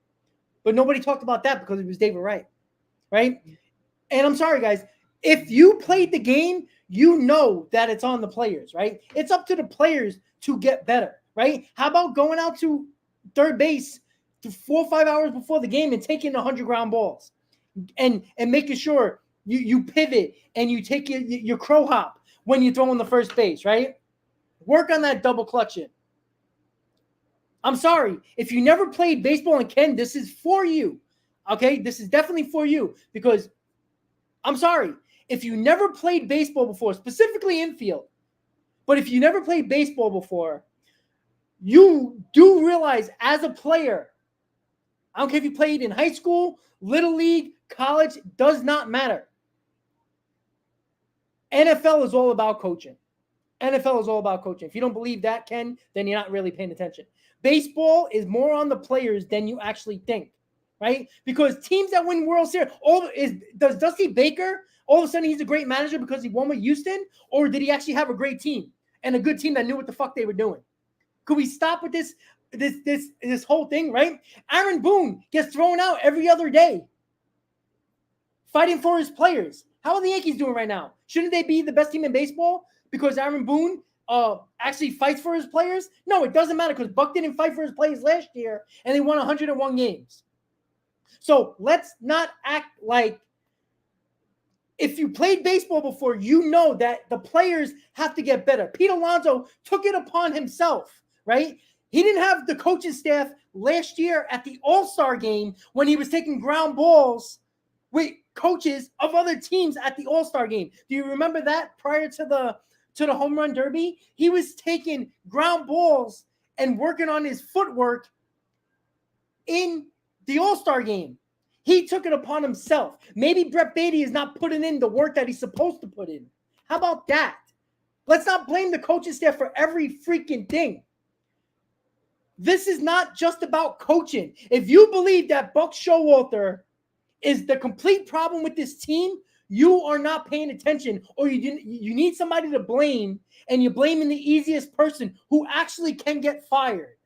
[SPEAKER 2] But nobody talked about that because it was David Wright, right? And I'm sorry, guys. If you played the game, you know that it's on the players, right? It's up to the players to get better, right? How about going out to third base 4 or 5 hours before the game and taking 100 ground balls and making sure you pivot and you take your crow hop when you throw on the first base, right? Work on that double clutching. I'm sorry. If you never played baseball, and Ken, this is for you, okay? This is definitely for you because I'm sorry. If you never played baseball before, specifically infield, but if you never played baseball before, you do realize as a player, I don't care if you played in high school, little league, college, does not matter. NFL is all about coaching. NFL is all about coaching. If you don't believe that, Ken, then you're not really paying attention. Baseball is more on the players than you actually think, right? Because teams that win World Series, does Dusty Baker, all of a sudden he's a great manager because he won with Houston? Or did he actually have a great team and a good team that knew what the fuck they were doing? Could we stop with this whole thing, right? Aaron Boone gets thrown out every other day fighting for his players. How are the Yankees doing right now? Shouldn't they be the best team in baseball because Aaron Boone actually fights for his players? No, it doesn't matter because Buck didn't fight for his players last year and they won 101 games. So let's not act like if you played baseball before, you know that the players have to get better. Pete Alonso took it upon himself, right? He didn't have the coaching staff last year at the All-Star game when he was taking ground balls with coaches of other teams at the All-Star game. Do you remember that prior to the home run derby? He was taking ground balls and working on his footwork in the All-Star game. He took it upon himself. Maybe Brett Beatty is not putting in the work that he's supposed to put in. How about that? Let's not blame the coaching staff for every freaking thing. This is not just about coaching. If you believe that Buck Showalter is the complete problem with this team, you are not paying attention, or you need somebody to blame, and you're blaming the easiest person who actually can get fired.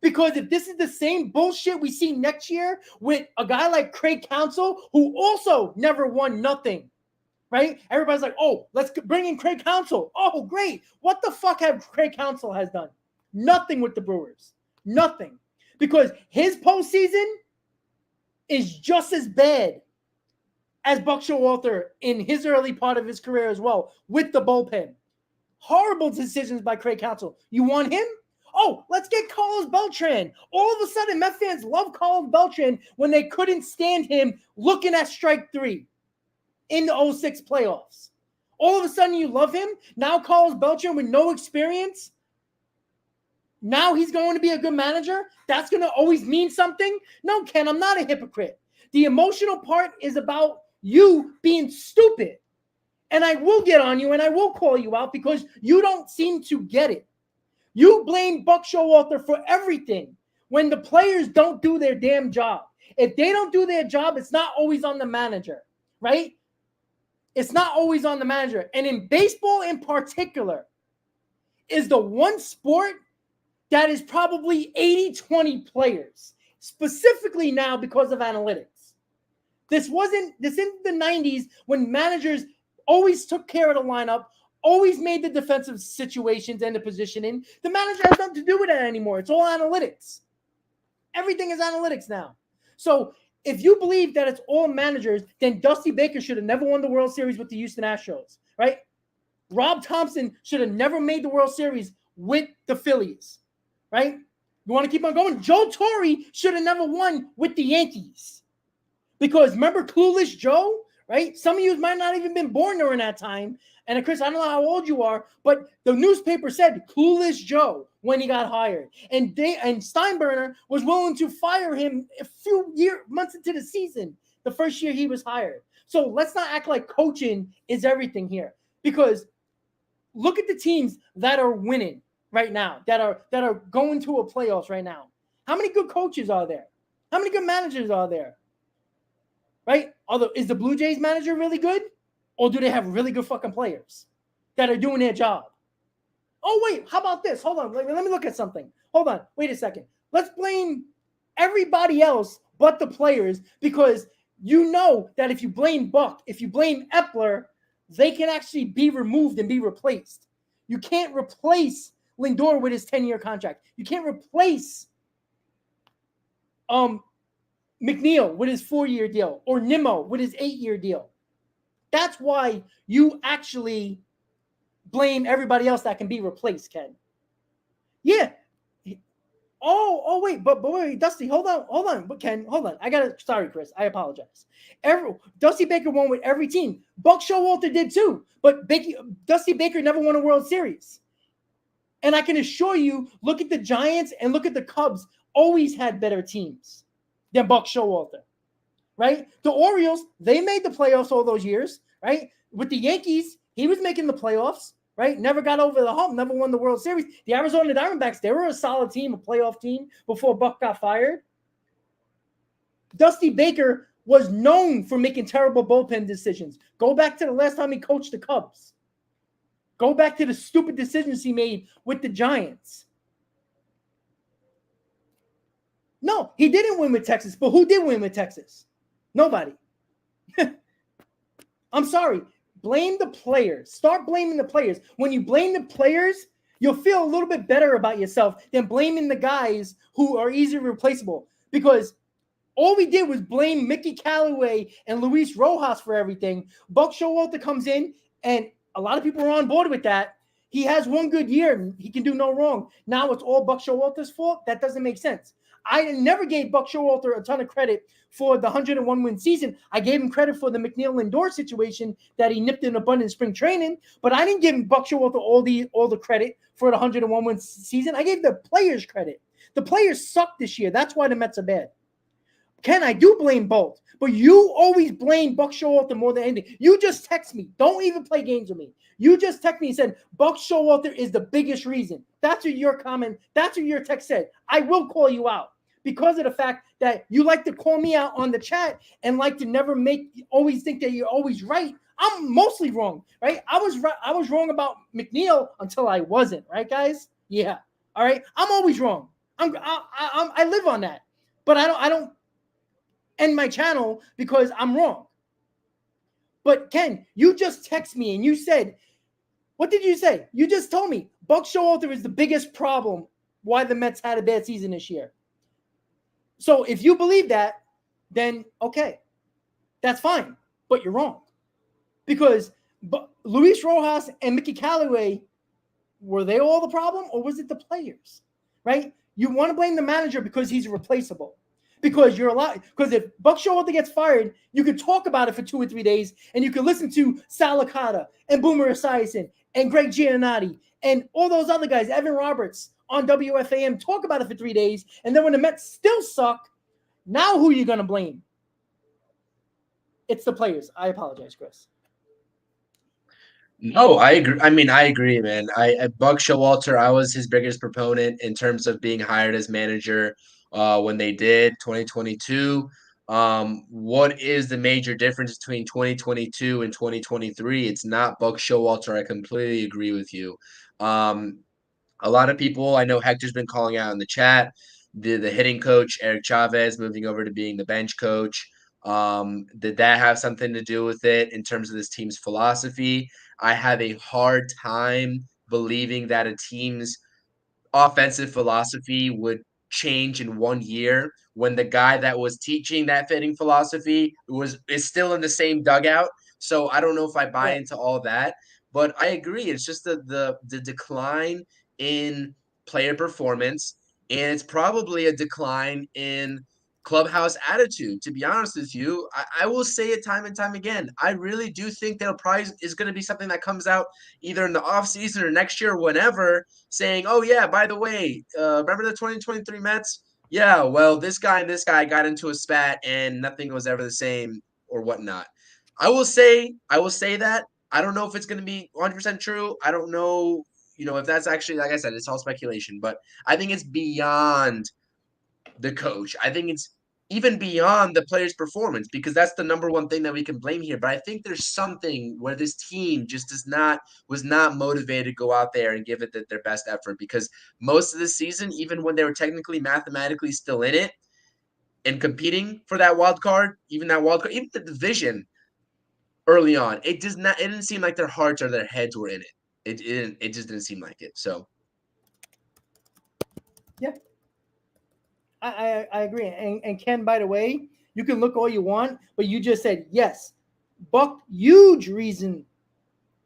[SPEAKER 2] Because if this is the same bullshit we see next year with a guy like Craig Counsell, who also never won nothing, right? Everybody's like, oh, let's bring in Craig Counsell. Oh, great. What the fuck have Craig Counsell has done? Nothing with the Brewers. Nothing. Because his postseason is just as bad as Buck Showalter in his early part of his career as well with the bullpen. Horrible decisions by Craig Counsell. You want him? Oh, let's get Carlos Beltran. All of a sudden, Met fans love Carlos Beltran when they couldn't stand him looking at strike three in the 06 playoffs. All of a sudden, you love him. Now Carlos Beltran with no experience. Now he's going to be a good manager. That's going to always mean something. No, Ken, I'm not a hypocrite. The emotional part is about you being stupid. And I will get on you and I will call you out because you don't seem to get it. You blame Buck Showalter for everything when the players don't do their damn job. If they don't do their job, it's not always on the manager, right? It's not always on the manager. And in baseball in particular, is the one sport that is probably 80-20 players, specifically now because of analytics. This in the 90s when managers always took care of the lineup, always made the defensive situations and the positioning. The manager has nothing to do with that anymore. It's all analytics. Everything is analytics now. So if you believe that it's all managers, then Dusty Baker should have never won the World Series with the Houston Astros, right? Rob Thompson should have never made the World Series with the Phillies, right? You want to keep on going? Joe Torre should have never won with the Yankees. Because remember Clueless Joe, right? Some of you might not even been born during that time. And Chris, I don't know how old you are, but the newspaper said Clueless Joe when he got hired. And Steinbrenner was willing to fire him a few months into the season, the first year he was hired. So let's not act like coaching is everything here. Because look at the teams that are winning right now, that are going to a playoffs right now. How many good coaches are there? How many good managers are there? Right? Although, is the Blue Jays manager really good? Or do they have really good fucking players that are doing their job? Oh, wait, how about this? Hold on. Let me look at something. Hold on. Wait a second. Let's blame everybody else but the players, because you know that if you blame Buck, if you blame Epler, they can actually be removed and be replaced. You can't replace Lindor with his 10-year contract. You can't replace McNeil with his 4-year deal or Nimmo with his 8-year deal. That's why you actually blame everybody else that can be replaced, Ken. Yeah. Oh, wait, but wait, Dusty, hold on. But Ken, hold on. Sorry, Chris, I apologize. Dusty Baker won with every team. Buck Showalter did too, but Dusty Baker never won a World Series. And I can assure you, look at the Giants and look at the Cubs, always had better teams than Buck Showalter, right? The Orioles, they made the playoffs all those years, right? With the Yankees, he was making the playoffs, right? Never got over the hump, never won the World Series. The Arizona Diamondbacks, they were a solid team, a playoff team before Buck got fired. Dusty Baker was known for making terrible bullpen decisions. Go back to the last time he coached the Cubs. Go back to the stupid decisions he made with the Giants. No, he didn't win with Texas, but who did win with Texas? Nobody. I'm sorry. Blame the players. Start blaming the players. When you blame the players, you'll feel a little bit better about yourself than blaming the guys who are easily replaceable. Because all we did was blame Mickey Callaway and Luis Rojas for everything. Buck Showalter comes in, and a lot of people are on board with that. He has one good year, and he can do no wrong. Now it's all Buck Showalter's fault? That doesn't make sense. I never gave Buck Showalter a ton of credit for the 101-win season. I gave him credit for the McNeil Lindor situation that he nipped in a bun in spring training, but I didn't give Buck Showalter all the credit for the 101-win season. I gave the players credit. The players sucked this year. That's why the Mets are bad. Ken, I do blame both, but you always blame Buck Showalter more than anything. You just text me. Don't even play games with me. You just text me and said, Buck Showalter is the biggest reason. That's what your comment, that's what your text said. I will call you out because of the fact that you like to call me out on the chat and like to always think that you're always right. I'm mostly wrong, right? I was wrong about McNeil until I wasn't, right, guys? Yeah. All right. I'm always wrong. I live on that, but I don't end my channel because I'm wrong. But Ken, you just text me and you said, what did you say? You just told me Buck Showalter is the biggest problem why the Mets had a bad season this year. So if you believe that, then okay, that's fine, but you're wrong. Because Luis Rojas and Mickey Callaway, were they all the problem, or was it the players, right? You want to blame the manager because he's replaceable. Because if Buck Showalter gets fired, you could talk about it for 2 or 3 days, and you could listen to Sal Licata and Boomer Esiason and Greg Giannotti and all those other guys, Evan Roberts on WFAM, talk about it for 3 days, and then when the Mets still suck, now who are you going to blame? It's the players. I apologize, Chris.
[SPEAKER 3] No, I agree. I mean, I agree, man. Buck Showalter, I was his biggest proponent in terms of being hired as manager when they did 2022. What is the major difference between 2022 and 2023? It's not Buck Showalter. I completely agree with you. Um, a lot of people, I know Hector's been calling out in the chat, the hitting coach, Eric Chavez, moving over to being the bench coach. Did that have something to do with it in terms of this team's philosophy? I have a hard time believing that a team's offensive philosophy would change in 1 year when the guy that was teaching that fitting philosophy is still in the same dugout. So I don't know if I buy
[SPEAKER 2] Yeah.
[SPEAKER 3] into all that, but I agree. It's just the decline in player performance, and it's probably a decline in clubhouse attitude. To be honest with you, I will say it time and time again. I really do think that prize is going to be something that comes out either in the offseason or next year or whenever, saying, "Oh yeah, by the way, remember the 2023 Mets? Yeah, well, this guy and this guy got into a spat and nothing was ever the same or whatnot." I will say that. I don't know if it's going to be 100% true. I don't know, if that's actually, like I said, it's all speculation, but I think it's beyond the coach. I think it's even beyond the player's performance because that's the number one thing that we can blame here. But I think there's something where this team just was not motivated to go out there and give it their best effort because most of the season, even when they were technically mathematically still in it and competing for that wild card, even the division early on, it didn't seem like their hearts or their heads were in it. It just didn't seem like it. So
[SPEAKER 2] Yeah. I agree. And Ken, by the way, you can look all you want, but you just said yes. Buck, huge reason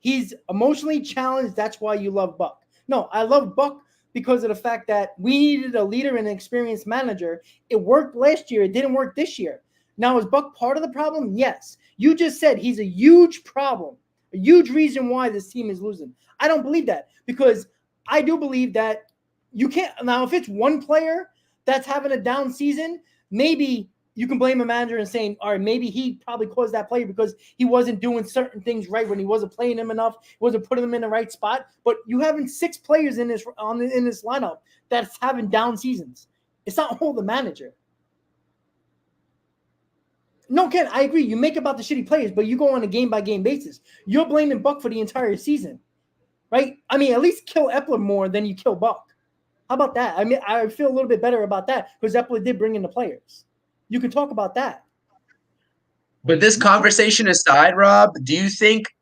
[SPEAKER 2] he's emotionally challenged. That's why you love Buck. No, I love Buck because of the fact that we needed a leader and an experienced manager. It worked last year. It didn't work this year. Now, is Buck part of the problem? Yes. You just said he's a huge problem, a huge reason why this team is losing. I don't believe that because I do believe that you can't. Now, if it's one player that's having a down season, maybe you can blame a manager and saying, all right, maybe he probably caused that player because he wasn't doing certain things right when he wasn't playing him enough, he wasn't putting them in the right spot. But you having 6 players in this lineup that's having down seasons. It's not all the manager. No, Ken, I agree. You make about the shitty players, but you go on a game by game basis. You're blaming Buck for the entire season, right? I mean, at least kill Epler more than you kill Buck. How about that? I mean, I feel a little bit better about that because Epler did bring in the players. You can talk about that.
[SPEAKER 3] but this conversation aside, Rob, do you think,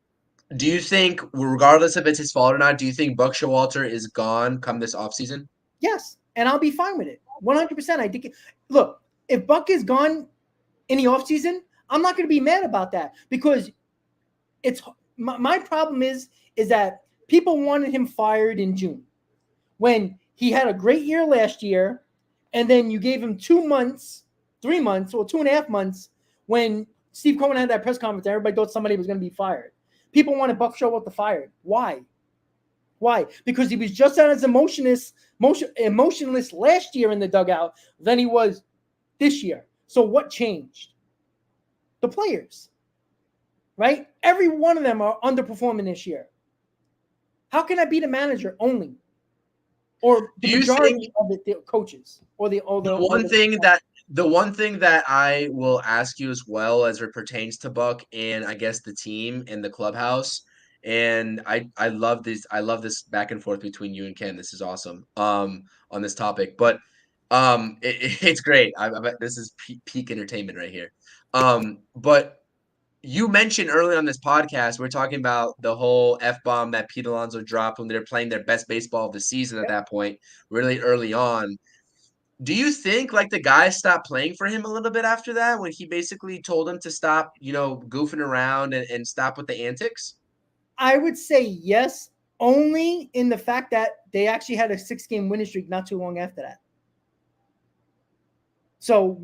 [SPEAKER 3] regardless if it's his fault or not, do you think Buck Showalter is gone come this offseason?
[SPEAKER 2] Yes, and I'll be fine with it. 100%. I think. Look, if Buck is gone in the offseason, I'm not going to be mad about that because it's my problem is that people wanted him fired in June when he had a great year last year, and then you gave him 2 months, 3 months, or 2.5 months when Steve Cohen had that press conference. Everybody thought somebody was going to be fired. People wanted Buck Showalter fired. Why? Why? Because he was just as emotionless last year in the dugout than he was this year. So what changed? The players, right? Every one of them are underperforming this year. How can I be the manager only? Or the majority of the coaches or the
[SPEAKER 3] one thing that I will ask you as well as it pertains to Buck and I guess the team and the clubhouse, and I love this back and forth between you and Ken. This is awesome on this topic, but it's great. I bet this is peak entertainment right here. But you mentioned early on this podcast, we're talking about the whole F-bomb that Pete Alonso dropped when they're playing their best baseball of the season at that point, really early on. Do you think like the guys stopped playing for him a little bit after that when he basically told them to stop, goofing around and stop with the antics?
[SPEAKER 2] I would say yes, only in the fact that they actually had a 6-game winning streak not too long after that. So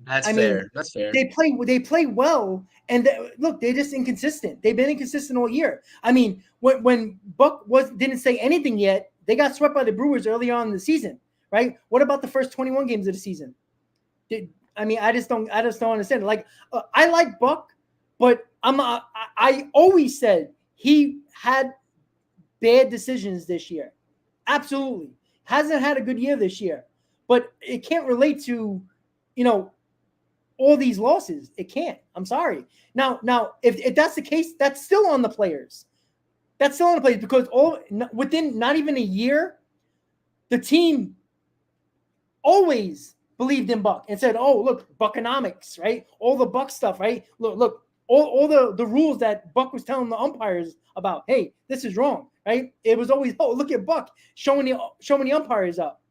[SPEAKER 3] That's fair. That's fair.
[SPEAKER 2] They play well, and look, they're just inconsistent. They've been inconsistent all year. I mean, when Buck didn't say anything yet, they got swept by the Brewers early on in the season, right? What about the first 21 games of the season? I just don't understand. Like, I like Buck, but I always said he had bad decisions this year. Absolutely, hasn't had a good year this year. but it can't relate to, you know, all these losses. It can't. I'm sorry. Now, if that's the case, that's still on the players. That's still on the players because within not even a year, the team always believed in Buck and said, "Oh, look, Buckonomics, right? All the Buck stuff, right? Look, all the rules that Buck was telling the umpires about. Hey, this is wrong, right? It was always, oh, look at Buck showing the umpires up,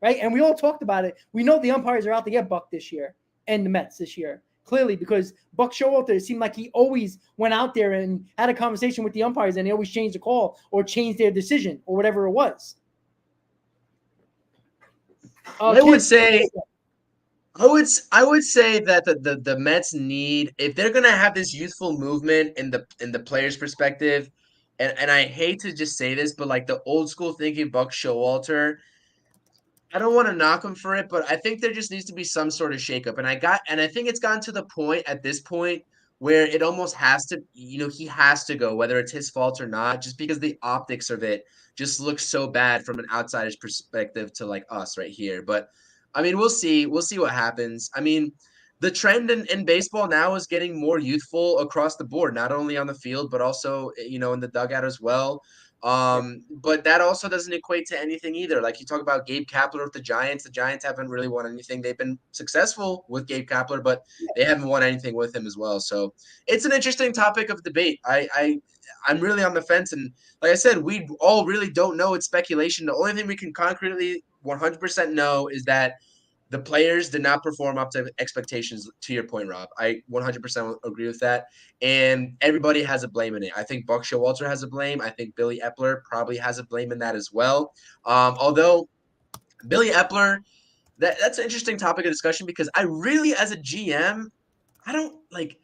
[SPEAKER 2] right? And we all talked about it. We know the umpires are out to get Buck this year and the Mets this year, clearly, because Buck Showalter, it seemed like he always went out there and had a conversation with the umpires, and they always changed the call or changed their decision or whatever it was.
[SPEAKER 3] I would say that the Mets need, if they're gonna have this youthful movement in the players' perspective, and I hate to just say this, but like the old school thinking Buck Showalter, I don't want to knock him for it, but I think there just needs to be some sort of shakeup. And I think it's gotten to the point at this point where it almost has to, he has to go, whether it's his fault or not, just because the optics of it just looks so bad from an outsider's perspective to like us right here. But I mean, we'll see. We'll see what happens. I mean, the trend in baseball now is getting more youthful across the board, not only on the field, but also, in the dugout as well. But that also doesn't equate to anything either. Like you talk about Gabe Kapler with the Giants haven't really won anything. They've been successful with Gabe Kapler, but they haven't won anything with him as well. So it's an interesting topic of debate. I'm really on the fence, and like I said, we all really don't know. It's speculation. The only thing we can concretely 100% know is that the players did not perform up to expectations, to your point, Rob. I 100% agree with that. And everybody has a blame in it. I think Buck Showalter has a blame. I think Billy Epler probably has a blame in that as well. Although Billy Epler, that's an interesting topic of discussion because I really, as a GM, I don't like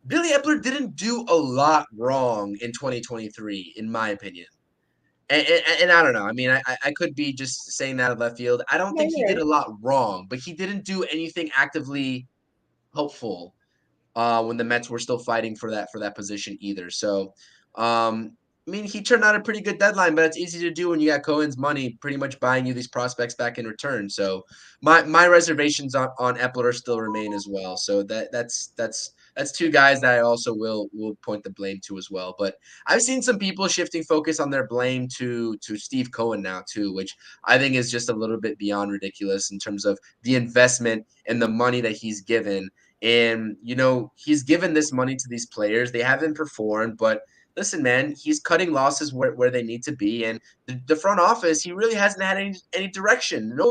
[SPEAKER 3] Billy Epler didn't do a lot wrong in 2023, in my opinion. And I don't know. I mean, I could be just saying that out of left field. I don't think he did a lot wrong, but he didn't do anything actively helpful when the Mets were still fighting for that position either. So, I mean, he turned out a pretty good deadline, but it's easy to do when you got Cohen's money pretty much buying you these prospects back in return. So my reservations on Epler still remain as well. So that's two guys that I also will point the blame to as well. But I've seen some people shifting focus on their blame to Steve Cohen now too, which I think is just a little bit beyond ridiculous in terms of the investment and the money that he's given. And, he's given this money to these players. They haven't performed, but listen, man, he's cutting losses where they need to be. And the front office, he really hasn't had any direction. No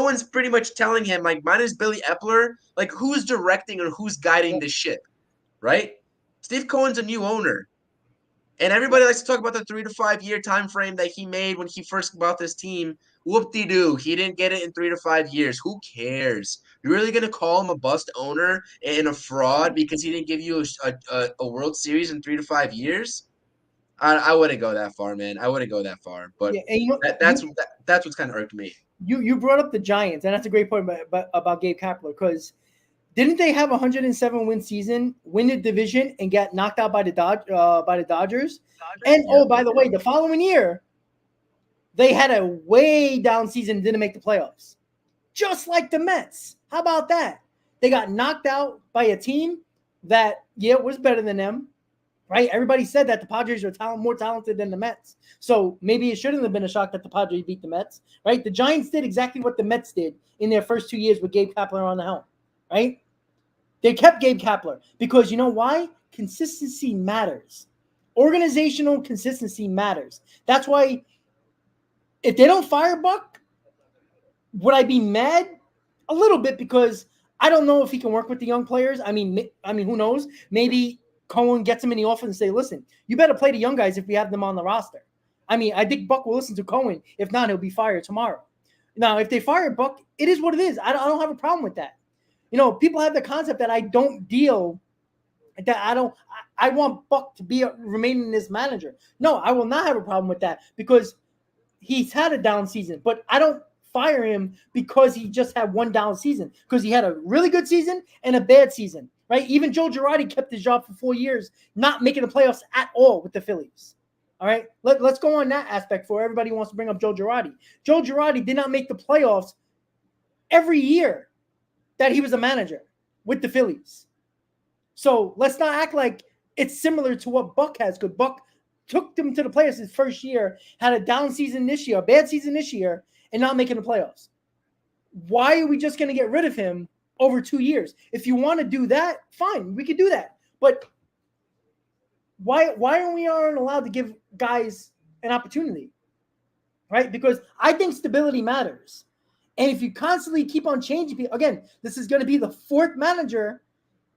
[SPEAKER 3] one's pretty much telling him, like, mine is Billy Epler. Like, who's directing or who's guiding this ship, right? Steve Cohen's a new owner. And everybody likes to talk about the 3 to 5 year time frame that he made when he first bought this team. Whoop-de-doo. He didn't get it in 3 to 5 years. Who cares? You're really going to call him a bust owner and a fraud because he didn't give you a World Series in 3 to 5 years? I wouldn't go that far, man. I wouldn't go that far. But that's what's kind of irked me.
[SPEAKER 2] You brought up the Giants, and that's a great point about Gabe Kapler, because didn't they have a 107 win season, win the division, and get knocked out by the Dodgers? And by the way, the following year, they had a way down season and didn't make the playoffs, just like the Mets. How about that? They got knocked out by a team that was better than them, right? Everybody said that the Padres are more talented than the Mets, so maybe it shouldn't have been a shock that the Padres beat the Mets, right? The Giants did exactly what the Mets did in their first 2 years with Gabe Kapler on the helm. Right? They kept Gabe Kapler because you know why? Consistency matters. Organizational consistency matters. That's why if they don't fire Buck, would I be mad? A little bit, because I don't know if he can work with the young players. I mean, who knows? Maybe Cohen gets him in the office and say, listen, you better play the young guys if we have them on the roster. I mean, I think Buck will listen to Cohen. If not, he'll be fired tomorrow. Now, if they fire Buck, it is what it is. I don't have a problem with that. People have the concept that I don't deal, that I want Buck to remain this manager. No, I will not have a problem with that because he's had a down season, but I don't fire him because he just had one down season, because he had a really good season and a bad season, right? Even Joe Girardi kept his job for 4 years, not making the playoffs at all with the Phillies. All right, let's go on that aspect for everybody who wants to bring up Joe Girardi. Joe Girardi did not make the playoffs every year that he was a manager with the Phillies. So let's not act like it's similar to what Buck has. Because Buck took them to the playoffs his first year, had a down season this year, a bad season this year, and not making the playoffs. Why are we just going to get rid of him over 2 years? If you want to do that, fine, we could do that. But why aren't we allowed to give guys an opportunity? Right? Because I think stability matters. And if you constantly keep on changing people, again, this is going to be the fourth manager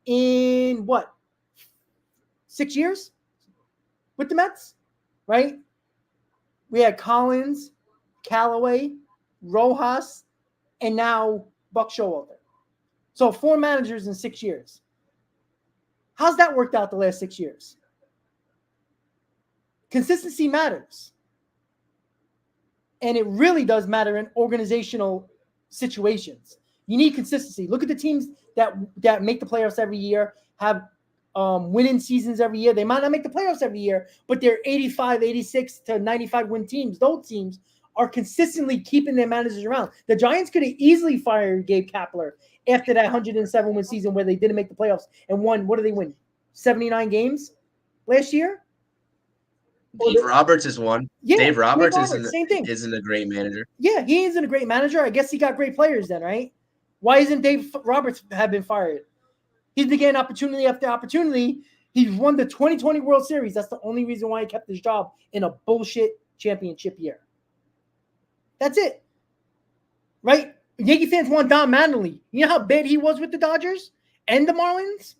[SPEAKER 2] in 6 years with the Mets, right? We had Collins, Callaway, Rojas, and now Buck Showalter. So 4 managers in 6 years. How's that worked out the last 6 years? Consistency matters. And it really does matter in organizational situations. You need consistency. Look at the teams that make the playoffs every year, have winning seasons every year. They might not make the playoffs every year, but they're 85, 86 to 95 win teams. Those teams are consistently keeping their managers around. The Giants could have easily fired Gabe Kapler after that 107 win season where they didn't make the playoffs and won. What did they win? 79 games last year?
[SPEAKER 3] Dave Roberts is one.
[SPEAKER 2] Yeah,
[SPEAKER 3] Dave Roberts
[SPEAKER 2] same thing.
[SPEAKER 3] Isn't a great manager.
[SPEAKER 2] Yeah, he isn't a great manager. I guess he got great players then, right? Why isn't Dave Roberts have been fired? He's been getting opportunity after opportunity. He won the 2020 World Series. That's the only reason why he kept his job in a bullshit championship year. That's it. Right? Yankee fans want Don Mattingly. You know how bad he was with the Dodgers and the Marlins?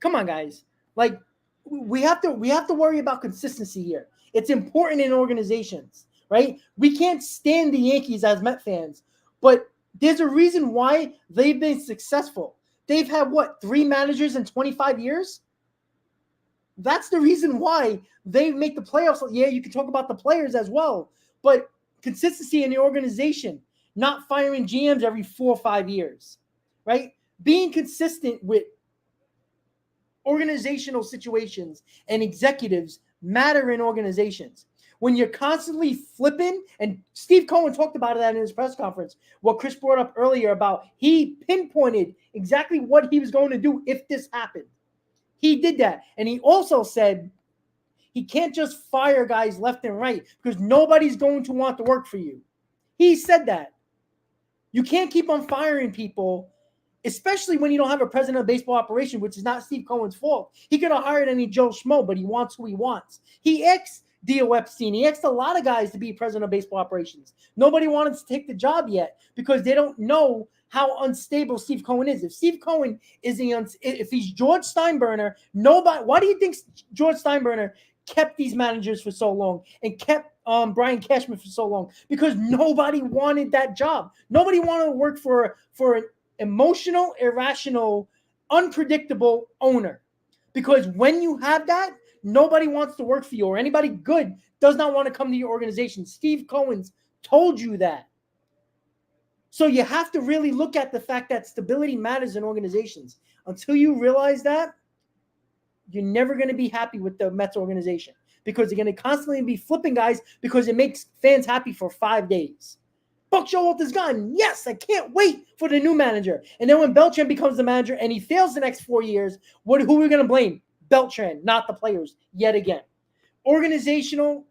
[SPEAKER 2] Come on, guys. Like, we have to worry about consistency here. It's important in organizations, right? We can't stand the Yankees as Met fans, but there's a reason why they've been successful. They've had, 3 managers in 25 years? That's the reason why they make the playoffs. Yeah, you can talk about the players as well, but consistency in the organization, not firing GMs every 4 or 5 years, right? Being consistent with organizational situations and executives matter in organizations. When you're constantly flipping, and Steve Cohen talked about that in his press conference, what Chris brought up earlier about he pinpointed exactly what he was going to do if this happened. He did that. And he also said he can't just fire guys left and right because nobody's going to want to work for you. He said that. You can't keep on firing people, especially when you don't have a president of baseball operation, which is not Steve Cohen's fault. He could have hired any Joe Schmo, but he wants who he wants. He asked Dio Epstein. He asked a lot of guys to be president of baseball operations. Nobody wanted to take the job yet because they don't know how unstable Steve Cohen is. If Steve Cohen if he's George Steinbrenner, why do you think George Steinbrenner kept these managers for so long and kept Brian Cashman for so long? Because nobody wanted that job. Nobody wanted to work for an emotional, irrational, unpredictable owner. Because when you have that, nobody wants to work for you, or anybody good does not want to come to your organization. Steve Cohen's told you that. So you have to really look at the fact that stability matters in organizations. Until you realize that, you're never going to be happy with the Mets organization because they're going to constantly be flipping guys because it makes fans happy for 5 days. Buck Showalter's gone. Yes, I can't wait for the new manager. And then when Beltran becomes the manager and he fails the next 4 years, who are we going to blame? Beltran, not the players, yet again. Organizational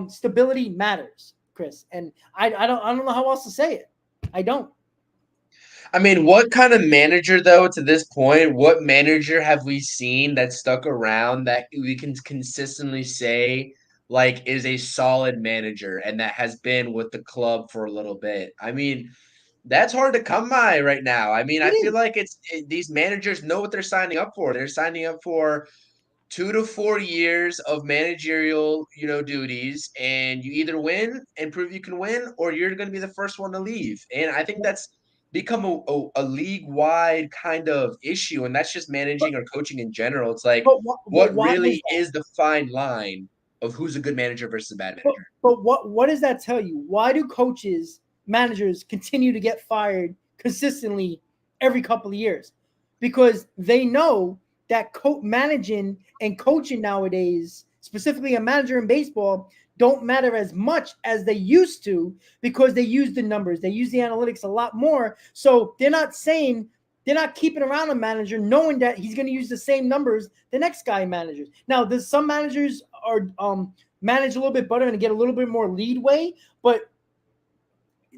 [SPEAKER 2] stability matters, Chris. And I don't know how else to say it. I don't.
[SPEAKER 3] I mean, what kind of manager, though, to this point, what manager have we seen that stuck around that we can consistently say, like, is a solid manager and that has been with the club for a little bit? I mean, that's hard to come by right now. I mean, I feel like these managers know what they're signing up for. They're signing up for 2 to 4 years of managerial, duties, and you either win and prove you can win, or you're going to be the first one to leave. And I think that's become a league-wide kind of issue, and that's just managing or coaching in general. It's like, what really is the fine line of who's a good manager versus a bad manager?
[SPEAKER 2] But what does that tell you? Why do managers continue to get fired consistently every couple of years? Because they know that managing and coaching nowadays, specifically a manager in baseball, don't matter as much as they used to because they use the numbers, they use the analytics a lot more. So they're not keeping around a manager knowing that he's going to use the same numbers the next guy manages. Now, there's some managers are manage a little bit better and get a little bit more leadway, but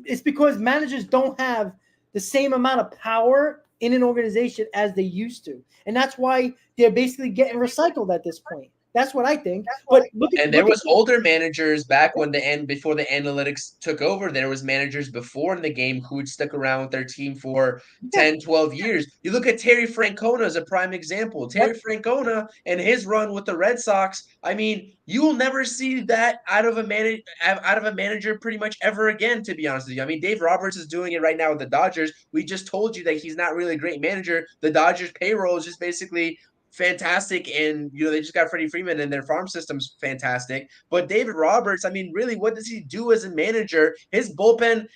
[SPEAKER 2] it's because managers don't have the same amount of power in an organization as they used to. And that's why they're basically getting recycled at this point. That's what I think. But
[SPEAKER 3] there was older managers back when before the analytics took over. There was managers before in the game who had stuck around with their team for 10, 12 years. You look at Terry Francona as a prime example. Terry Francona and his run with the Red Sox. I mean, you will never see that out of a manager pretty much ever again, to be honest with you. I mean, Dave Roberts is doing it right now with the Dodgers. We just told you that he's not really a great manager. The Dodgers payroll is just basically fantastic, and they just got Freddie Freeman and their farm system's fantastic. But David Roberts, I mean, really, what does he do as a manager? His bullpen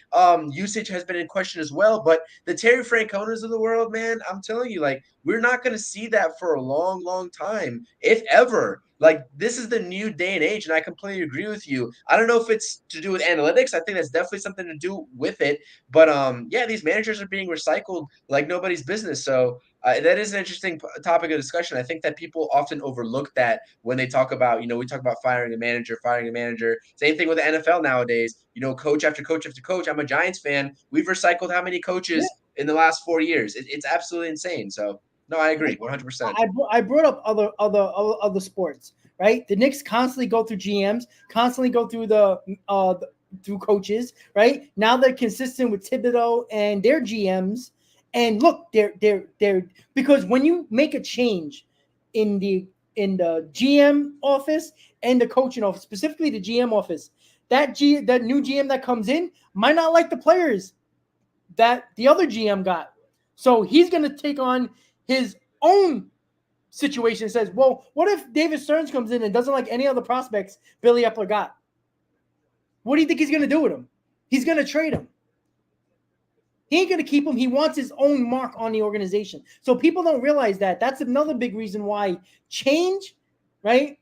[SPEAKER 3] usage has been in question as well. But the Terry Franconas of the world, man, I'm telling you, like, we're not going to see that for a long, long time, if ever. Like, this is the new day and age, and I completely agree with you. I don't know if it's to do with analytics. I think that's definitely something to do with it. But yeah, these managers are being recycled like nobody's business. So that is an interesting topic of discussion. I think that people often overlook that when they talk about, we talk about firing a manager. Same thing with the NFL nowadays. Coach after coach after coach. I'm a Giants fan. We've recycled how many coaches in the last 4 years? It's absolutely insane. So no, I agree 100%.
[SPEAKER 2] I brought up other sports, right? The Knicks constantly go through GMs, constantly go through through coaches, right? Now they're consistent with Thibodeau and their GMs. And look, they're because when you make a change in the GM office and the coaching office, specifically the GM office, that new GM that comes in might not like the players that the other GM got. So he's going to take on his own situation and says, well, what if David Stearns comes in and doesn't like any other prospects Billy Epler got? What do you think he's going to do with him? He's going to trade him. He ain't going to keep him. He wants his own mark on the organization. So people don't realize that. That's another big reason why change, right?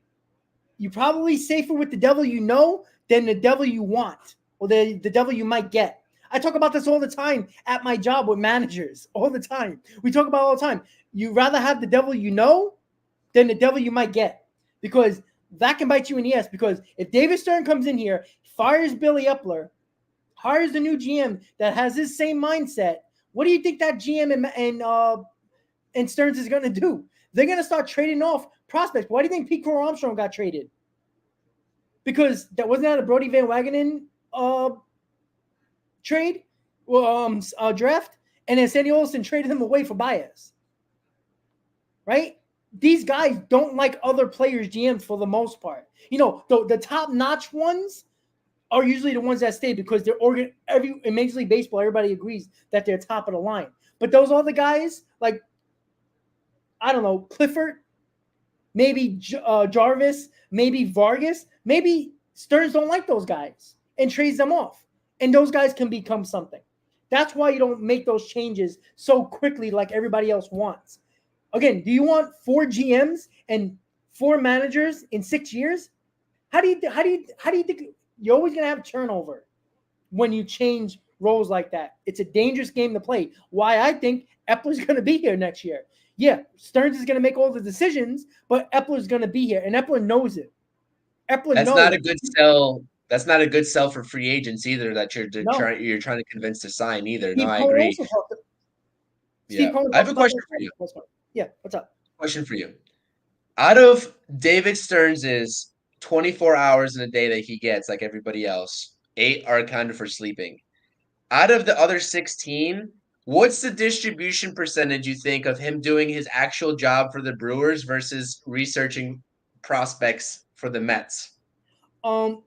[SPEAKER 2] You're probably safer with the devil you know than the devil you want or the devil you might get. I talk about this all the time at my job with managers, all the time. We talk about it all the time. You rather have the devil you know than the devil you might get, because that can bite you in the ass. Because if David Stern comes in here, fires Billy Epler, hires the new GM that has his same mindset, what do you think that GM and Stearns is going to do? They're going to start trading off prospects. Why do you think Pete Crow Armstrong got traded? Because wasn't that a Brody Van Wagenen trade, draft, and then Sandy Olson traded him away for Baez. Right? These guys don't like other players' GMs for the most part. The top-notch ones are usually the ones that stay because they're in Major League Baseball, everybody agrees that they're top of the line. But those other guys, like, I don't know, Clifford, maybe Jarvis, maybe Vargas, maybe Stearns don't like those guys and trades them off. And those guys can become something. That's why you don't make those changes so quickly like everybody else wants. Again, do you want 4 GMs and 4 managers in 6 years? How do you think you're always going to have turnover when you change roles like that? It's a dangerous game to play. Why I think Epler's going to be here next year. Yeah, Stearns is going to make all the decisions, but Epler's going to be here, and Epler knows it. That's
[SPEAKER 3] not a good sell. That's not a good sell for free agents either. That you're trying to convince to sign either.
[SPEAKER 2] Steve
[SPEAKER 3] No, I agree. I have a question for you.
[SPEAKER 2] Yeah, what's up?
[SPEAKER 3] Question for you. Out of David Stearns' 24 hours in a day that he gets, like everybody else, 8 are accounted for sleeping. Out of the other 16, what's the distribution percentage you think of him doing his actual job for the Brewers versus researching prospects for the Mets?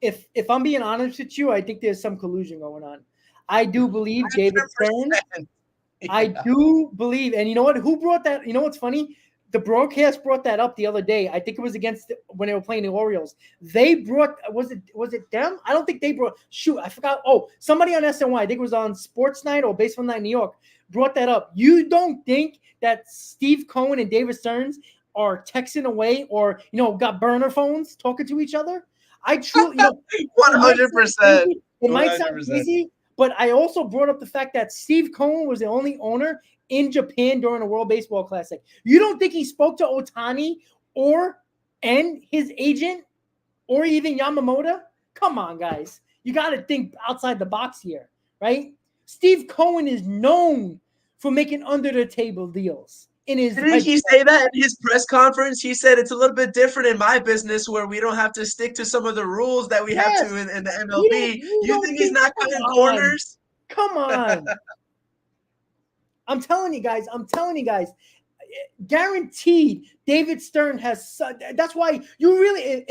[SPEAKER 2] If I'm being honest with you, I think there's some collusion going on. I do believe David Stearns. Yeah. I do believe, and you know what? Who brought that? You know what's funny? The broadcast brought that up the other day. I think it was when they were playing the Orioles. They brought was it them? I don't think they brought. Shoot, I forgot. Oh, somebody on SNY. I think it was on Sports Night or Baseball Night in New York. Brought that up. You don't think that Steve Cohen and David Stearns are texting away or got burner phones talking to each other? I truly,
[SPEAKER 3] 100%.
[SPEAKER 2] it might sound
[SPEAKER 3] 100%.
[SPEAKER 2] crazy, but I also brought up the fact that Steve Cohen was the only owner in Japan during the World Baseball Classic. You don't think he spoke to Ohtani and his agent or even Yamamoto? Come on, guys. You got to think outside the box here, right? Steve Cohen is known for making under-the-table deals.
[SPEAKER 3] Didn't he say that in his press conference? He said it's a little bit different in my business where we don't have to stick to some of the rules that we have to in the MLB. You think he's not cutting corners?
[SPEAKER 2] Come on. I'm telling you guys, guaranteed David Stern has that's why you really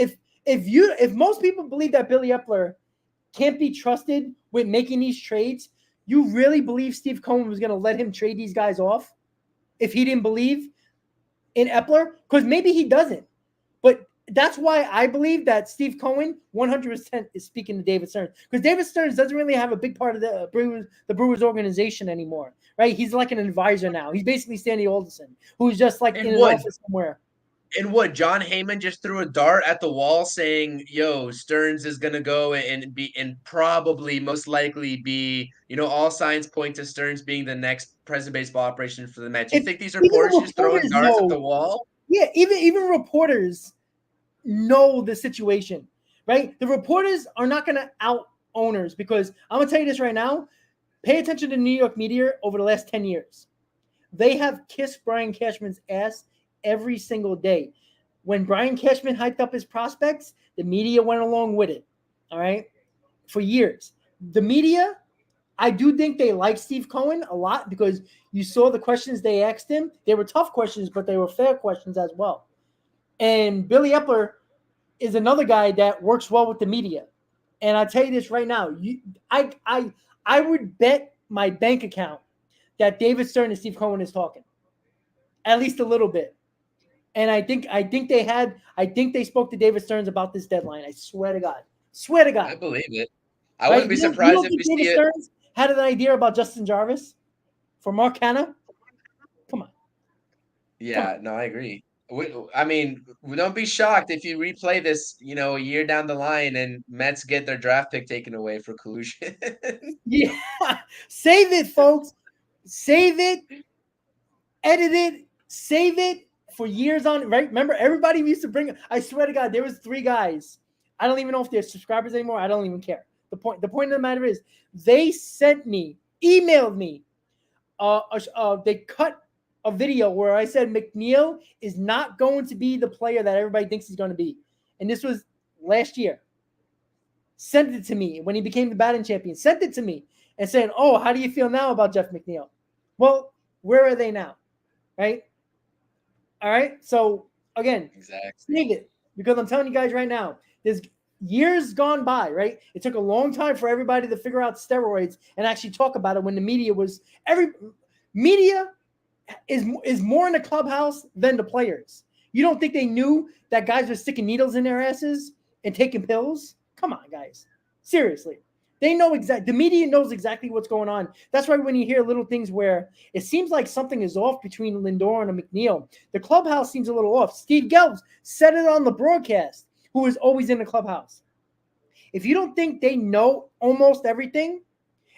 [SPEAKER 2] if most people believe that Billy Epler can't be trusted with making these trades, you really believe Steve Cohen was going to let him trade these guys off if he didn't believe in Epler? Because maybe he doesn't. But that's why I believe that Steve Cohen 100% is speaking to David Stearns, because David Stearns doesn't really have a big part of the Brewers organization anymore, right? He's like an advisor now. He's basically Sandy Alderson, who's just like in an office somewhere.
[SPEAKER 3] And what, John Heyman just threw a dart at the wall saying, yo, Stearns is going to go and probably most likely be, all signs point to Stearns being the next president of baseball operation for the Mets. You think these reporters just throwing darts at the wall?
[SPEAKER 2] Yeah, even reporters know the situation, right? The reporters are not going to out owners, because I'm going to tell you this right now. Pay attention to New York media over the last 10 years. They have kissed Brian Cashman's ass every single day. When Brian Cashman hyped up his prospects, the media went along with it. All right. For years. The media, I do think they like Steve Cohen a lot, because you saw the questions they asked him. They were tough questions, but they were fair questions as well. And Billy Epler is another guy that works well with the media. And I tell you this right now, I would bet my bank account that David Stern and Steve Cohen is talking, at least a little bit. And I think they spoke to David Stearns about this deadline. I swear to God.
[SPEAKER 3] I believe it. I wouldn't be surprised if we see David Stearns
[SPEAKER 2] had an idea about Justin Jarvis for Mark Hanna. Come on.
[SPEAKER 3] Yeah, no, I agree. I mean, don't be shocked if you replay this, a year down the line and Mets get their draft pick taken away for collusion.
[SPEAKER 2] Yeah. Save it, folks. Save it. Edit it. Save it. For years on, right? Remember, everybody used to bring. I swear to God, there was 3 guys. I don't even know if they're subscribers anymore. I don't even care. The point of the matter is, they emailed me. They cut a video where I said McNeil is not going to be the player that everybody thinks he's going to be, and this was last year. Sent it to me when he became the batting champion. Sent it to me and said, "Oh, how do you feel now about Jeff McNeil?" Well, where are they now, right? All right. So again, save it, because I'm telling you guys right now, there's years gone by, right? It took a long time for everybody to figure out steroids and actually talk about it, when the media is more in the clubhouse than the players. You don't think they knew that guys were sticking needles in their asses and taking pills? Come on, guys. Seriously. They know the media knows exactly what's going on. That's why when you hear little things where it seems like something is off between Lindor and McNeil, the clubhouse seems a little off. Steve Gelbs said it on the broadcast, who is always in the clubhouse. If you don't think they know almost everything,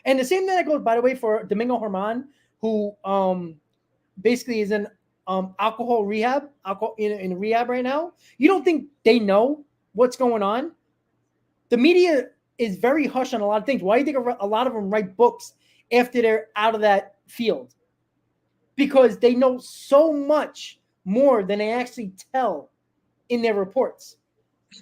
[SPEAKER 2] and the same thing that goes, by the way, for Domingo Germán, who basically is in alcohol rehab, in rehab right now. You don't think they know what's going on? The media is very hush on a lot of things. Why do you think a lot of them write books after they're out of that field? Because they know so much more than they actually tell in their reports.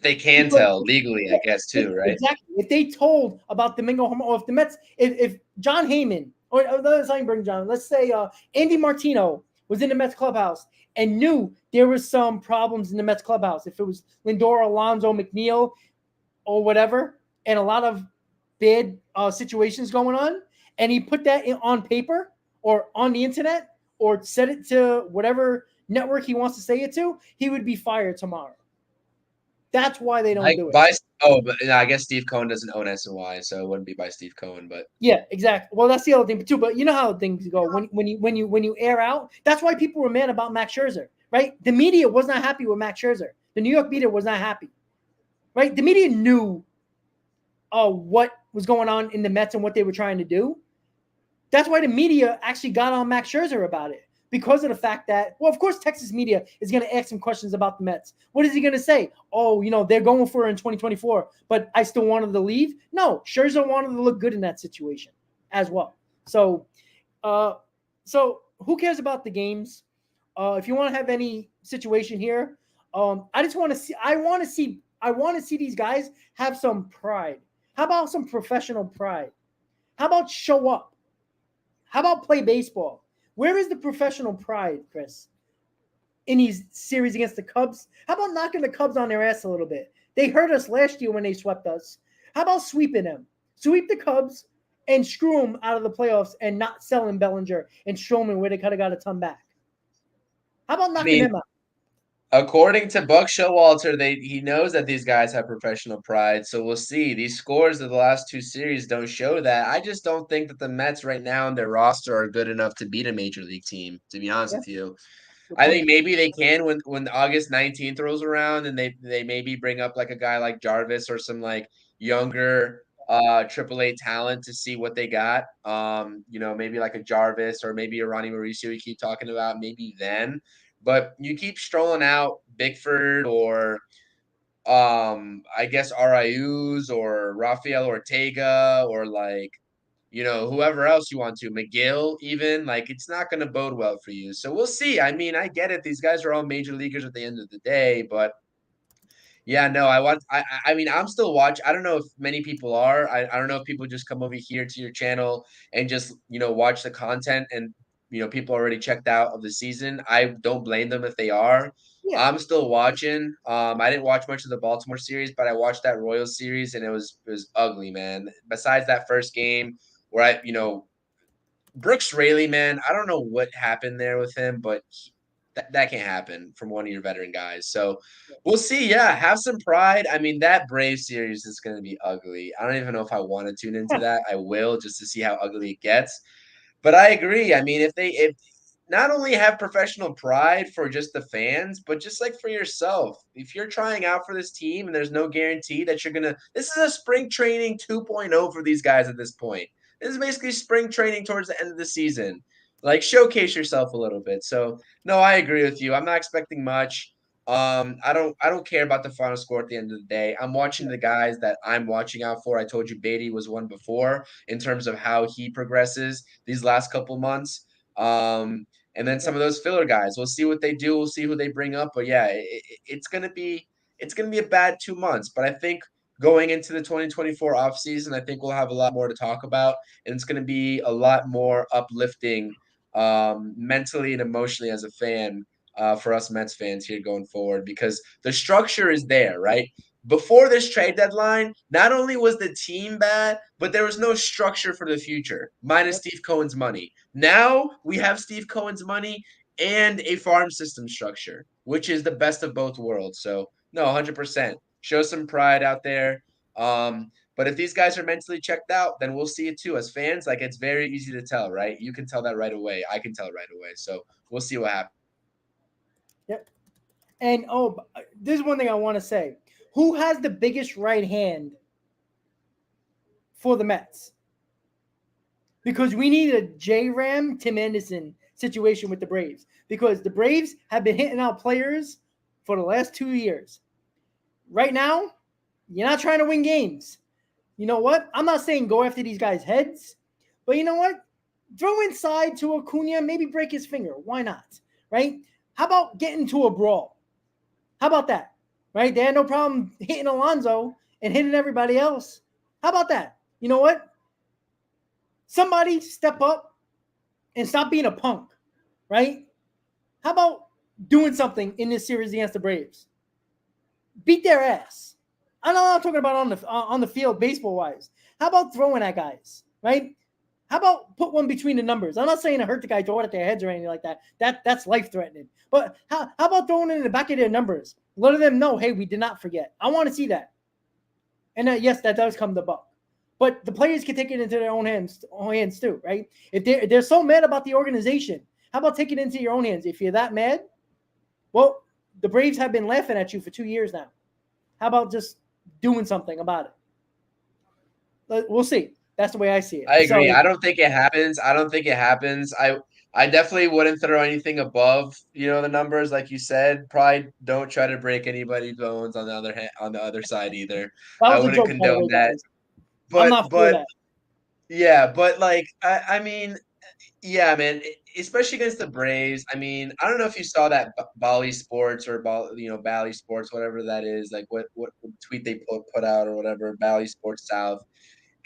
[SPEAKER 3] They can tell legally, I guess, too, right?
[SPEAKER 2] Exactly. If they told about Domingo Germán, or if the Mets, if John Heyman, or let's not bring John, let's say Andy Martino was in the Mets clubhouse and knew there was some problems in the Mets clubhouse, if it was Lindor, Alonso, McNeil, or whatever, and a lot of bad situations going on, and he put that on paper or on the internet or said it to whatever network he wants to say it to, he would be fired tomorrow. That's why they don't do it.
[SPEAKER 3] But I guess Steve Cohen doesn't own SNY, so it wouldn't be by Steve Cohen. But
[SPEAKER 2] yeah, exactly. Well, that's the other thing too. But you know how things go when you air out. That's why people were mad about Max Scherzer, right? The media was not happy with Max Scherzer. The New York media was not happy. right? The media knew what was going on in the Mets and what they were trying to do. That's why the media actually got on Max Scherzer about it, because of the fact that, well, of course, Texas media is going to ask him questions about the Mets. What is he going to say? Oh, they're going for it in 2024, but I still wanted to leave. No, Scherzer wanted to look good in that situation as well. So who cares about the games? If you want to have any situation here, I just want to see. I want to see these guys have some pride. How about some professional pride? How about show up? How about play baseball? Where is the professional pride, Chris, in these series against the Cubs? How about knocking the Cubs on their ass a little bit? They hurt us last year when they swept us. How about sweeping them? Sweep the Cubs and screw them out of the playoffs and not selling Bellinger and Stroman where they could have got a ton back. How about knocking them out?
[SPEAKER 3] According to Buck Showalter, he knows that these guys have professional pride, so we'll see. These scores of the last two series don't show that. I just don't think that the Mets right now in their roster are good enough to beat a major league team, to be honest with you. I think maybe they can when August 19th rolls around and they maybe bring up like a guy like Jarvis or some like younger AAA talent to see what they got. Maybe like a Jarvis or maybe a Ronnie Mauricio you keep talking about, maybe then. But you keep strolling out Bickford or I guess Ariuz or Rafael Ortega or like whoever else you want to, McGill even, like it's not going to bode well for you. So we'll see. I mean, I get it. These guys are all major leaguers at the end of the day, but yeah, no, I mean, I'm still watching. I don't know if many people are. I don't know if people just come over here to your channel and just, watch the content and, people already checked out of the season. I don't blame them if they are.
[SPEAKER 2] Yeah.
[SPEAKER 3] I'm still watching. I didn't watch much of the Baltimore series, but I watched that Royals series and it was ugly, man. Besides that first game where Brooks Raley, man, I don't know what happened there with him, but that can't happen from one of your veteran guys. So we'll see. Yeah, have some pride. I mean, that Brave series is going to be ugly. I don't even know if I want to tune into that. I will just to see how ugly it gets. But I agree. I mean, if not only have professional pride for just the fans, but just like for yourself. If you're trying out for this team and there's no guarantee that you're going to – this is a spring training 2.0 for these guys at this point. This is basically spring training towards the end of the season. Like, showcase yourself a little bit. So, no, I agree with you. I'm not expecting much. I don't care about the final score at the end of the day. I'm watching the guys that I'm watching out for. I told you Beatty was one before in terms of how he progresses these last couple months. And then some of those filler guys. We'll see what they do. We'll see who they bring up. But yeah, it's gonna be a bad 2 months. But I think going into the 2024 offseason, I think we'll have a lot more to talk about, and it's gonna be a lot more uplifting mentally and emotionally as a fan for us Mets fans here going forward, because the structure is there, right? Before this trade deadline, not only was the team bad, but there was no structure for the future, minus Steve Cohen's money. Now we have Steve Cohen's money and a farm system structure, which is the best of both worlds. So, no, 100%. Show some pride out there. But if these guys are mentally checked out, then we'll see it too. As fans, like, it's very easy to tell, right? You can tell that right away. I can tell right away. So we'll see what happens.
[SPEAKER 2] Yep. And this is one thing I want to say. Who has the biggest right hand for the Mets? Because we need a J-Ram, Tim Anderson situation with the Braves. Because the Braves have been hitting out players for the last 2 years. Right now, you're not trying to win games. You know what? I'm not saying go after these guys' heads. But you know what? Throw inside to Acuna, maybe break his finger. Why not? Right? How about getting to a brawl? How about that? Right? They had no problem hitting Alonso and hitting everybody else. How about that? You know what? Somebody step up and stop being a punk, right? How about doing something in this series against the Braves? Beat their ass. I'm not talking about on the field baseball-wise. How about throwing at guys, right? How about put one between the numbers? I'm not saying to hurt the guy, throw it at their heads or anything like that. That's life-threatening. But how about throwing it in the back of their numbers? Let them know, hey, we did not forget. I want to see that. And yes, that does come to Buck. But the players can take it into their own hands too, right? If they're so mad about the organization, how about take it into your own hands? If you're that mad, well, the Braves have been laughing at you for 2 years now. How about just doing something about it. We'll see. That's the way I see it.
[SPEAKER 3] I agree.
[SPEAKER 2] So
[SPEAKER 3] I don't think it happens. I don't think it happens. I definitely wouldn't throw anything above, the numbers like you said. Probably don't try to break anybody's bones on the other hand, on the other side either.
[SPEAKER 2] that
[SPEAKER 3] I
[SPEAKER 2] was a
[SPEAKER 3] wouldn't
[SPEAKER 2] joke, by the
[SPEAKER 3] condone
[SPEAKER 2] way,
[SPEAKER 3] that.
[SPEAKER 2] guys. I'm
[SPEAKER 3] But
[SPEAKER 2] not for
[SPEAKER 3] but
[SPEAKER 2] that.
[SPEAKER 3] yeah, but like I mean, yeah, man, especially against the Braves. I mean, I don't know if you saw that Bally Sports or Bally Sports, whatever that is, like what tweet they put out or whatever, Bally Sports South.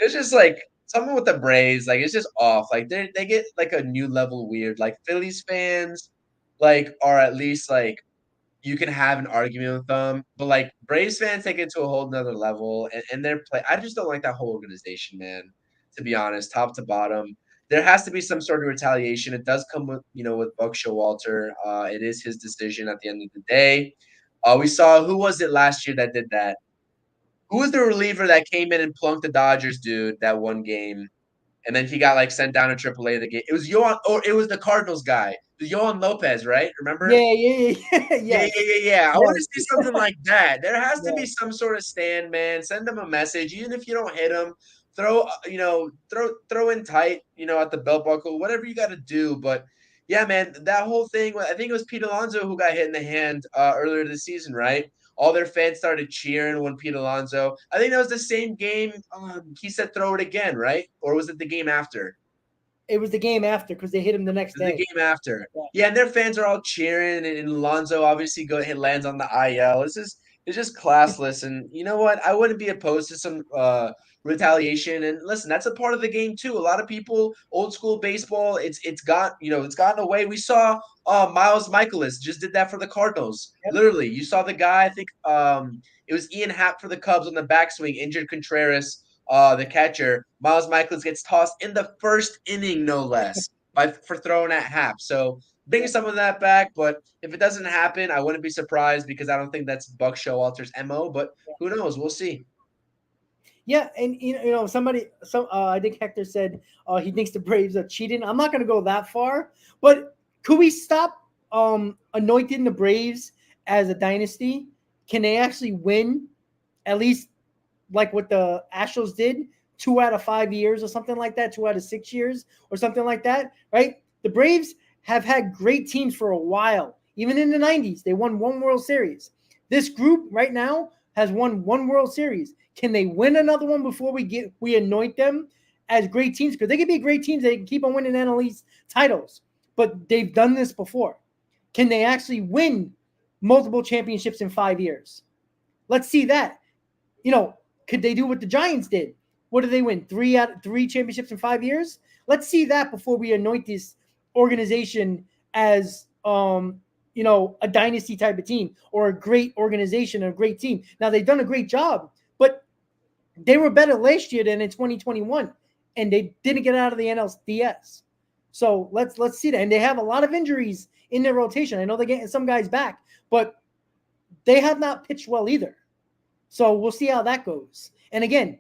[SPEAKER 3] It's just like something with the Braves, like it's just off. Like they get like a new level weird. Like Phillies fans, like are at least like you can have an argument with them, but like Braves fans take it to a whole nother level, and their play. I just don't like that whole organization, man. To be honest, top to bottom, there has to be some sort of retaliation. It does come with with Buck Showalter. It is his decision at the end of the day. We saw who was it last year that did that? Who was the reliever that came in and plunked the Dodgers, dude, that one game? And then he got like sent down to AAA the game. It was Yohan, or it was the Cardinals guy, the Yohan Lopez, right?
[SPEAKER 2] Yeah,
[SPEAKER 3] Remember?
[SPEAKER 2] yeah.
[SPEAKER 3] Yeah,
[SPEAKER 2] Yes,
[SPEAKER 3] yeah, yeah, yeah. I want to see
[SPEAKER 2] yes,
[SPEAKER 3] something like that. There has to be
[SPEAKER 2] yes.
[SPEAKER 3] some sort of stand, man. Send them a message, even if you don't hit them. Throw in tight, at the belt buckle, whatever you got to do. But yeah, man, that whole thing. I think it was Pete Alonso who got hit in the hand earlier this season, right? All their fans started cheering when Pete Alonso. I think that was the same game. He said, "Throw it again," right? Or was it the game after?
[SPEAKER 2] It was the game after because they hit him the next
[SPEAKER 3] The
[SPEAKER 2] day.
[SPEAKER 3] game after.
[SPEAKER 2] Yeah.
[SPEAKER 3] Yeah, and their fans are all cheering, and Alonso obviously lands on the IL. It's just classless, and you know what? I wouldn't be opposed to some retaliation. And listen, that's a part of the game too. A lot of people, old school baseball, it's gotten away. We saw Miles Michaelis just did that for the Cardinals.
[SPEAKER 2] Yep.
[SPEAKER 3] Literally, you saw the guy. I think it was Ian Happ for the Cubs on the backswing, injured Contreras, the catcher. Miles Michaelis gets tossed in the first inning, no less for throwing at half. So bring some of that back, but if it doesn't happen, I wouldn't be surprised because I don't think that's Buck Showalter's MO. But who knows? We'll see.
[SPEAKER 2] Yeah, and I think Hector said he thinks the Braves are cheating. I'm not going to go that far, but could we stop anointing the Braves as a dynasty? Can they actually win at least like what the Astros did, 2 out of 5 years or something like that, 2 out of 6 years or something like that, right? The Braves have had great teams for a while. Even in the 90s, they won one World Series. This group right now has won one World Series. Can they win another one before we anoint them as great teams? Because they can be great teams. They can keep on winning NL East titles, but they've done this before. Can they actually win multiple championships in 5 years? Let's see that. Could they do what the Giants did? What did they win? Three championships in 5 years? Let's see that before we anoint this organization as a dynasty type of team or a great organization or a great team. Now they've done a great job, but they were better last year than in 2021, and they didn't get out of the NLDS. So let's see that. And they have a lot of injuries in their rotation. I know they're getting some guys back, but they have not pitched well either. So we'll see how that goes. And again,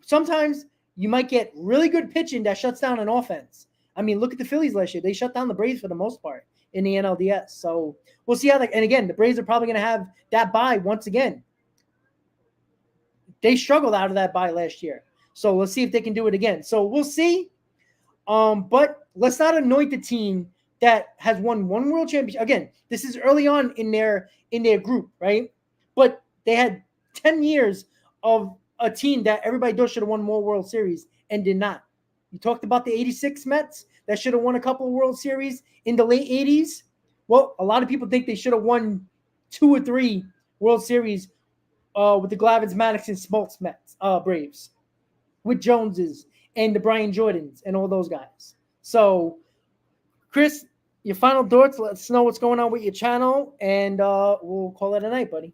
[SPEAKER 2] sometimes you might get really good pitching that shuts down an offense. I mean, look at the Phillies last year. They shut down the Braves for the most part in the NLDS. So we'll see how that. And again, the Braves are probably going to have that bye once again. They struggled out of that bye last year. So let's see if they can do it again. So we'll see. But let's not anoint the team that has won one world championship. Again, this is early on in their group, right? But they had 10 years of a team that everybody does should have won more World Series and did not. You talked about the 86 Mets that should have won a couple of World Series in the late 80s. Well, a lot of people think they should have won 2 or 3 World Series with the Glavins, Maddox, and Smoltz Mets, Braves, with Joneses and the Brian Jordans and all those guys. So, Chris, your final thoughts. Let us know what's going on with your channel, and we'll call it a night, buddy.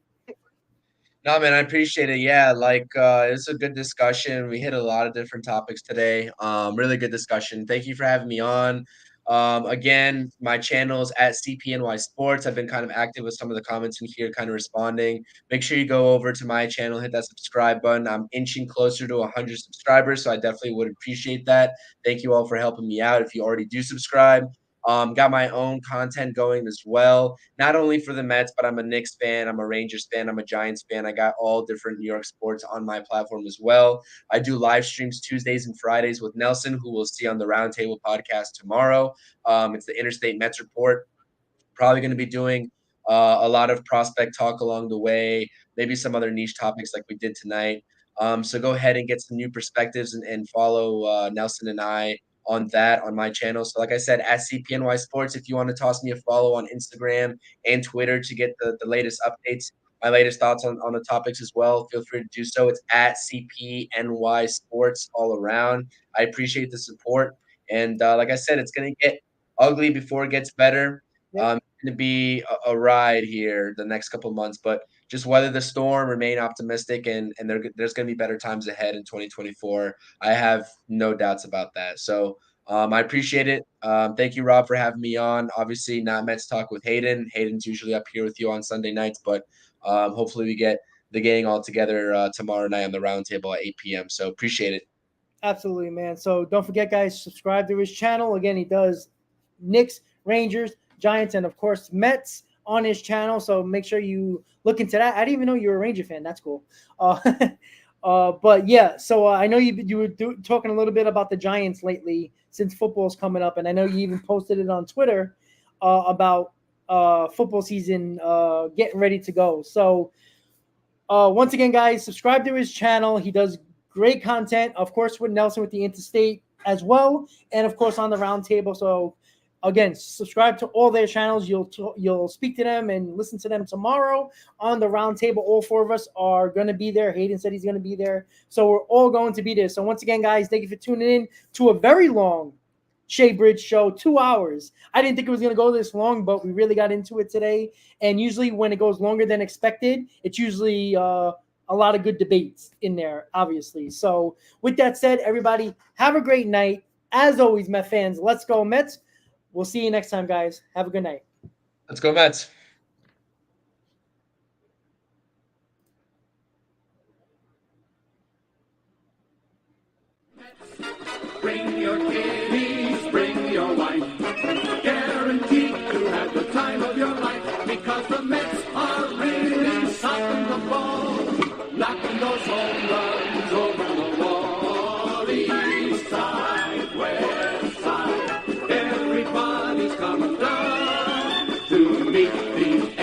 [SPEAKER 3] No, man, I appreciate it. Yeah, like it's a good discussion. We hit a lot of different topics today. Really good discussion. Thank you for having me on. Again, my channel is at CPNY Sports. I've been kind of active with some of the comments in here, kind of responding. Make sure you go over to my channel, hit that subscribe button. I'm inching closer to 100 subscribers, so I definitely would appreciate that. Thank you all for helping me out if you already do subscribe. Got my own content going as well, not only for the Mets, but I'm a Knicks fan, I'm a Rangers fan, I'm a Giants fan. I got all different New York sports on my platform as well. I do live streams Tuesdays and Fridays with Nelson, who we'll see on the Roundtable podcast tomorrow. It's the Interstate Mets Report. Probably going to be doing a lot of prospect talk along the way, maybe some other niche topics like we did tonight. So go ahead and get some new perspectives and follow Nelson and I on that on my channel. So like I said, at CPNY Sports, if you want to toss me a follow on Instagram and Twitter to get the latest updates, my latest thoughts on the topics as well, feel free to do so. It's at CPNY Sports all around. I appreciate the support. And like I said, it's going to get ugly before it gets better.
[SPEAKER 2] Yep.
[SPEAKER 3] It's going to be a ride here the next couple months, but just weather the storm, remain optimistic, and there's going to be better times ahead in 2024. I have no doubts about that. So I appreciate it. Thank you, Rob, for having me on. Obviously, not Mets Talk with Hayden. Hayden's usually up here with you on Sunday nights, but hopefully we get the gang all together tomorrow night on the roundtable at 8 p.m. So appreciate it.
[SPEAKER 2] Absolutely, man. So don't forget, guys, subscribe to his channel. Again, he does Knicks, Rangers, Giants, and of course Mets on his channel. So make sure you look into that. I didn't even know you were a Ranger fan. That's cool. But yeah, so I know you were talking a little bit about the Giants lately since football's coming up, and I know you even posted it on Twitter about football season getting ready to go. So once again, guys, subscribe to his channel. He does great content, of course, with Nelson with the Interstate as well, and of course on the Roundtable. So again, subscribe to all their channels. You'll speak to them and listen to them tomorrow on the Roundtable. All four of us are going to be there. Hayden said he's going to be there, so we're all going to be there. So once again, guys, thank you for tuning in to a very long Shea Bridge show, 2 hours. I didn't think it was going to go this long, but we really got into it today. And usually when it goes longer than expected, it's usually a lot of good debates in there, obviously. So with that said, everybody, have a great night. As always, Met fans, let's go Mets. We'll see you next time, guys. Have a good night.
[SPEAKER 3] Let's go Mets.
[SPEAKER 1] Bring your kiddies, bring your wife. Guaranteed to have the time of your life, because the Mets are really sopping the ball, knocking those home runs over the wall. East side, west side, everybody's coming down to meet these